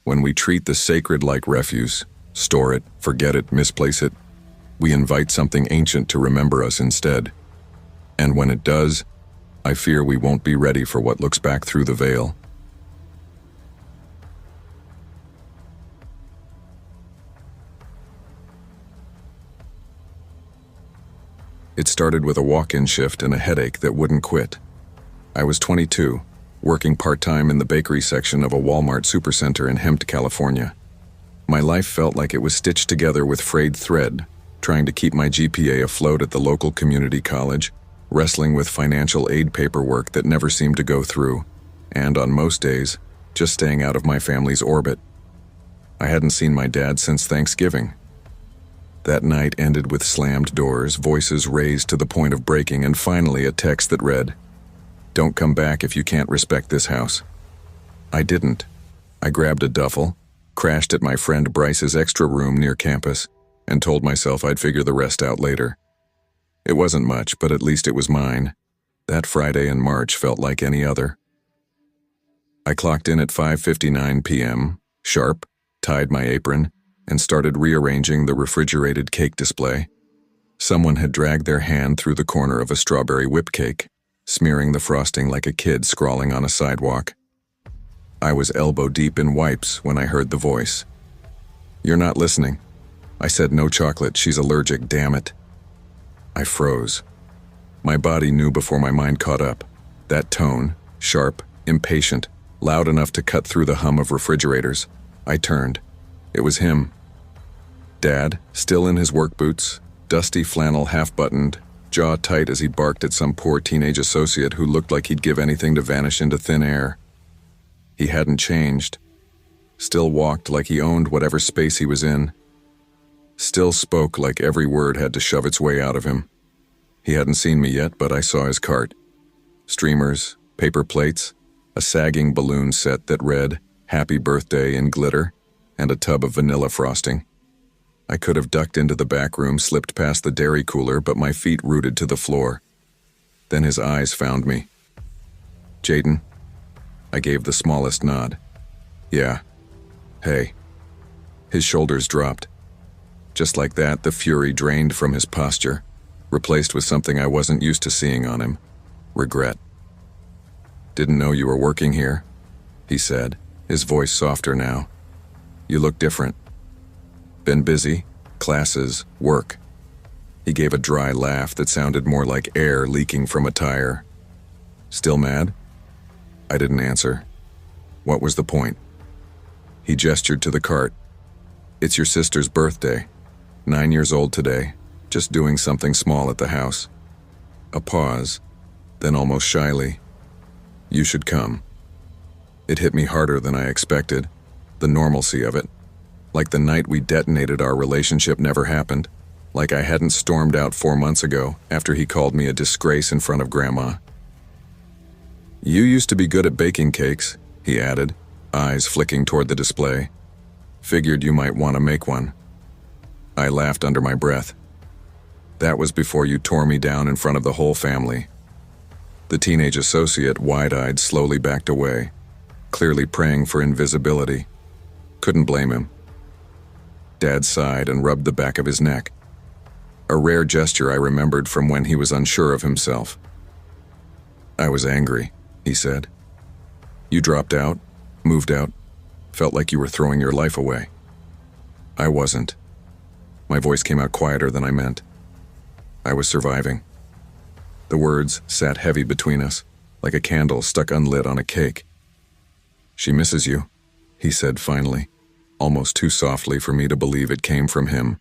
When we treat the sacred like refuse, store it, forget it, misplace it, we invite something ancient to remember us instead. And when it does, I fear we won't be ready for what looks back through the veil. It started with a walk-in shift and a headache that wouldn't quit. I was 22, working part-time in the bakery section of a Walmart supercenter in Hempt, California. My life felt like it was stitched together with frayed thread, trying to keep my GPA afloat at the local community college, wrestling with financial aid paperwork that never seemed to go through, and on most days, just staying out of my family's orbit. I hadn't seen my dad since Thanksgiving. That night ended with slammed doors, voices raised to the point of breaking, and finally a text that read, "Don't come back if you can't respect this house." I didn't. I grabbed a duffel, crashed at my friend Bryce's extra room near campus, and told myself I'd figure the rest out later. It wasn't much, but at least it was mine. That Friday in March felt like any other. I clocked in at 5:59 p.m., sharp, tied my apron, and started rearranging the refrigerated cake display. Someone had dragged their hand through the corner of a strawberry whip cake, smearing the frosting like a kid scrawling on a sidewalk. I was elbow deep in wipes when I heard the voice. "You're not listening." I said no chocolate, she's allergic, damn it. I froze. My body knew before my mind caught up. That tone, sharp, impatient, loud enough to cut through the hum of refrigerators. I turned. It was him. Dad, still in his work boots, dusty flannel half-buttoned, jaw tight as he barked at some poor teenage associate who looked like he'd give anything to vanish into thin air. He hadn't changed. Still walked like he owned whatever space he was in. Still spoke like every word had to shove its way out of him. He hadn't seen me yet, but I saw his cart. Streamers, paper plates, a sagging balloon set that read, "Happy Birthday" in glitter, and a tub of vanilla frosting. I could have ducked into the back room, slipped past the dairy cooler, but my feet rooted to the floor. Then his eyes found me. "Jaden?" I gave the smallest nod. "Yeah. Hey." His shoulders dropped. Just like that, the fury drained from his posture, replaced with something I wasn't used to seeing on him. Regret. "Didn't know you were working here," he said, his voice softer now. "You look different." "Been busy? Classes, work." He gave a dry laugh that sounded more like air leaking from a tire. "Still mad?" I didn't answer. What was the point? He gestured to the cart. "It's your sister's birthday. 9 years old today, just doing something small at the house." A pause, then almost shyly, "You should come." It hit me harder than I expected, the normalcy of it. Like the night we detonated our relationship never happened. like I hadn't stormed out 4 months ago after he called me a disgrace in front of Grandma. "You used to be good at baking cakes," he added, eyes flicking toward the display. "Figured you might want to make one." I laughed under my breath. "That was before you tore me down in front of the whole family." The teenage associate, wide-eyed, slowly backed away, clearly praying for invisibility. Couldn't blame him. Dad sighed and rubbed the back of his neck. A rare gesture I remembered from when he was unsure of himself. "I was angry," he said. "You dropped out, moved out, felt like you were throwing your life away." I wasn't. My voice came out quieter than I meant. I was surviving. The words sat heavy between us, like a candle stuck unlit on a cake. "She misses you," he said finally, almost too softly for me to believe it came from him.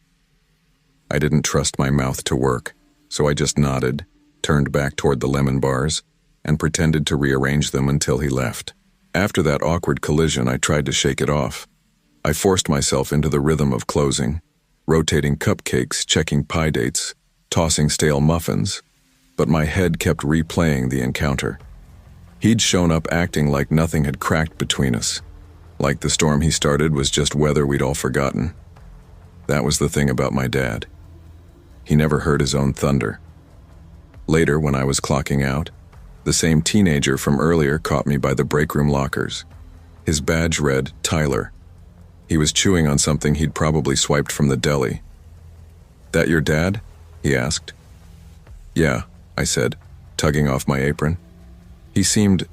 I didn't trust my mouth to work, so I just nodded, turned back toward the lemon bars, and pretended to rearrange them until he left. After that awkward collision, I tried to shake it off. I forced myself into the rhythm of closing, rotating cupcakes, checking pie dates, tossing stale muffins, but my head kept replaying the encounter. He'd shown up acting like nothing had cracked between us, like the storm he started was just weather we'd all forgotten. That was the thing about my dad. He never heard his own thunder. Later, when I was clocking out, the same teenager from earlier caught me by the break room lockers. His badge read Tyler. He was chewing on something he'd probably swiped from the deli. "That your dad?" he asked. "Yeah," I said, tugging off my apron. He seemed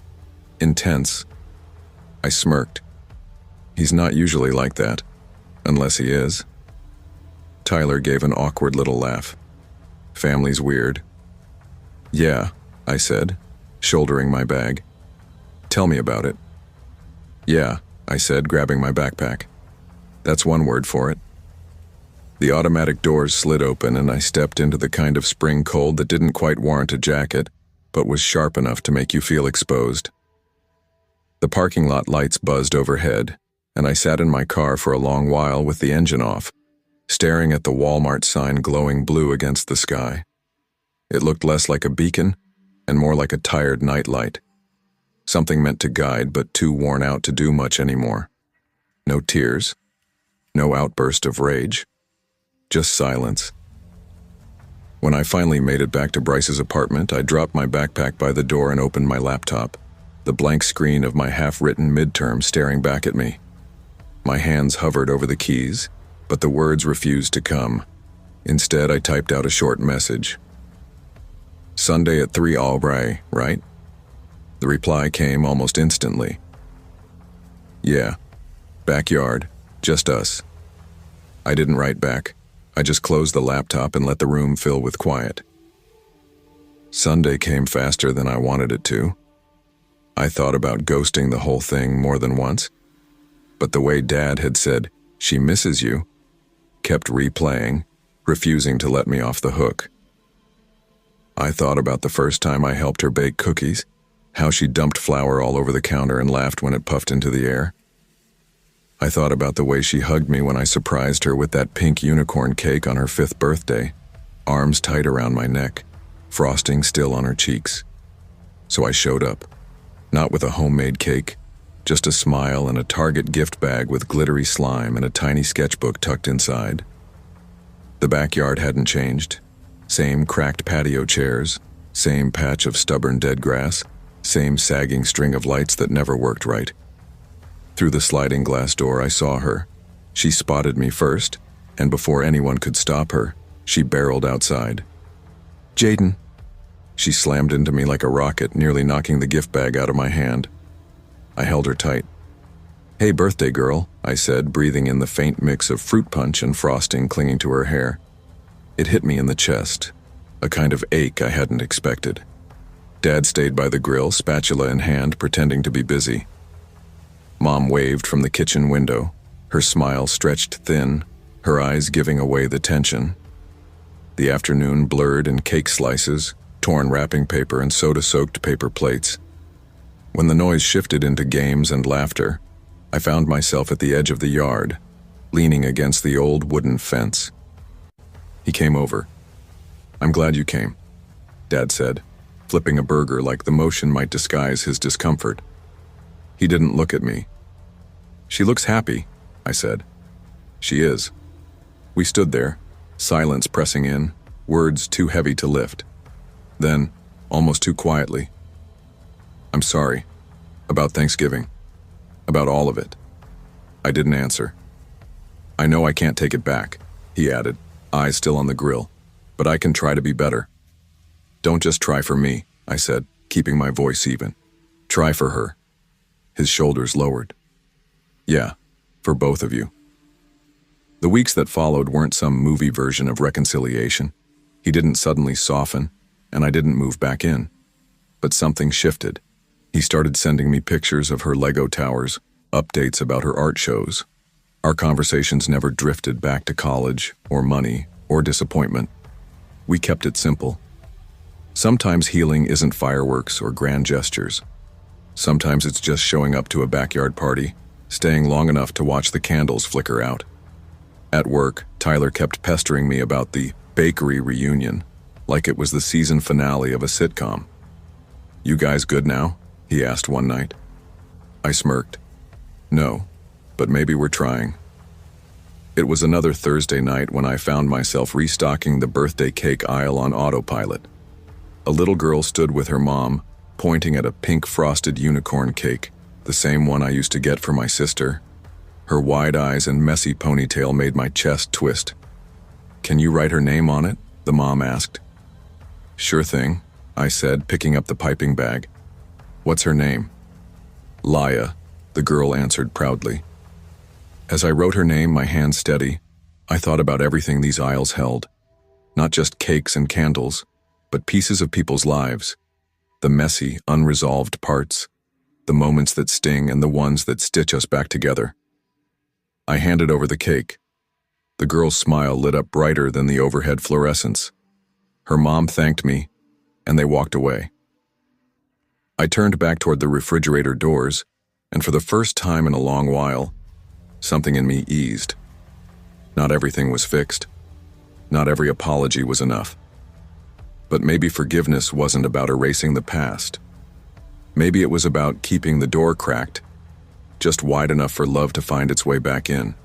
intense. I smirked. He's not usually like that, unless he is. Tyler gave an awkward little laugh. "Family's weird." "Yeah," I said, shouldering my bag. "Tell me about it." "Yeah," I said, grabbing my backpack. "That's one word for it." The automatic doors slid open and I stepped into the kind of spring cold that didn't quite warrant a jacket, but was sharp enough to make you feel exposed. The parking lot lights buzzed overhead, and I sat in my car for a long while with the engine off, staring at the Walmart sign glowing blue against the sky. It looked less like a beacon and more like a tired nightlight. Something meant to guide, but too worn out to do much anymore. No tears. No outburst of rage. Just silence. When I finally made it back to Bryce's apartment, I dropped my backpack by the door and opened my laptop, the blank screen of my half-written midterm staring back at me. My hands hovered over the keys, but the words refused to come. Instead, I typed out a short message. "Sunday at 3 all right?" The reply came almost instantly. "Yeah. Backyard. Just us." I didn't write back. I just closed the laptop and let the room fill with quiet. Sunday came faster than I wanted it to. I thought about ghosting the whole thing more than once, but the way Dad had said, "She misses you," kept replaying, refusing to let me off the hook. I thought about the first time I helped her bake cookies, how she dumped flour all over the counter and laughed when it puffed into the air. I thought about the way she hugged me when I surprised her with that pink unicorn cake on her 5th birthday, arms tight around my neck, frosting still on her cheeks. So I showed up, not with a homemade cake, just a smile and a Target gift bag with glittery slime and a tiny sketchbook tucked inside. The backyard hadn't changed. Same cracked patio chairs, same patch of stubborn dead grass, same sagging string of lights that never worked right. Through the sliding glass door, I saw her. She spotted me first, and before anyone could stop her, she barreled outside. "Jaden." She slammed into me like a rocket, nearly knocking the gift bag out of my hand. I held her tight. "Hey, birthday girl," I said, breathing in the faint mix of fruit punch and frosting clinging to her hair. It hit me in the chest, a kind of ache I hadn't expected. Dad stayed by the grill, spatula in hand, pretending to be busy. Mom waved from the kitchen window, her smile stretched thin, her eyes giving away the tension. The afternoon blurred in cake slices, torn wrapping paper, and soda-soaked paper plates. When the noise shifted into games and laughter, I found myself at the edge of the yard, leaning against the old wooden fence. He came over. "I'm glad you came," Dad said, flipping a burger like the motion might disguise his discomfort. He didn't look at me. "She looks happy," I said. "She is." We stood there, silence pressing in, words too heavy to lift. Then, almost too quietly, "I'm sorry. About Thanksgiving. About all of it." I didn't answer. "I know I can't take it back," he added, eyes still on the grill, "but I can try to be better." "Don't just try for me," I said, keeping my voice even. "Try for her." His shoulders lowered. "Yeah, for both of you." The weeks that followed weren't some movie version of reconciliation. He didn't suddenly soften, and I didn't move back in. But something shifted. He started sending me pictures of her Lego towers, updates about her art shows. Our conversations never drifted back to college, or money, or disappointment. We kept it simple. Sometimes healing isn't fireworks or grand gestures. Sometimes it's just showing up to a backyard party, staying long enough to watch the candles flicker out. At work, Tyler kept pestering me about the bakery reunion, like it was the season finale of a sitcom. "You guys good now?" he asked one night. I smirked. "No, but maybe we're trying." It was another Thursday night when I found myself restocking the birthday cake aisle on autopilot. A little girl stood with her mom, pointing at a pink frosted unicorn cake, the same one I used to get for my sister. Her wide eyes and messy ponytail made my chest twist. "Can you write her name on it?" the mom asked. "Sure thing," I said, picking up the piping bag. "What's her name?" "Laya," the girl answered proudly. As I wrote her name, my hand steady, I thought about everything these aisles held. Not just cakes and candles, but pieces of people's lives. The messy, unresolved parts. The moments that sting and the ones that stitch us back together. I handed over the cake. The girl's smile lit up brighter than the overhead fluorescence. Her mom thanked me, and they walked away. I turned back toward the refrigerator doors, and for the first time in a long while, something in me eased. Not everything was fixed. Not every apology was enough. But maybe forgiveness wasn't about erasing the past. Maybe it was about keeping the door cracked, just wide enough for love to find its way back in.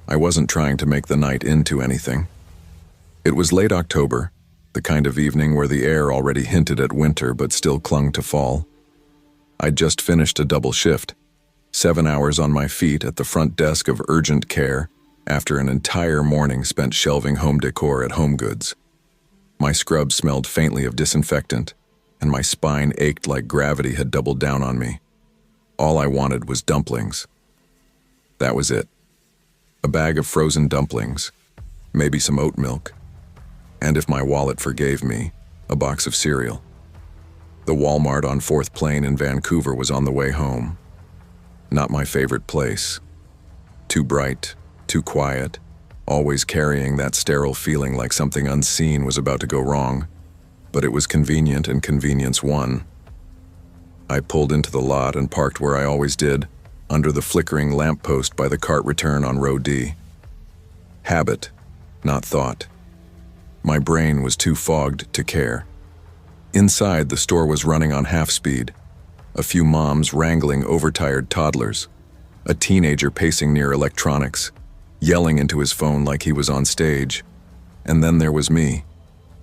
I wasn't trying to make the night into anything. It was late October, the kind of evening where the air already hinted at winter but still clung to fall. I'd just finished a double shift, 7 hours on my feet at the front desk of urgent care after an entire morning spent shelving home decor at Home Goods. My scrub smelled faintly of disinfectant, and my spine ached like gravity had doubled down on me. All I wanted was dumplings. That was it. A bag of frozen dumplings, maybe some oat milk, and if my wallet forgave me, a box of cereal. The Walmart on 4th Plain in Vancouver was on the way home. Not my favorite place. Too bright, too quiet, always carrying that sterile feeling like something unseen was about to go wrong. But it was convenient and convenience won. I pulled into the lot and parked where I always did, under the flickering lamppost by the cart return on Row D. Habit, not thought. My brain was too fogged to care. Inside, the store was running on half speed. A few moms wrangling overtired toddlers. A teenager pacing near electronics, yelling into his phone like he was on stage. And then there was me,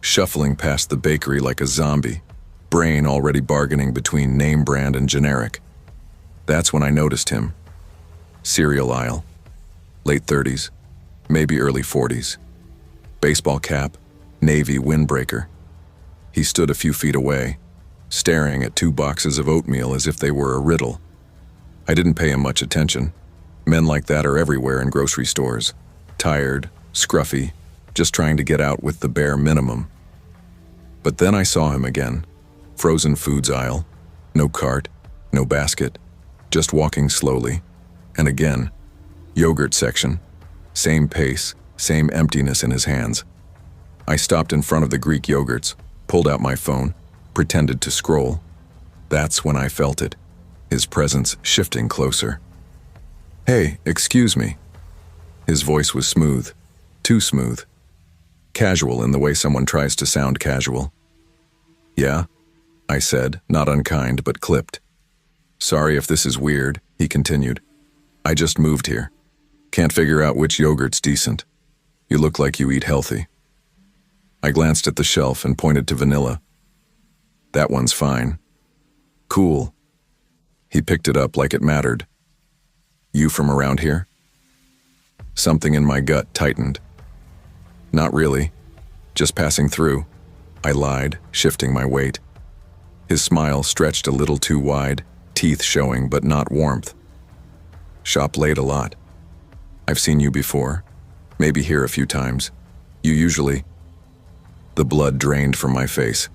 shuffling past the bakery like a zombie, brain already bargaining between name brand and generic. That's when I noticed him. Cereal aisle. Late 30s, maybe early 40s. Baseball cap, navy windbreaker. He stood a few feet away, staring at 2 boxes of oatmeal as if they were a riddle. I didn't pay him much attention. Men like that are everywhere in grocery stores. Tired, scruffy, just trying to get out with the bare minimum. But then I saw him again. Frozen foods aisle. No cart, no basket. Just walking slowly. And again, yogurt section. Same pace, same emptiness in his hands. I stopped in front of the Greek yogurts, pulled out my phone, pretended to scroll. That's when I felt it, his presence shifting closer. "Hey, excuse me." His voice was smooth, too smooth. Casual in the way someone tries to sound casual. "Yeah?" I said, not unkind, but clipped. "Sorry if this is weird," he continued. "I just moved here. Can't figure out which yogurt's decent. You look like you eat healthy." I glanced at the shelf and pointed to vanilla. "That one's fine." "Cool." He picked it up like it mattered. "You from around here?" Something in my gut tightened. "Not really. Just passing through," I lied, shifting my weight. His smile stretched a little too wide, teeth showing but not warmth. "Shop late a lot. I've seen you before. Maybe here a few times. You usually..." The blood drained from my face.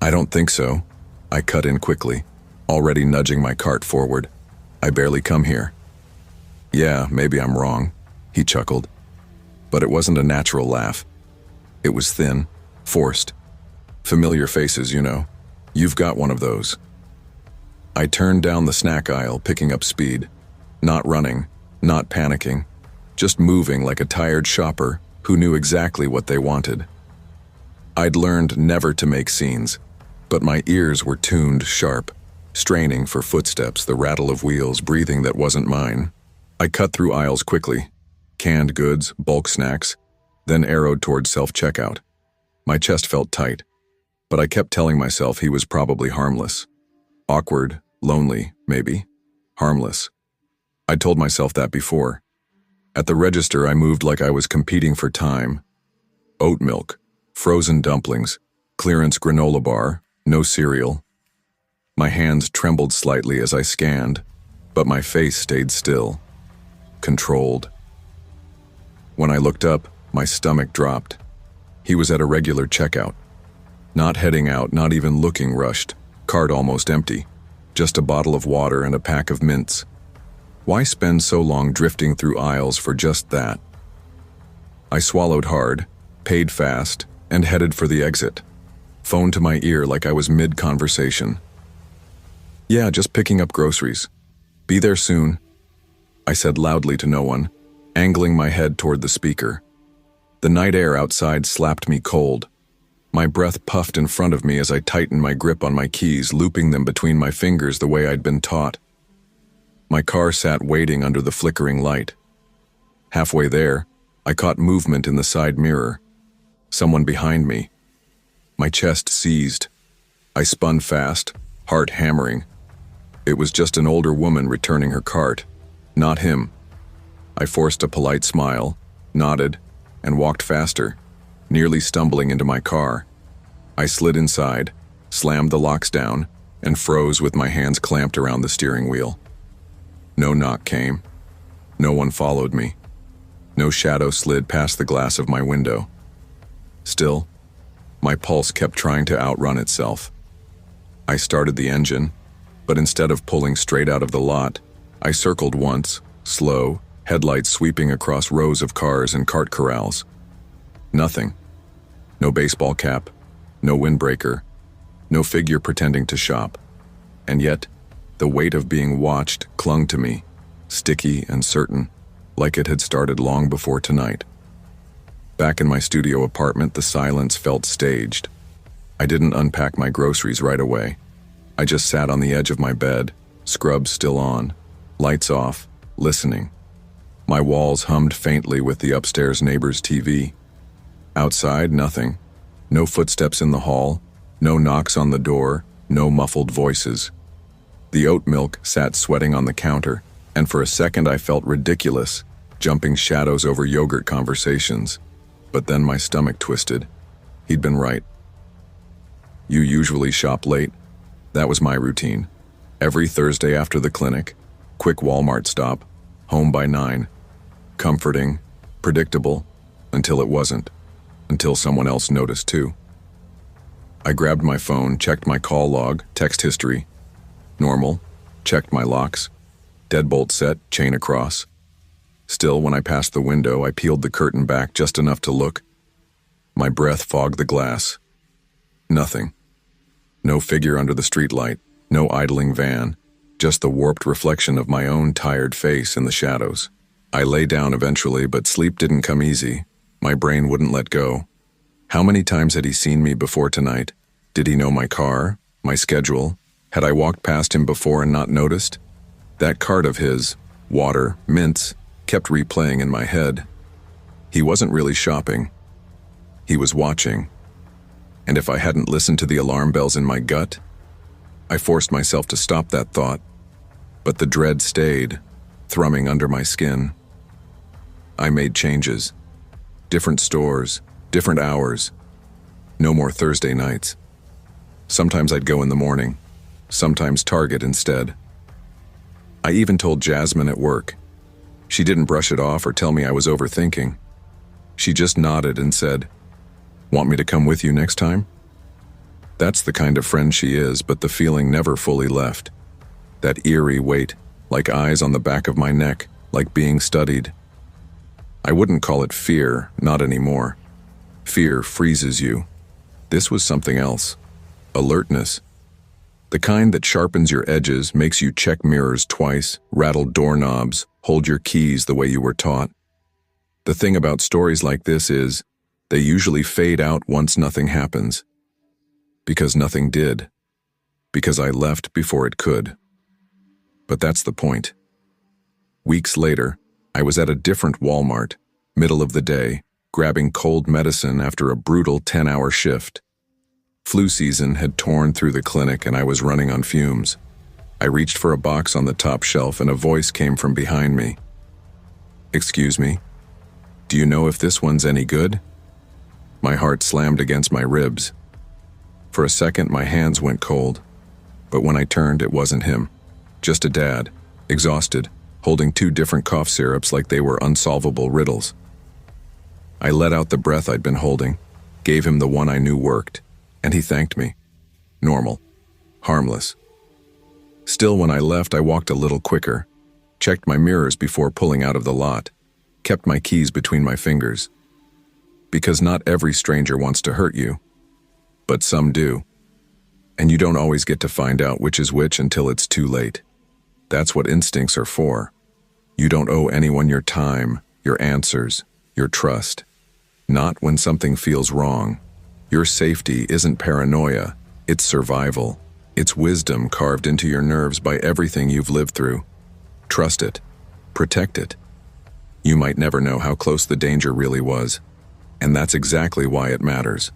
"I don't think so." I cut in quickly, already nudging my cart forward. "I barely come here." "Yeah, maybe I'm wrong," he chuckled. But it wasn't a natural laugh. It was thin, forced. "Familiar faces, you know. You've got one of those." I turned down the snack aisle, picking up speed. Not running, not panicking, just moving like a tired shopper who knew exactly what they wanted. I'd learned never to make scenes, but my ears were tuned sharp, straining for footsteps, the rattle of wheels, breathing that wasn't mine. I cut through aisles quickly, canned goods, bulk snacks, then arrowed toward self-checkout. My chest felt tight, but I kept telling myself he was probably harmless. Awkward, lonely, maybe. Harmless. I'd told myself that before. At the register, I moved like I was competing for time. Oat milk, frozen dumplings, clearance granola bar, no cereal. My hands trembled slightly as I scanned, but my face stayed still. Controlled. When I looked up, my stomach dropped. He was at a regular checkout. Not heading out, not even looking rushed. Cart almost empty. Just a bottle of water and a pack of mints. Why spend so long drifting through aisles for just that? I swallowed hard, paid fast, and headed for the exit. Phone to my ear like I was mid-conversation. "Yeah, just picking up groceries. Be there soon," I said loudly to no one, angling my head toward the speaker. The night air outside slapped me cold. My breath puffed in front of me as I tightened my grip on my keys, looping them between my fingers the way I'd been taught. My car sat waiting under the flickering light. Halfway there, I caught movement in the side mirror. Someone behind me. My chest seized. I spun fast, heart hammering. It was just an older woman returning her cart, not him. I forced a polite smile, nodded, and walked faster, nearly stumbling into my car. I slid inside, slammed the locks down, and froze with my hands clamped around the steering wheel. No knock came. No one followed me. No shadow slid past the glass of my window. Still, my pulse kept trying to outrun itself. I started the engine, but instead of pulling straight out of the lot, I circled once, slow, headlights sweeping across rows of cars and cart corrals. Nothing. No baseball cap, no windbreaker, no figure pretending to shop. And yet, the weight of being watched clung to me, sticky and certain, like it had started long before tonight. Back in my studio apartment, the silence felt staged. I didn't unpack my groceries right away. I just sat on the edge of my bed, scrubs still on, lights off, listening. My walls hummed faintly with the upstairs neighbor's TV. Outside, nothing. No footsteps in the hall, no knocks on the door, no muffled voices. The oat milk sat sweating on the counter, and for a second I felt ridiculous, jumping shadows over yogurt conversations. But then my stomach twisted. He'd been right. "You usually shop late?" That was my routine. Every Thursday after the clinic, quick Walmart stop, home by 9. Comforting, predictable, until it wasn't. Until someone else noticed too. I grabbed my phone, checked my call log, text history. Normal. Checked my locks. Deadbolt set, chain across. Still, when I passed the window, I peeled the curtain back just enough to look. My breath fogged the glass. Nothing. No figure under the streetlight. No idling van, just the warped reflection of my own tired face in the shadows. I lay down eventually, but sleep didn't come easy. My brain wouldn't let go. How many times had he seen me before tonight? Did he know my car, my schedule? Had I walked past him before and not noticed? That cart of his, water, mints, kept replaying in my head. He wasn't really shopping. He was watching. And if I hadn't listened to the alarm bells in my gut, I forced myself to stop that thought. But the dread stayed, thrumming under my skin. I made changes. Different stores, different hours. No more Thursday nights. Sometimes I'd go in the morning, sometimes Target instead. I even told Jasmine at work. She didn't brush it off or tell me I was overthinking. She just nodded and said, "Want me to come with you next time?" That's the kind of friend she is, but the feeling never fully left. That eerie weight, like eyes on the back of my neck, like being studied. I wouldn't call it fear, not anymore. Fear freezes you. This was something else. Alertness. The kind that sharpens your edges, makes you check mirrors twice, rattle doorknobs, hold your keys the way you were taught. The thing about stories like this is, they usually fade out once nothing happens. Because nothing did. Because I left before it could. But that's the point. Weeks later, I was at a different Walmart, middle of the day, grabbing cold medicine after a brutal 10-hour shift. Flu season had torn through the clinic and I was running on fumes. I reached for a box on the top shelf and a voice came from behind me. "Excuse me, do you know if this one's any good?" My heart slammed against my ribs. For a second, my hands went cold. But when I turned, it wasn't him. Just a dad, exhausted, holding 2 different cough syrups like they were unsolvable riddles. I let out the breath I'd been holding, gave him the one I knew worked, and he thanked me. Normal. Harmless. Still, when I left, I walked a little quicker, checked my mirrors before pulling out of the lot, kept my keys between my fingers. Because not every stranger wants to hurt you, but some do. And you don't always get to find out which is which until it's too late. That's what instincts are for. You don't owe anyone your time, your answers, your trust. Not when something feels wrong. Your safety isn't paranoia, it's survival. It's wisdom carved into your nerves by everything you've lived through. Trust it. Protect it. You might never know how close the danger really was, and that's exactly why it matters.